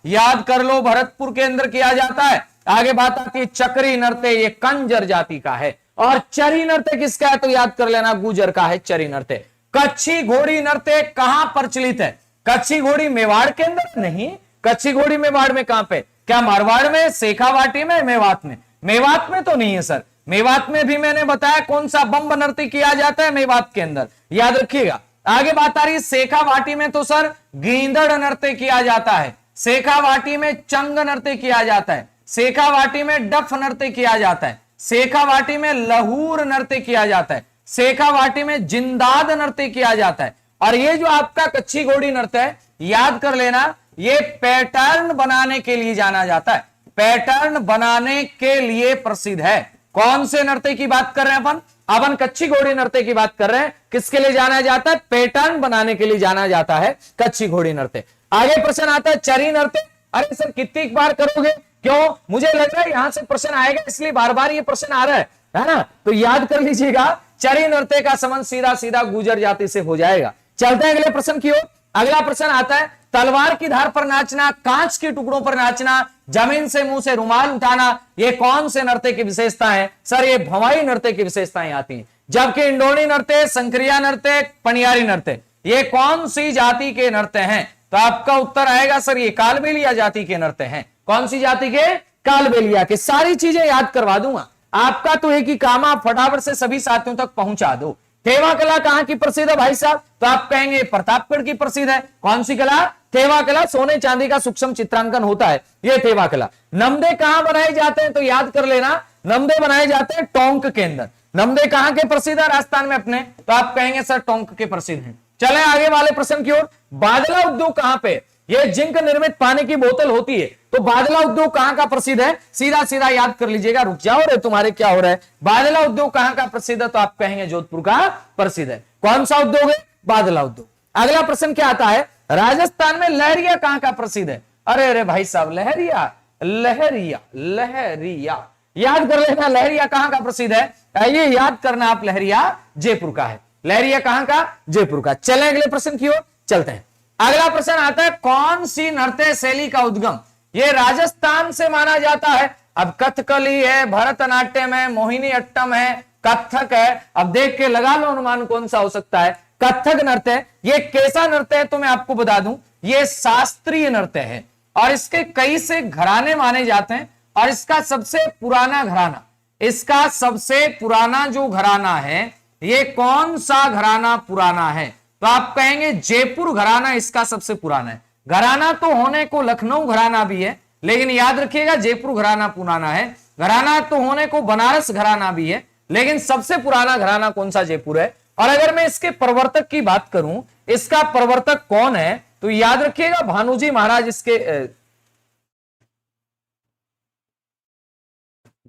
याद कर लो, भरतपुर के अंदर किया जाता है। आगे बात आती है चक्री नृत्य, ये कंजर जाति का है। और चरी नृत्य किसका है, तो याद कर लेना, गुजर का है चरी नृत्य। कच्छी घोड़ी नृत्य कहां प्रचलित है, कच्छी घोड़ी मेवाड़ के अंदर नहीं, कच्छी घोड़ी मेवाड़ में कहां पे, क्या मारवाड़ में, शेखावाटी में, मेवात में? मेवात में तो नहीं है सर, मेवात में भी मैंने बताया कौन सा बम्ब नृत्य किया जाता है, मेवात के अंदर, याद रखिएगा। आगे बात आ रही है शेखावाटी में, तो सर गींदड़ नृत्य किया जाता है, शेखावाटी में चंग नृत्य किया जाता है, शेखावाटी में डफ नृत्य किया जाता है, शेखावाटी में लहूर नृत्य किया जाता है, शेखावाटी में जिंदाद नृत्य किया जाता है। और ये जो आपका कच्छी घोड़ी नृत्य है, याद कर लेना, ये पैटर्न बनाने के लिए जाना जाता है, पैटर्न बनाने के लिए प्रसिद्ध है। कौन से नृत्य की बात कर रहे हैं अपन कच्छी घोड़ी नृत्य की बात कर रहे हैं। किसके लिए जाना जाता है, पैटर्न बनाने के लिए जाना जाता है कच्छी घोड़ी नृत्य। आगे प्रश्न आता है चरी नृत्य। अरे सर कितनी बार करोगे, क्यों, मुझे लग रहा है यहां से प्रश्न आएगा, इसलिए बार बार ये प्रश्न आ रहा है ना, तो याद कर लीजिएगा, चरी नृत्य का संबंध सीधा सीधा गुजर जाति से हो जाएगा। चलते हैं अगले प्रश्न की ओर। अगला प्रश्न आता है तलवार की धार पर नाचना, कांच के टुकड़ों पर नाचना, जमीन से मुंह से रुमाल उठाना, ये कौन से नृत्य की विशेषता है, सर ये भवाई नृत्य की विशेषताएं आती हैं। जबकि इंडोनी नृत्य, संक्रिया नृत्य, पनियारी नृत्य, ये कौन सी जाति के नृत्य हैं, तो आपका उत्तर आएगा सर ये कालबेलिया जाति के नृत्य हैं। कौन सी जाति के, कालबेलिया के। सारी चीजें याद करवा दूंगा, आपका तो एक ही काम, आप फटाफट से सभी साथियों तक पहुंचा दो। थेवा कला कहां की प्रसिद्ध है भाई साहब, तो आप कहेंगे प्रतापगढ़ की प्रसिद्ध है। कौन सी कला, थेवा कला, सोने चांदी का सूक्ष्म चित्रांकन होता है, ये थेवा कला। नमदे कहां बनाए जाते हैं, तो याद कर लेना, नमदे बनाए जाते हैं टोंक के अंदर। नमदे कहां के प्रसिद्ध है, राजस्थान में अपने, तो आप कहेंगे सर टोंक के प्रसिद्ध हैं। चले आगे वाले प्रश्न की ओर। बादला उद्योग कहां पे, ये जिंक निर्मित पानी की बोतल होती है, तो बादला उद्योग कहां का प्रसिद्ध है, सीधा सीधा याद कर लीजिएगा। रुक जाओ रे, तुम्हारे क्या हो रहा है, बादला उद्योग कहां का प्रसिद्ध है, तो आप कहेंगे जोधपुर का प्रसिद्ध है। कौन सा उद्योग है, बादला उद्योग। अगला प्रश्न क्या आता है, राजस्थान में लहरिया कहां का प्रसिद्ध है। अरे अरे भाई साहब, लहरिया लहरिया लहरिया, याद कर लेना, लहरिया कहां का प्रसिद्ध है, ये याद करना आप, लहरिया जयपुर का है। लहरिया कहां का, जयपुर का। चलें अगले प्रश्न की ओर चलते हैं। अगला प्रश्न आता है कौन सी नृत्य शैली का उद्गम, ये राजस्थान से माना जाता है। अब कथकली है, भरतनाट्यम है, मोहिनी अट्टम है, कथक है, अब देख के लगा लो अनुमान कौन सा हो सकता है। कथक नृत्य, ये कैसा नृत्य है, तो मैं आपको बता दूं, ये शास्त्रीय नृत्य है और इसके कई से घराने माने जाते हैं। और इसका सबसे पुराना घराना, इसका सबसे पुराना जो घराना है, ये कौन सा घराना पुराना है, तो आप कहेंगे जयपुर घराना इसका सबसे पुराना है। घराना तो होने को लखनऊ घराना भी है, लेकिन याद रखिएगा जयपुर घराना पुराना है। घराना तो होने को बनारस घराना भी है, लेकिन सबसे पुराना घराना कौन सा, जयपुर है। और अगर मैं इसके प्रवर्तक की बात करूं, इसका प्रवर्तक कौन है, तो याद रखिएगा भानुजी महाराज, इसके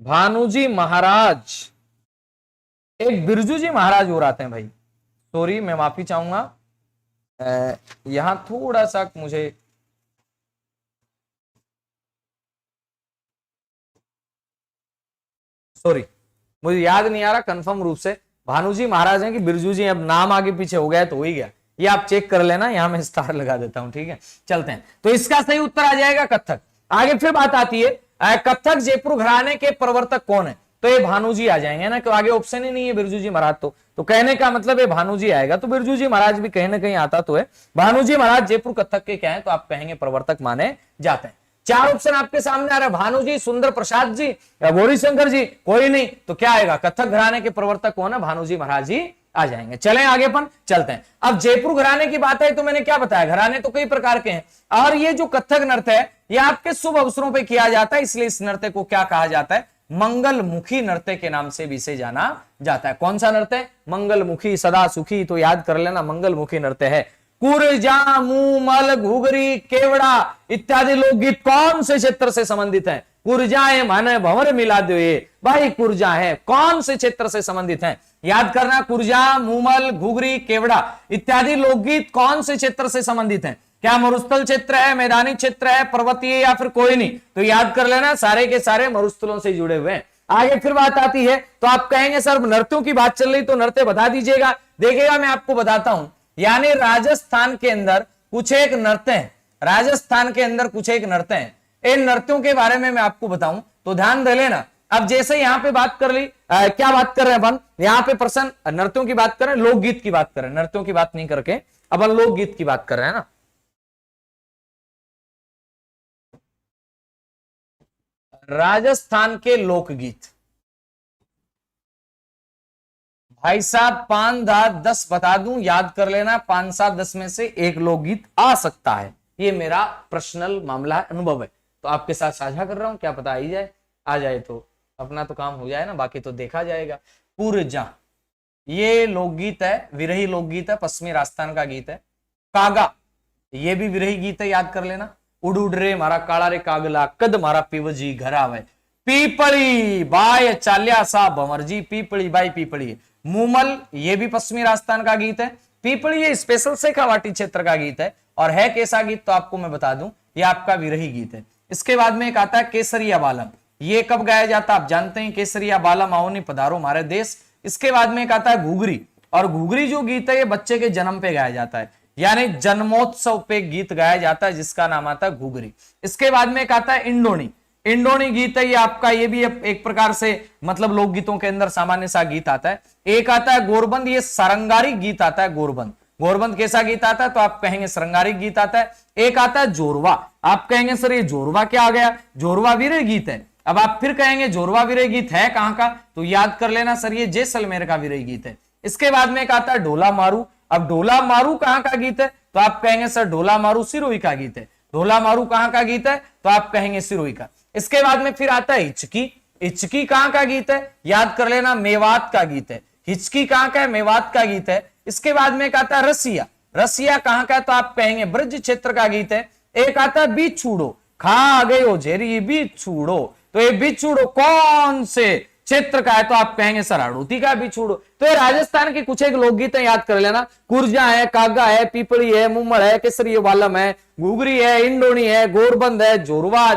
भानुजी महाराज, एक बिरजू जी महाराज हो आते हैं भाई, सॉरी मैं माफी चाहूंगा, यहां थोड़ा सा मुझे सॉरी, मुझे याद नहीं आ रहा कंफर्म रूप से भानुजी महाराज हैं कि बिरजू जी, अब नाम आगे पीछे हो गया तो हो ही गया, ये आप चेक कर लेना, यहां मैं स्टार लगा देता हूं, ठीक है। चलते हैं, तो इसका सही उत्तर आ जाएगा कथक। आगे फिर बात आती है कथक जयपुर घराने के प्रवर्तक कौन है, तो ये भानुजी आ जाएंगे ना, क्यों आगे ऑप्शन ही नहीं है बिरजू जी महाराज, तो कहने का मतलब ये भानुजी आएगा, तो बिरजू जी महाराज भी कहीं ना कहीं आता तो है। भानुजी महाराज जयपुर कथक के क्या है, तो आप कहेंगे प्रवर्तक माने जाते हैं। चार ऑप्शन आपके सामने आ रहा है, भानुजी, सुंदर प्रसाद जी या गौरी शंकर जी, कोई नहीं, तो क्या आएगा, कथक घराने के प्रवर्तक कौन है, भानुजी महाराज जी आ जाएंगे। चलें आगे अपन चलते हैं। अब जयपुर घराने की बात है, तो मैंने क्या बताया, घराने तो कई प्रकार के हैं, और ये जो कथक नृत्य है, ये आपके शुभ अवसरों पर किया जाता है, इसलिए इस नृत्य को क्या कहा जाता है, मंगलमुखी नृत्य के नाम से भी इसे जाना जाता है। कौन सा नृत्य? मंगलमुखी, सदा सुखी, तो याद कर लेना मंगलमुखी नृत्य है। कुरजा, मूमल, घुघरी, केवड़ा इत्यादि लोकगीत कौन से क्षेत्र से संबंधित हैं? कुरजाएं माने भंवर मिला दो, ये भाई कुरजा है, कौन से क्षेत्र से संबंधित हैं? याद करना, कुरजा, मूमल, घुघरी, केवड़ा इत्यादि लोकगीत कौन से क्षेत्र से संबंधित हैं? क्या मरुस्थल क्षेत्र है, मैदानी क्षेत्र है, पर्वतीय या फिर कोई नहीं? तो याद कर लेना सारे के सारे मरुस्थलों से जुड़े हुए हैं। आगे फिर बात आती है तो आप कहेंगे सर नृत्यों की बात चल रही तो नृत्य बता दीजिएगा। देखिएगा मैं आपको बताता हूं, यानी राजस्थान के अंदर कुछ एक नृत्य है, राजस्थान के अंदर कुछ एक नृत्य है। इन नृत्यों के बारे में मैं आपको बताऊं तो ध्यान दे लेना। अब जैसे यहां पे बात कर ली, क्या बात कर रहे हैं अपन? यहां पे प्रश्न नृत्यों की बात कर रहे हैं, लोकगीत की बात कर रहे हैं, नृत्यों की बात नहीं करके अपन लोकगीत की बात कर रहे हैं ना। राजस्थान के लोकगीत भाई साहब 5, 10 बता दूं, याद कर लेना, 5, 7, 10 में से एक लोकगीत आ सकता है। ये मेरा पर्सनल मामला है, अनुभव है, तो आपके साथ साझा कर रहा हूं, क्या पता ही जाए, आ जाए तो अपना तो काम हो जाए ना, बाकी तो देखा जाएगा। कुरजा ये लोकगीत है, विरही लोकगीत है, पश्चिमी राजस्थान का गीत है। कागा ये भी विरही गीत है, याद कर लेना। उड़ उड़ रे मारा काला रे कागला, कद मारा पीवजी घर आवे। पीपली बाय चाल्या सा भंवरजी, पीपली बाई पीपली। मूमल ये भी पश्चिमी राजस्थान का गीत है। पीपली ये स्पेशल शेखावाटी क्षेत्र का गीत है, और है कैसा गीत तो आपको मैं बता दूं, ये आपका विरही गीत है। इसके बाद में एक आता है केसरिया बालम, ये कब गाया जाता है आप जानते हैं, केसरिया बालम आओ नी पधारो हमारे देश। इसके बाद में एक आता है घुघरी, और घुघरी जो गीत है ये बच्चे के जन्म पे गाया जाता है, यानी जन्मोत्सव पे गीत गाया जाता है जिसका नाम आता है घुघरी। इसके बाद में एक आता है इंडोनी, इंडोनी गीत है ये आपका, ये भी एक प्रकार से मतलब लोकगीतों के अंदर सामान्य सा गीत आता है। एक आता है गोरबंद, ये सरंगारिक गीत आता है गोरबंद। गोरबंद कैसा गीत आता है तो आप कहेंगे श्रृंगारिक गीत आता है। एक आता है जोरवा, आप कहेंगे सर ये जोरवा क्या आ गया, जोरवा वीर गीत है। अब आप फिर कहेंगे जोरवा वीर गीत है कहां का, तो याद कर लेना सर ये जैसलमेर का वीर गीत है। इसके बाद में एक आता है ढोला मारू, अब ढोला मारू कहां का गीत है तो आप कहेंगे सर ढोला मारू सिरोही का गीत है। ढोला मारू कहां का गीत है तो आप कहेंगे सिरोही का। इसके बाद में फिर आता है हिचकी, हिचकी कहां का गीत है, याद कर लेना मेवात का गीत है। हिचकी कहां का है, मेवात का गीत है। इसके बाद में एक आता है रसिया, रसिया कहां का है तो आप कहेंगे ब्रज क्षेत्र का गीत है। एक आता है बीच छूड़ो, खा गए हो झेरी बीच छूड़ो, तो ये बीच छूड़ो कौन से क्षेत्र का है तो आप कहेंगे सर हड़ूती का बीच छूड़ो। तो ये राजस्थान के कुछ एक लोकगीत है, याद कर लेना। कुरजा है, कागा है, पीपड़ी है, मुमल है, केसरी वालम है, घुघरी है, इंडोनी है, गोरबंद है, जोरवा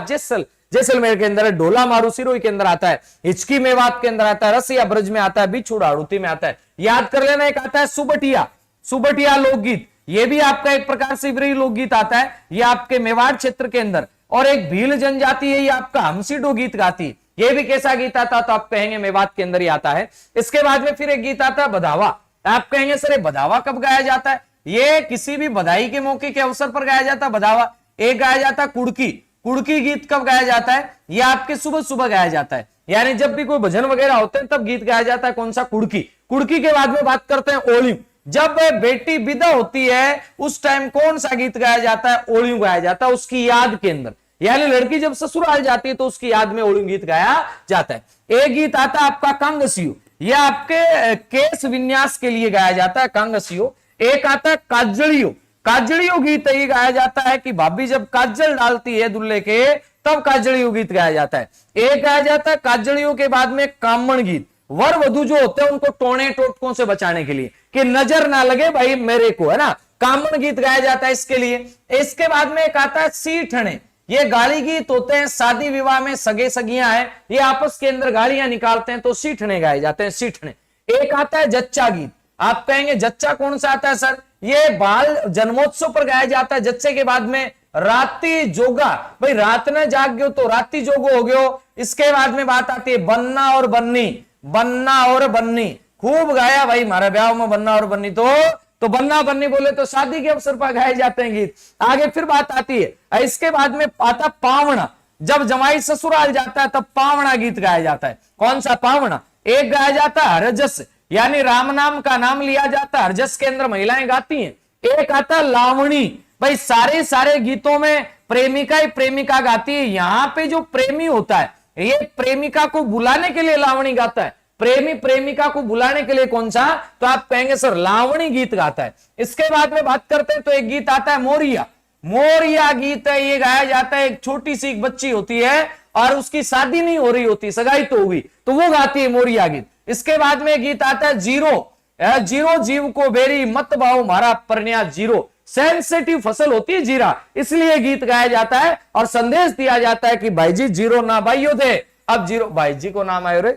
जैसलमेर के अंदर है, ढोला मारू सिरोही के अंदर आता है, हिचकी मेवात के अंदर आता है, रसिया ब्रज में आता है, बिछुड़ा हड़ूती में आता है। याद कर लेना। एक आता है सुबटिया, सुबटिया लोकगीत, ये भी आपका एक प्रकार से विरही लोकगीत आता है, ये आपके मेवाड़ क्षेत्र के अंदर। और एक भील जनजाति है, ये आपका हमसीडो गीत गाती, ये भी कैसा गीत आता तो आप कहेंगे मेवात के अंदर ही आता है। इसके बाद में फिर एक गीत आता है बधावा, आप कहेंगे सर ये बधावा कब गाया जाता है, ये किसी भी बधाई के मौके के अवसर पर गाया जाता है बधावा। एक गाया जाता है कुड़की, कुड़की गीत कब गाया जाता है, ये आपके सुबह सुबह गाया जाता है, यानी जब भी कोई भजन वगैरह होते हैं तब गीत गाया जाता है। कौन सा, कुड़की। कुड़की के बाद में बात करते हैं ओलियू, जब बेटी विदा होती है उस टाइम कौन सा गीत गाया जाता है, ओलियू गाया जाता है उसकी याद के अंदर, यानी लड़की जब ससुराल जाती है तो उसकी याद में ओलियू गीत गाया जाता है। एक गीत आता है आपका कांगसियो, यह आपके केस विन्यास के लिए गाया जाता है कांगसियो। एक आता है काजलियो, काजलियो गीत ये गाया जाता है कि भाभी जब काजल डालती है दुल्हे के तब काजलियो गीत गाया जाता है। एक गाया जाता है काजलियो के बाद में कामण गीत, वर वधु जो होते हैं उनको टोने टोटकों से बचाने के लिए कि नजर ना लगे भाई मेरे को, है ना, कामण गीत गाया जाता है इसके लिए। इसके बाद में एक आता है सीठने, ये गाली गीत होते हैं, शादी विवाह में सगे सगियां हैं, ये आपस के अंदर गालियां निकालते हैं तो सीठने गाए जाते हैं, सीठने। एक आता है जच्चा गीत, आप कहेंगे जच्चा कौन सा आता है सर, ये बाल जन्मोत्सव पर गाया जाता है। जच्चे के बाद में राती जोगा, भाई रात में जाग गयो तो राती जोगो हो गयो। इसके बाद में बात आती है बन्ना और बन्नी, बन्ना और बन्नी खूब गाया भाई, हमारे ब्याह में बन्ना और बन्नी, तो बन्ना बन्नी बोले तो शादी के अवसर पर गाए जाते हैं गीत। आगे फिर बात आती है, इसके बाद में आता पावना, जब जमाई ससुराल जाता है तब पावना गीत गाया जाता है। कौन सा पावना, एक गाया जाता है हरजस, यानी राम नाम का नाम लिया जाता है, हरजस के अंदर महिलाएं गाती हैं। एक आता है लावणी, भाई सारे गीतों में प्रेमिका ही प्रेमिका गाती है, यहां पे जो प्रेमी होता है ये प्रेमिका को बुलाने के लिए लावणी गाता है, प्रेमी प्रेमिका को बुलाने के लिए कौन सा, तो आप कहेंगे सर लावणी गीत गाता है। इसके बाद में बात करते हैं तो एक गीत आता है मोरिया, मोरिया गीत है, ये गाया जाता है, एक छोटी सी एक बच्ची होती है और उसकी शादी नहीं हो रही होती, सगाई तो हुई, तो वो गाती है मोरिया गीत। इसके बाद में गीत आता है जीरो, जीरो जीव को बेरी मत बाओ मारा परन्या जीरो, सेंसिटिव फसल होती है जीरा, इसलिए गीत गाया जाता है और संदेश दिया जाता है कि भाई जी जीरो ना भाइयों थे, अब जीरो भाई जी को नाम आयो रे,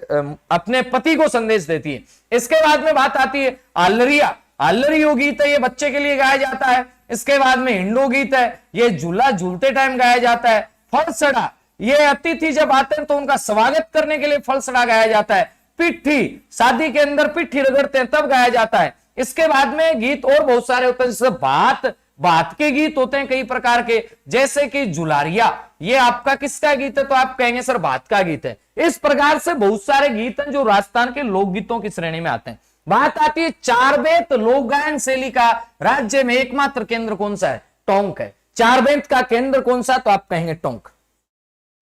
अपने पति को संदेश देती है। इसके बाद में बात आती है आलरिया, आलरियो गीत है, ये बच्चे के लिए गाया जाता है। इसके बाद में हिंडो गीत है, ये झूला झूलते टाइम गाया जाता है। फलसड़ा, ये अतिथि जब आते हैं तो उनका स्वागत करने के लिए फलसड़ा गाया जाता है। पिट्ठी, शादी के अंदर पिट्ठी रगड़ते हैं तब गाया जाता है। इसके बाद में गीत और बहुत सारे होते हैं, जैसे बात, बात के गीत होते हैं कई प्रकार के, जैसे कि जुलारिया, ये आपका किसका गीत है, तो आप कहेंगे सर बात का गीत है। इस प्रकार से बहुत सारे गीत हैं जो राजस्थान के लोकगीतों की श्रेणी में आते हैं। बात आती है चार बेत लोक गायन शैली का राज्य में एकमात्र केंद्र कौन सा है, टोंक है। चार बेत का केंद्र कौन सा, तो आप कहेंगे टोंक।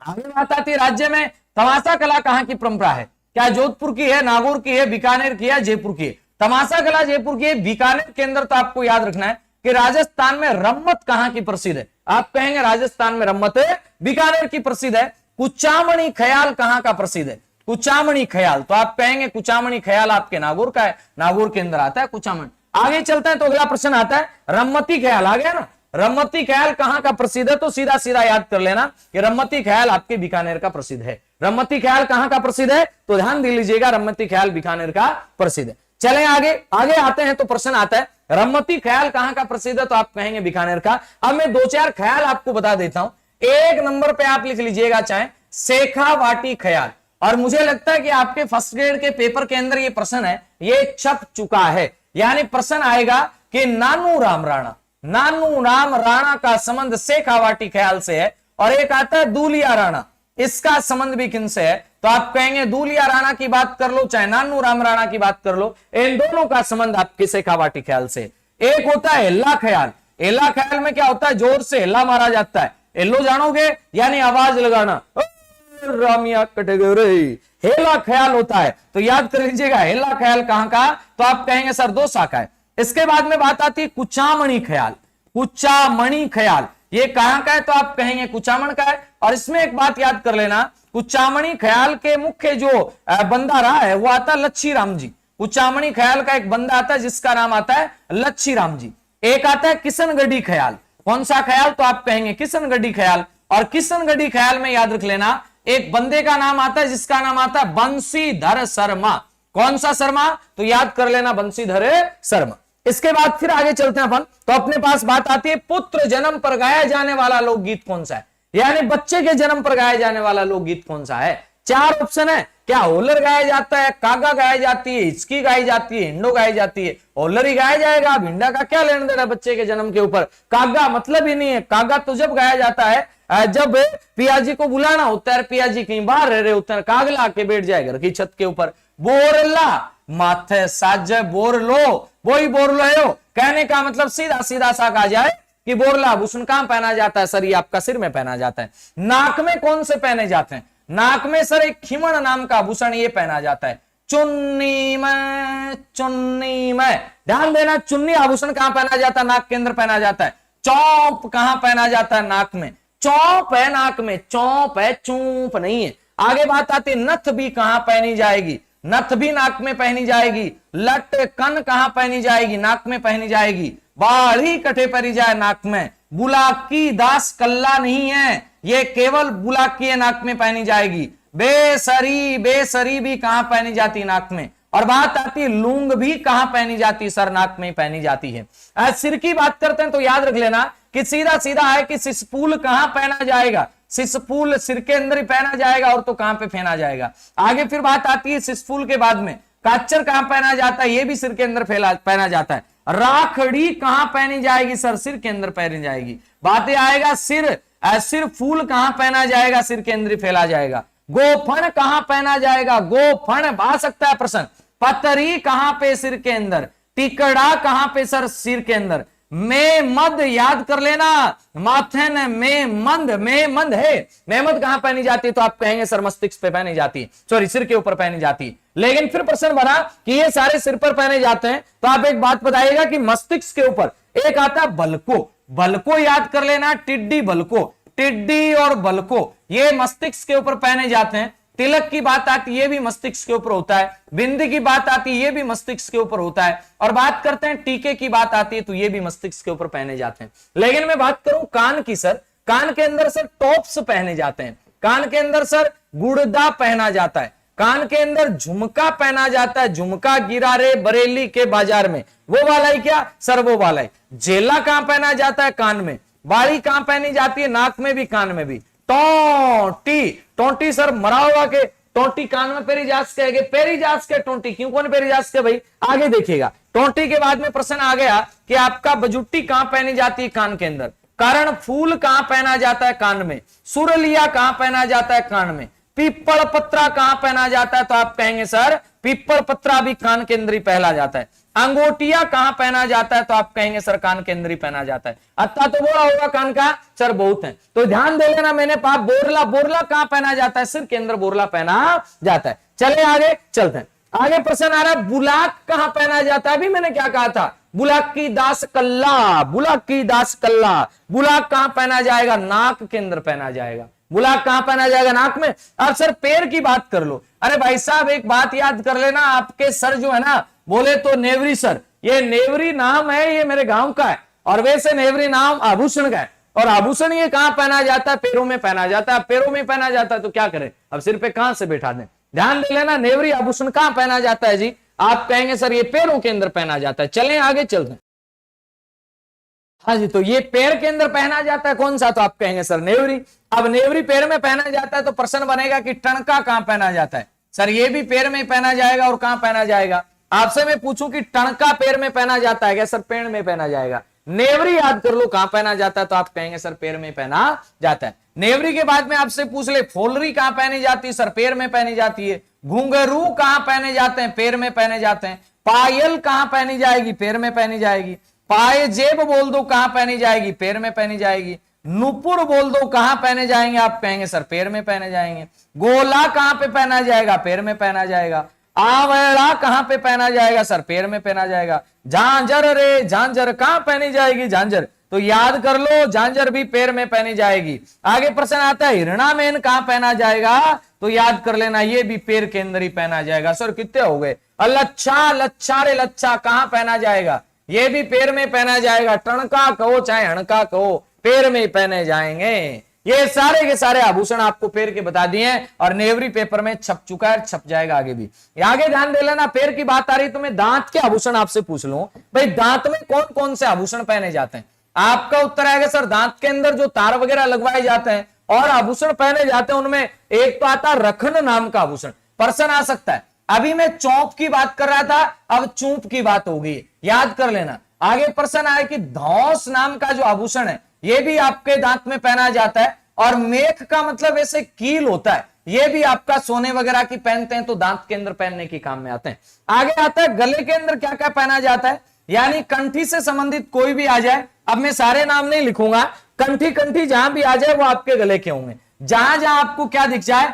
आगे बात आती है राज्य में तमाशा कला कहां की परंपरा है, क्या जोधपुर की है, नागौर की है, बीकानेर की है, जयपुर की है। तमाशा कला जयपुर की है। बीकानेर के अंदर तो आपको याद रखना है कि राजस्थान में रम्मत कहां की प्रसिद्ध है, आप कहेंगे राजस्थान में रम्मत है, बीकानेर की प्रसिद्ध है। कुचामणी ख्याल कहां का प्रसिद्ध है, कुचामणी ख्याल, तो आप कहेंगे कुचामणी ख्याल आपके नागौर का है, नागौर के अंदर आता है कुचामणी। आगे चलता है तो अगला प्रश्न आता है रम्मती ख्याल, आ गया ना, रम्मती ख्याल कहां का प्रसिद्ध है, तो सीधा सीधा याद कर लेना कि रम्मती ख्याल आपके बीकानेर का प्रसिद्ध है। रम्मती ख्याल कहां का प्रसिद्ध है, तो ध्यान दे लीजिएगा, रम्मती ख्याल बीकानेर का प्रसिद्ध है। चलें आगे, आगे आते हैं तो प्रश्न आता है रम्मती ख्याल कहां का प्रसिद्ध है, तो आप कहेंगे बीकानेर का। अब मैं दो चार ख्याल आपको बता देता हूं, एक नंबर पे आप लिख लीजिएगा चाहे शेखावाटी ख्याल, और मुझे लगता है कि आपके फर्स्ट ग्रेड के पेपर के अंदर ये प्रश्न है, ये छप चुका है। यानी प्रश्न आएगा कि नानू राम राणा, नानू राम राणा का संबंध शेखावाटी ख्याल से है, और एक आता है दूलिया राणा, इसका संबंध भी किनसे है, तो आप कहेंगे दूलिया राणा की बात कर लो चाहे नानू राम राणा की बात कर लो, इन दोनों का संबंध आपके शेखावाटी ख्याल से। एक होता है हिल्ला ख्याल, हिल्ला ख्याल में क्या होता है, जोर से हिल्ला मारा जाता है, हिल्लो जानोगे यानी आवाज लगाना, रामिया कटे गए रे, हेला ख्याल होता है, तो याद कर लीजिएगा हेला ख्याल कहां का, तो आप कहेंगे सर दौसा का है। इसके बाद में बात आती है कुचामणी ख्याल, कुचामणी ख्याल ये कहां का है, तो आप कहेंगे कुचामण का है। और इसमें एक बात याद कर लेना, कुचामणी ख्याल के मुख्य जो बंदा रहा है वो आता है लच्छी राम जी। कुचामणी ख्याल का एक बंदा आता है जिसका नाम आता है लच्छी राम जी। एक आता है किशनगढ़ी ख्याल, कौन सा ख्याल, तो आप कहेंगे किशनगढ़ी ख्याल। और किशनगढ़ी ख्याल में याद रख लेना एक बंदे का नाम आता है जिसका नाम आता है बंशीधर शर्मा, कौन सा शर्मा, तो याद कर लेना बंशीधर शर्मा। इसके बाद फिर आगे चलते हैं अपन, तो अपने पास बात आती है पुत्र जन्म पर गाया जाने वाला लोकगीत कौन सा है, यानी बच्चे के जन्म पर गाया जाने वाला लोकगीत कौन सा है। चार ऑप्शन है, क्या होलर गाया जाता है, कागा गाया जाती है, हिचकी गाई जाती है, हिंडो गाई जाती है। होलर ही गाया जाएगा, भिंडा का क्या लेना देना बच्चे के जन्म के ऊपर, कागा मतलब ही नहीं है। कागा तो जब गाया जाता है जब पियाजी को बुलाना होता है, पियाजी कहीं बाहर रह रहे होते हैं, कागला के बैठ जाए घर की छत के ऊपर, बोरला माथे साज बोर लो, वही बोर लो, कहने का मतलब सीधा सीधा सा कहा जाए कि बोरला आभूषण कहां पहना जाता है, सर ये आपका सिर में पहना जाता है। नाक में कौन से पहने जाते हैं, नाक में सर एक खिमण नाम का आभूषण ये पहना जाता है। चुन्नी में, चुन्नी में ध्यान देना, चुन्नी आभूषण कहां पहना जाता है, नाक के अंदर पहना जाता है। चौप कहां पहना जाता है, नाक में, चौप है नाक में, चौप है चूप नहीं है। आगे बात आती है नथ भी कहां पहनी जाएगी, नथ भी नाक में पहनी जाएगी। लटकन कहां पहनी जाएगी, नाक में पहनी जाएगी। बाढ़ी कठे पहनी जाए नाक में। बुलाकी दास कल्ला नहीं है, ये केवल बुलाकी है, नाक में पहनी जाएगी। बेसरी, बेसरी भी कहां पहनी जाती, नाक में। और बात आती है लूंग भी कहां पहनी जाती, सर नाक में पहनी जाती है। सिर की बात करते हैं तो याद रख लेना कि सीधा सीधा है कि सिसफूल कहां पहना जाएगा, सिसफूल सिर के अंदर ही पहना जाएगा, और तो कहां पे पहना जाएगा। आगे फिर बात आती है सिसफूल के बाद में काचर कहां पहना जाता है, ये भी सिर के अंदर पहना जाता है। राखड़ी कहां पहनी जाएगी, सर सिर के अंदर पहनी जाएगी। बातें आएगा सिर फूल कहां पहना जाएगा, सिर के अंदर फैला जाएगा। गोफन कहां पहना जाएगा, गोफन आ सकता है प्रश्न। पतरी कहां पे, सिर के अंदर। टिकड़ा कहां पे, सर सिर के अंदर। में मद याद कर लेना, माथेन में मंद, में मंद है, मेहमद कहां पहनी जाती है? तो आप कहेंगे सर मस्तिष्क पे पहनी जाती है, सॉरी सिर के ऊपर पहनी जाती है। लेकिन फिर प्रश्न बना कि ये सारे सिर पर पहने जाते हैं, तो आप एक बात बताइएगा कि मस्तिष्क के ऊपर एक आता है बलको, बलको याद कर लेना, टिड्डी बलको, टिड्डी और बलको ये मस्तिष्क के ऊपर पहने जाते हैं। तिलक की बात आती है, ये भी मस्तिष्क के ऊपर होता है। बिंदी की बात आती है, ये भी मस्तिष्क के ऊपर होता है। और बात करते हैं टीके की बात आती है, तो ये भी मस्तिष्क के ऊपर पहने जाते हैं। लेकिन मैं बात करूं कान की सर, कान के अंदर सर टॉप्स पहने जाते हैं, कान के अंदर सर गुड़दा पहना जाता है, कान के अंदर झुमका पहना जाता है। झुमका गिरा रे बरेली के बाजार में, वो वाला ही क्या सर? वो वाला ही। जेला कहां पहना जाता है? कान में। बाड़ी कहां पहनी जाती है? नाक में भी, कान में भी। टोंटी, टोंटी सर मरा हुआ के टोंटी कान में पेरी जास के, पेरी जास के टोंटी क्यों कौन पेरी जास के भाई? आगे देखिएगा। टोंटी के बाद में प्रश्न आ गया कि आपका बजुट्टी कहां पहनी जाती है? कान के अंदर। कर्ण फूल कहां पहना जाता है? कान में। सुरलिया कहां पहना जाता है? कान में। पीपल पत्रा कहां पहना जाता है? तो आप कहेंगे सर पीपल पत्रा भी कान के अंदर ही पहना जाता है। अंगोटिया कहां पहना जाता है? तो आप कहेंगे सर कान के अंदर ही पहना जाता है। अत्ता तो बोला होगा कान का सर बहुत है, तो ध्यान दे लेना मैंने पाप। बोरला, बोरला कहां पहना जाता है? सिर के अंदर बोरला पहना जाता है। चले आगे चलते हैं। आगे प्रश्न आ रहा है बुलाक कहां पहना जाता है? अभी मैंने क्या कहा था? बुलाक की दास कल्ला, बुलाक की दास कल्ला। बुलाक कहां पहना जाएगा? नाक के अंदर पहना जाएगा। बुलाक कहां पहना जाएगा? नाक में। अब सर पैर की बात कर लो। अरे भाई साहब एक बात याद कर लेना, आपके सर जो है ना बोले तो नेवरी सर, ये नेवरी नाम है, ये मेरे गांव का है, और वैसे नेवरी नाम आभूषण का है। और आभूषण ये कहां पहना जाता है? पैरों में पहना जाता है। पैरों में पहना जाता है तो क्या करें, अब सिर पे कहां से बैठा दें? ध्यान दे लेना, नेवरी आभूषण कहां पहना जाता है जी? आप कहेंगे सर ये पैरों के अंदर पहना जाता है। चलें आगे चलते हैं। हाँ जी, तो ये पैर के अंदर पहना जाता है कौन सा? तो आप कहेंगे सर नेवरी। अब नेवरी पैर में पहना जाता है तो प्रश्न बनेगा कि टणका कहां पहना जाता है? सर ये भी पैर में पहना जाएगा। और कहां पहना जाएगा? आपसे मैं पूछूं कि टणका पैर में पहना जाता है क्या? सर पैर में पहना जाएगा। नेवरी याद कर लो कहां पहना जाता है? तो आप कहेंगे सर पैर में पहना जाता है। नेवरी के बाद में आपसे पूछ ले फोलरी कहां पहनी जाती है? सर पैर में पहनी जाती है। घुंघरू कहां पहने जाते हैं? पैर में पहने जाते हैं। पायल कहां पहनी जाएगी? पैर में पहनी जाएगी। पायजेब बोल दो कहां पहनी जाएगी? पैर में पहनी जाएगी। नुपुर बोल दो कहां पहने जाएंगे? आप कहेंगे सर पैर में पहने जाएंगे। गोला कहां पे पहना जाएगा? पैर में पहना जाएगा। आंवला कहां पे पहना जाएगा? सर पैर में पहना जाएगा। झांझर रे झांझर कहां पहनी जाएगी? झांझर तो याद कर लो, झांझर भी पैर में पहनी जाएगी। आगे प्रश्न आता है हिरणामेन कहां पहना जाएगा? तो याद कर लेना ये भी पैर के अंदर ही पहना जाएगा। सर कितने हो गए? लच्छा, लच्छा रे लच्छा कहां पहना जाएगा? ये भी पैर में पहना जाएगा। टणका कहो चाहे हणका कहो, पैर में पहने जाएंगे। ये सारे के सारे आभूषण आपको पैर के बता दिए और नेवरी पेपर में छप चुका है, छप जाएगा आगे भी। आगे ध्यान दे लेना, पैर की बात आ रही तो मैं दांत के आभूषण आपसे पूछ लूं, भाई दांत में कौन कौन से आभूषण पहने जाते हैं? आपका उत्तर आएगा सर दांत के अंदर जो तार वगैरह लगवाए जाते हैं और आभूषण पहने जाते हैं उनमें एक तो आता रखन नाम का आभूषण। प्रश्न आ सकता है, अभी मैं चौंप की बात कर रहा था, अब चूंप की बात होगी, याद कर लेना। आगे प्रश्न आए कि धौस नाम का जो आभूषण है ये भी आपके दांत में पहना जाता है। और मेख का मतलब ऐसे कील होता है, ये भी आपका सोने वगैरह की पहनते हैं तो दांत के अंदर पहनने के काम में आते हैं। आगे आता है गले के अंदर क्या क्या पहना जाता है, यानी कंठी से संबंधित कोई भी आ जाए। अब मैं सारे नाम नहीं लिखूंगा, कंठी कंठी जहां भी आ जाए वो आपके गले के होंगे। जहां जहां आपको क्या दिख जाए,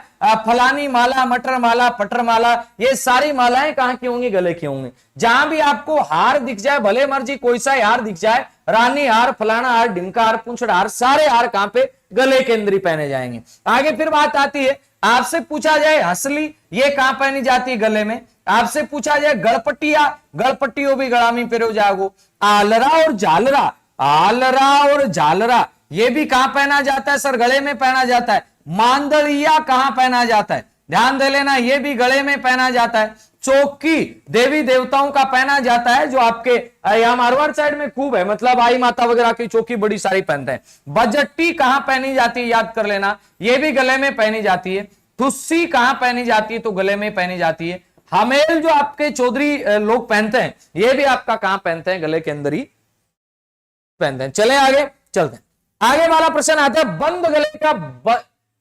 फलानी माला, मटर माला, पटर माला, ये सारी मालाएं कहां की होंगी? गले की होंगी। जहां भी आपको हार दिख जाए, भले मर्जी कोई सा हार दिख जाए, रानी हार, फलाना हार, ढिमका हार, पूंछड़ हार, सारे हार कहां पे? गले के अंदर ही पहने जाएंगे। आगे फिर बात आती है, आपसे पूछा जाए हंसली, ये कहां पहनी जाती है? गले में। आपसे पूछा जाए गड़पटिया, गड़पट्टियों भी गड़ा में पेरो जागो। आलरा और झालरा, आलरा और झालरा ये भी कहां पहना जाता है? सर गले में पहना जाता है। मांदड़िया कहां पहना जाता है? ध्यान दे लेना, ये भी गले में पहना जाता है। चौकी देवी देवताओं का पहना जाता है, जो आपके यहां मारवाड़ साइड में खूब है, मतलब आई माता वगैरह की चौकी बड़ी सारी पहनते हैं। बजट्टी कहां पहनी जाती है? याद कर लेना, ये भी गले में पहनी जाती है। ठुस्सी कहां पहनी जाती है? तो गले में पहनी जाती है। हमेल जो आपके चौधरी लोग पहनते हैं, ये भी आपका कहां पहनते हैं? गले के अंदर ही पहनते हैं। चले आगे चलते हैं। आगे वाला प्रश्न आता है बंद गले का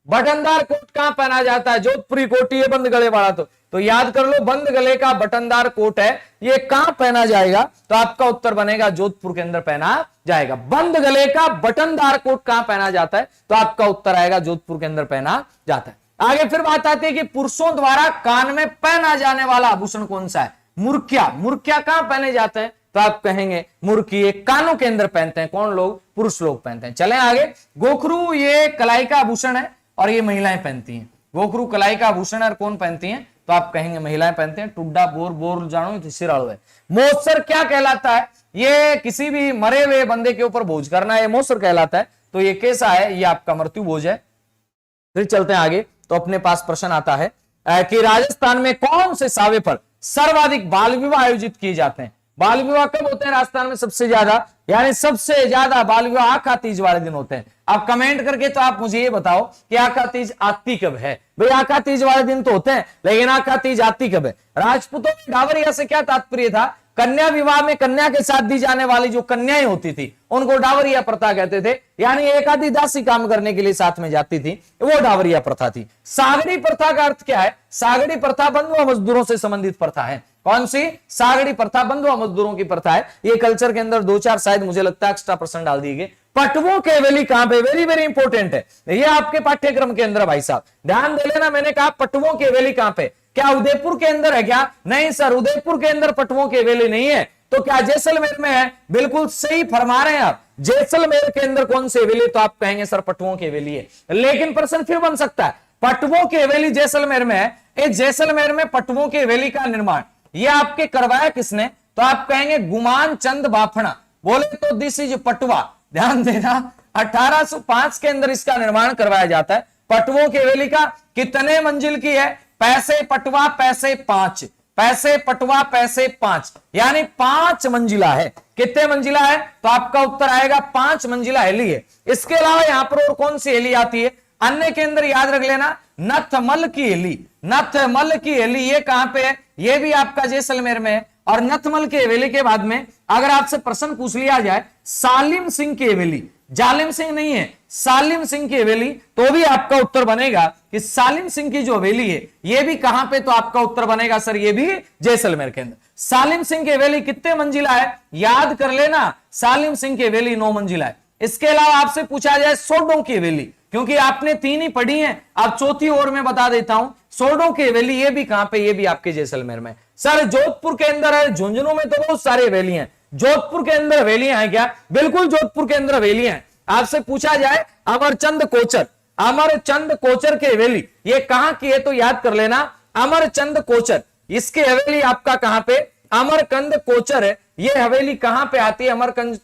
बटनदार कोट कहां पहना जाता है? जोधपुरी कोटी है बंद गले वाला। तो याद कर लो, बंद गले का बटनदार कोट है, ये कहां पहना जाएगा? तो आपका उत्तर बनेगा जोधपुर के अंदर पहना जाएगा। बंद गले का बटनदार कोट कहां पहना जाता है? तो आपका उत्तर आएगा जोधपुर के अंदर पहना जाता है। आगे फिर बात आती है कि पुरुषों द्वारा कान में पहना जाने वाला आभूषण कौन सा है? मुर्किया। मुर्किया कहां पहने जाते हैं? तो आप कहेंगे मुर्की एक कानों के अंदर पहनते हैं। कौन लोग? पुरुष लोग पहनते हैं। चलें आगे। गोखरू ये कलाई का आभूषण है और ये महिलाएं पहनती हैं। गोखरू कलाई का आभूषण है और कौन पहनती हैं? तो आप कहेंगे महिलाएं पहनते हैं। टुड्डा बोर, बोर जानो तो सिराड़ो है। मोसर क्या कहलाता है? ये किसी भी मरे हुए बंदे के ऊपर बोझ करना, ये मोसर कहलाता है। तो ये कैसा है? ये आपका मृत्यु बोझ है। फिर चलते हैं आगे। तो अपने पास प्रश्न आता है कि राजस्थान में कौन से सावे पर सर्वाधिक बाल विवाह आयोजित किए जाते हैं? बाल विवाह कब होते हैं राजस्थान में सबसे ज्यादा? यानी सबसे ज्यादा बाल विवाह आखा तीज वाले दिन होते हैं। आप कमेंट करके तो आप मुझे ये बताओ कि आखा तीज आती कब है? भाई आखा तीज वाले दिन तो होते हैं, लेकिन आखा तीज आती कब है? राजपूतों में डावरिया से क्या तात्पर्य था? कन्या विवाह में कन्या के साथ दी जाने वाली जो कन्याएं होती थी उनको डावरिया प्रथा कहते थे। यानी एक आधी दासी काम करने के लिए साथ में जाती थी, वो डावरिया प्रथा थी। सागड़ी प्रथा का अर्थ क्या है? सागड़ी प्रथा बंधुआ मजदूरों से संबंधित प्रथा है। कौन सी? सागड़ी प्रथा बंधुआ मजदूरों की प्रथा है। ये कल्चर के अंदर 2-4 शायद मुझे लगता है एक्स्ट्रा % डाल दिए गए। पटवों के हवेली कहां पे? वेरी वेरी इंपॉर्टेंट है ये आपके पाठ्यक्रम के अंदर। भाई साहब ध्यान दे लेना, मैंने कहा पटवों की हवेली कहां पे? क्या उदयपुर के अंदर है क्या? नहीं सर, उदयपुर के अंदर पटवों की हवेली नहीं है। तो क्या जैसलमेर में है? बिल्कुल सही फरमा रहे हैं आप। जैसलमेर के अंदर कौन सी हवेली? तो आप कहेंगे सर पटवों की हवेली है। लेकिन प्रश्न फिर बन सकता है, पटवों की हवेली जैसलमेर में है, जैसलमेर में पटवों की हवेली का निर्माण ये आपके करवाया किसने? तो आप कहेंगे गुमान चंद बाफना। बोले तो दिस इज पटवा। ध्यान देना, 1805 के अंदर इसका निर्माण करवाया जाता है। पटवों की हवेली का कितने मंजिल की है? पैसे पटवा पैसे 5, पैसे पटवा पैसे 5, यानी 5 मंजिला है। कितने मंजिला है? तो आपका उत्तर आएगा 5 मंजिला हेली है। इसके अलावा यहां पर और कौन सी हेली आती है? अन्य के अंदर याद रख लेना, नथमल की हेली। नथमल की हेली ये कहां पे है? ये भी आपका जैसलमेर में है। और नथमल की हवेली के बाद में अगर आपसे प्रश्न पूछ लिया जाए सालिम सिंह की हवेली, जालिम सिंह नहीं है, सालिम सिंह की हवेली, तो भी आपका उत्तर बनेगा कि सालिम सिंह की जो हवेली है ये भी कहां पे? तो आपका उत्तर बनेगा सर ये भी जैसलमेर के अंदर। सालिम सिंह की हवेली कितने मंजिला है? याद कर लेना, सालिम सिंह की हवेली 9 मंजिला है। इसके अलावा आपसे पूछा जाए सोडों की हवेली, क्योंकि आपने 3 ही पढ़ी है, अब चौथी और मैं बता देता हूं। सोडों की हवेली ये भी कहां पे? ये भी आपके जैसलमेर में। सर जोधपुर के अंदर है, झुंझुनू में तो बहुत सारी हवेलियां हैं। जोधपुर के अंदर हवेलियां हैं क्या? बिल्कुल जोधपुर के अंदर हवेलियां हैं। आपसे पूछा जाए अमरचंद कोचर, अमरचंद कोचर की हवेली ये कहां की है? तो याद कर लेना अमरचंद कोचर, इसकी हवेली आपका कहां पे? अमरकंद कोचर है। ये हवेली कहां पे आती है? अमरकंद।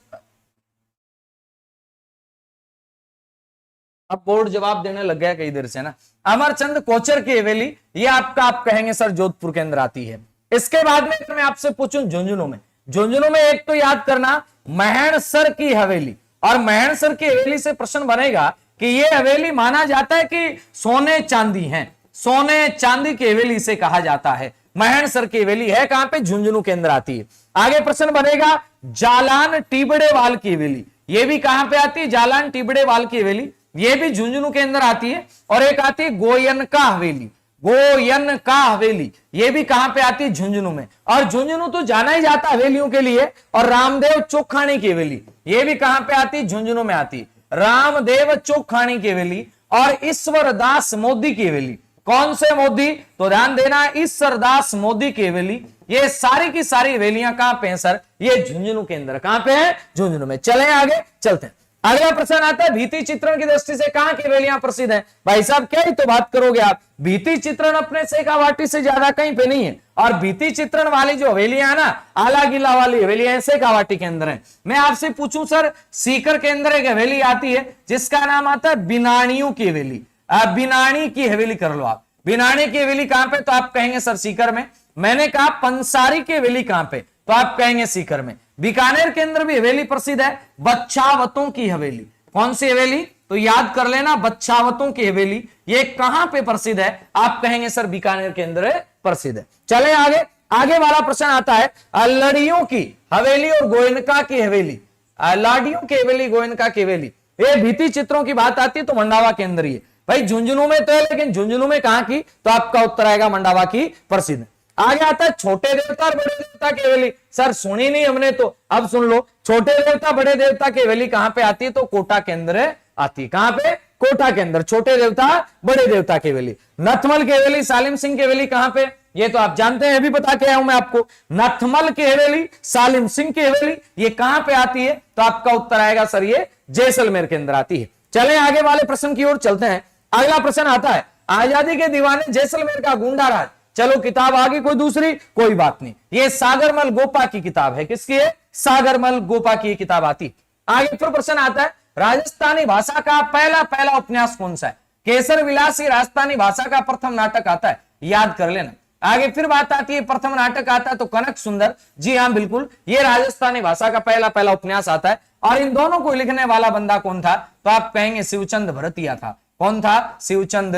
अब बोर्ड जवाब देने लग गया कई देर से ना। अमरचंद कोचर की हवेली ये आपका आप कहेंगे सर जोधपुर के अंदर आती है। इसके बाद में मैं आपसे पूछूं झुंझुनू में, झुंझुनू में एक तो याद करना महणसर की हवेली, और महणसर की हवेली से प्रश्न बनेगा कि ये हवेली माना जाता है कि सोने चांदी है, सोने चांदी की हवेली से कहा जाता है। महणसर की हवेली है कहां पे? झुंझुनू के अंदर आती है। आगे प्रश्न बनेगा जालान टिबड़ेवाल की हवेली, ये भी कहां पे आती है? जालान टिबड़ेवाल की हवेली ये भी झुंझुनू के अंदर आती है। और एक आती है गोयनका हवेली, गोयनका हवेली ये भी कहां पे आती है? झुंझुनू में। और झुंझुनू तो जाना ही जाता हवेलियों के लिए। और रामदेव चोखानी की हवेली ये भी कहां पे आती है? झुंझुनू में आती है। रामदेव चोखानी की हवेली और ईश्वर दास मोदी की हवेली, कौन से मोदी? तो ध्यान देना ईश्वर दास मोदी की हवेली, ये सारी की सारी हवेलियां कहां पे हैं सर? ये झुंझुनू के अंदर। कहां पे है? झुंझुनू में। चले आगे चलते हैं। अगला प्रश्न आता है भित्ति चित्रण की दृष्टि से कहां की हवेलियां प्रसिद्ध हैं? भाई साहब क्या ही तो बात करोगे आप, भित्ति चित्रण अपने शेखावाटी से ज्यादा कहीं पे नहीं है। और भित्ति चित्रण वाली जो हवेलियां है ना, आला गिला वाली हवेलियां शेखावाटी के अंदर है। मैं आपसे पूछूं सर, सीकर के अंदर एक हवेली आती है जिसका नाम आता है बिनानियों की हवेली। बिनानी की हवेली कर लो आप। बिनानी की हवेली कहां पे? तो आप कहेंगे सर सीकर में। मैंने कहा पंसारी की हवेली कहां पे? तो आप कहेंगे सीकर में। बीकानेर के अंदर भी हवेली प्रसिद्ध है, बच्छावतों की हवेली। कौन सी हवेली? तो याद कर लेना बच्छावतों की हवेली ये कहां पे प्रसिद्ध है? आप कहेंगे सर बीकानेर के अंदर प्रसिद्ध है। चले आगे। आगे वाला प्रश्न आता है लड़ियों की हवेली और गोयनका की हवेली। लाडियों की हवेली, गोयनका की हवेली, ये भित्ति चित्रों की बात आती है तो मंडावा के अंदर ही है। भाई झुंझुनू में तो है, लेकिन झुंझुनू में कहां की, तो आपका उत्तर आएगा मंडावा की प्रसिद्ध। आगे आता है छोटे देवता और बड़े देवता की हवेली। सर सुनी नहीं हमने तो, अब सुन लो। छोटे देवता बड़े देवता की हवेली कहां पे आती है, तो कोटा के अंदर आती है। कहां पे, कोटा के अंदर। छोटे देवता बड़े देवता की हवेली। नथमल की हवेली, सालिम सिंह की हवेली कहां पे, ये तो आप जानते हैं, अभी बता के आया हूं मैं आपको। नथमल की हवेली, सालिम सिंह की हवेली, ये कहां पे आती है, तो आपका उत्तर आएगा सर ये जैसलमेर के अंदर आती है। चलें आगे वाले प्रश्न की ओर चलते हैं। अगला प्रश्न आता है, आजादी के दीवाने जैसलमेर का गुंडा राज। चलो किताब आगे कोई दूसरी, कोई बात नहीं, ये सागरमल गोपा की किताब है। किसकी है, सागरमल गोपा की किताब आती। आगे फिर प्रश्न आता है, राजस्थानी भाषा का पहला उपन्यास कौन सा है। केसर विलासी राजस्थानी भाषा का प्रथम नाटक आता है, याद कर लेना। आगे फिर बात आती है, प्रथम नाटक आता है तो कनक सुंदर। जी हाँ बिल्कुल, ये राजस्थानी भाषा का पहला उपन्यास आता है। और इन दोनों को लिखने वाला बंदा कौन था, तो आप कहेंगे शिवचंद भरतिया था। कौन था, शिवचंद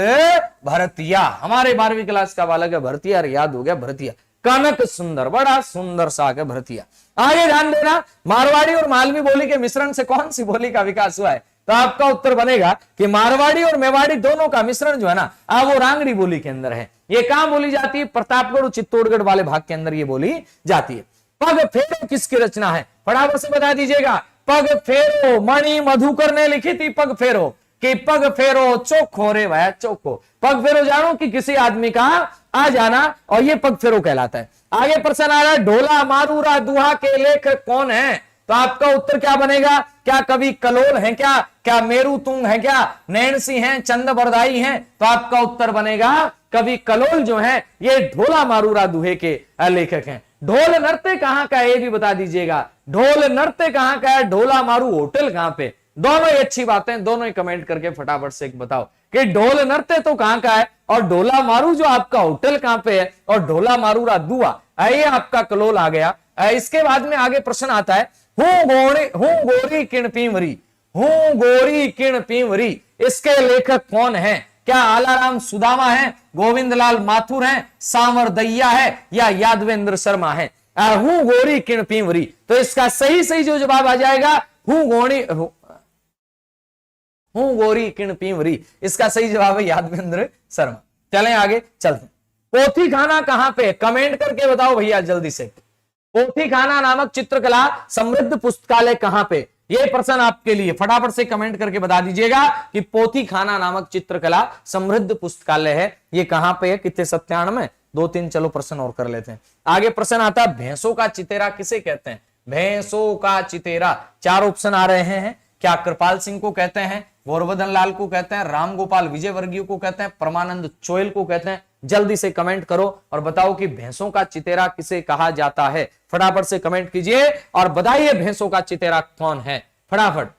भरतिया। हमारे 12वीं क्लास का बालक है भरतिया, याद हो गया भरतिया। कनक सुंदर, बड़ा सुंदर सा है भरतिया। आगे ध्यान देना, मारवाड़ी और मालवी बोली के मिश्रण से कौन सी बोली का विकास हुआ है, तो आपका उत्तर बनेगा कि मारवाड़ी और मेवाड़ी दोनों का मिश्रण जो है ना, वो रांगड़ी बोली के अंदर है। ये कहां बोली जाती है, प्रतापगढ़ और चित्तौड़गढ़ वाले भाग के अंदर ये बोली जाती है। पग फेरो किसकी रचना है, फटाफट से बता दीजिएगा। पग फेरो मणि मधुकर ने लिखी थी। पग फेरो कि पग फेरो चोखो रे भाई चोखो। पग फेरो जानो कि किसी आदमी का आ जाना, और ये पग फेरो कहलाता है। आगे प्रश्न आ रहा है, ढोला मारूरा दुहा के लेखक कौन है, तो आपका उत्तर क्या बनेगा। क्या कवि कलोल है, क्या मेरू तुंग है, क्या नैन सिंह है, चंद बरदाई है, तो आपका उत्तर बनेगा कवि कलोल जो है ये ढोला मारूरा दुहे के लेखक हैं। ढोल नृत्य कहां का है, ये भी बता दीजिएगा। ढोल नृत्य कहां का है, ढोला मारू होटल कहां पे। दोनों ही अच्छी बातें, दोनों ही कमेंट करके फटाफट से एक बताओ कि ढोल नृत्य तो कहां का है, और ढोला मारू जो आपका होटल कहां पे है, और ढोला मारूरा दुआ ये आपका कलोल आ गया। इसके बाद में आगे प्रश्न आता है, हूं गोरी किण पीमरी। हूं गोरी किण पीमरी, इसके लेखक कौन है। क्या आलाराम सुदामा है, गोविंदलाल माथुर है, सामर दैया है, या यादवेंद्र शर्मा है। हूं गोरी किण पीमरी, तो इसका सही जो जवाब आ जाएगा हूं गोरी किण पीमरी, इसका सही जवाब है यादवेंद्र शर्मा। चलें आगे चलते। पोथी खाना कहां पे, कमेंट करके बताओ भैया जल्दी से। पोथी खाना नामक चित्रकला समृद्ध पुस्तकालय कहां पे, ये प्रश्न आपके लिए, फटाफट से कमेंट करके बता दीजिएगा कि पोथी खाना नामक चित्रकला समृद्ध पुस्तकालय है, ये कहां पे है। कितने 97, 2-3 चलो प्रश्न और कर लेते हैं। आगे प्रश्न आता है, भैंसों का चितेरा किसे कहते हैं। भैंसों का चितेरा, 4 ऑप्शन आ रहे हैं। क्या कृपाल सिंह को कहते हैं, गोवर्धन लाल को कहते हैं, राम गोपाल विजयवर्गीय को कहते हैं, परमानंद चोयल को कहते हैं। जल्दी से कमेंट करो और बताओ कि भैंसों का चितेरा किसे कहा जाता है। फटाफट से कमेंट कीजिए और बताइए भैंसों का चितेरा कौन है, फटाफट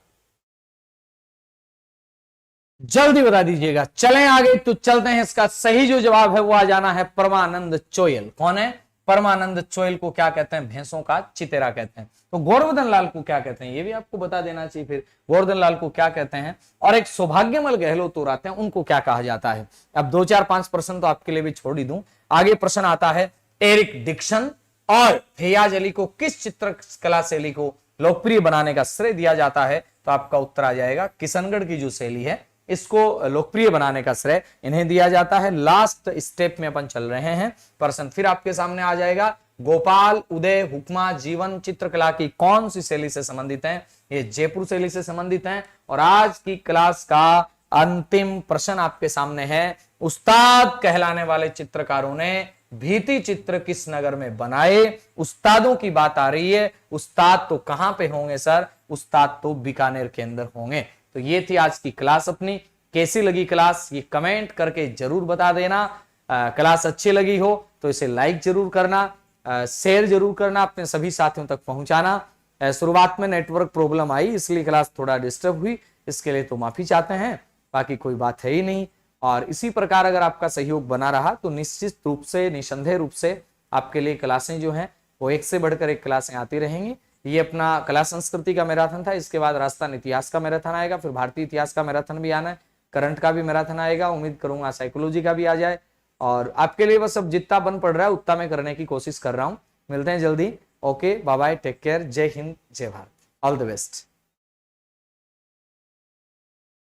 जल्दी बता दीजिएगा। चलें आगे तो चलते हैं, इसका सही जो जवाब है वो आ जाना है परमानंद चोयल। कौन है, परमानंद चोयल को क्या कहते हैं, भैंसों का चितेरा कहते हैं। तो गोवर्धन लाल को क्या कहते हैं, ये भी आपको बता देना चाहिए। फिर गोवर्धन लाल को क्या कहते हैं, और एक सौभाग्यमल गहलोत और आते हैं, उनको क्या कहा जाता है। अब 2-4-5 प्रश्न तो आपके लिए भी छोड़ ही दूं। आगे प्रश्न आता है, एरिक डिक्सन और फैयाज अली को किस चित्रकला शैली को लोकप्रिय बनाने का श्रेय दिया जाता है, तो आपका उत्तर आ जाएगा किशनगढ़ की जो शैली है इसको लोकप्रिय बनाने का श्रेय इन्हें दिया जाता है। लास्ट स्टेप में अपन चल रहे हैं। प्रश्न फिर आपके सामने आ जाएगा, गोपाल उदय हुक्मा जीवन चित्रकला की कौन सी शैली से संबंधित है, ये जयपुर शैली से संबंधित है। और आज की क्लास का अंतिम प्रश्न आपके सामने है, उस्ताद कहलाने वाले चित्रकारों ने भीति चित्र किस नगर में बनाए। उस्तादों की बात आ रही है, उस्ताद तो कहां पे होंगे सर, उस्ताद तो बीकानेर के अंदर होंगे। तो ये थी आज की क्लास अपनी। कैसी लगी क्लास ये कमेंट करके जरूर बता देना। क्लास अच्छी लगी हो तो इसे लाइक जरूर करना, शेयर जरूर करना, अपने सभी साथियों तक पहुंचाना। शुरुआत में नेटवर्क प्रॉब्लम आई इसलिए क्लास थोड़ा डिस्टर्ब हुई, इसके लिए तो माफी चाहते हैं, बाकी कोई बात है ही नहीं। और इसी प्रकार अगर आपका सहयोग बना रहा तो निश्चित रूप से निसंदेह रूप से आपके लिए क्लासें जो हैं वो एक से बढ़कर एक क्लासें आती रहेंगी। ये अपना कला संस्कृति का मैराथन था, इसके बाद राजस्थान इतिहास का मैराथन आएगा, फिर भारतीय इतिहास का मैराथन भी आना है, करंट का भी मैराथन आएगा, उम्मीद करूंगा साइकोलॉजी का भी आ जाए। और आपके लिए बस अब जितना बन पड़ रहा है उतना मैं करने की कोशिश कर रहा हूं। मिलते हैं जल्दी। Okay bye bye, take care, Jai Hind जय भारत, ऑल द बेस्ट।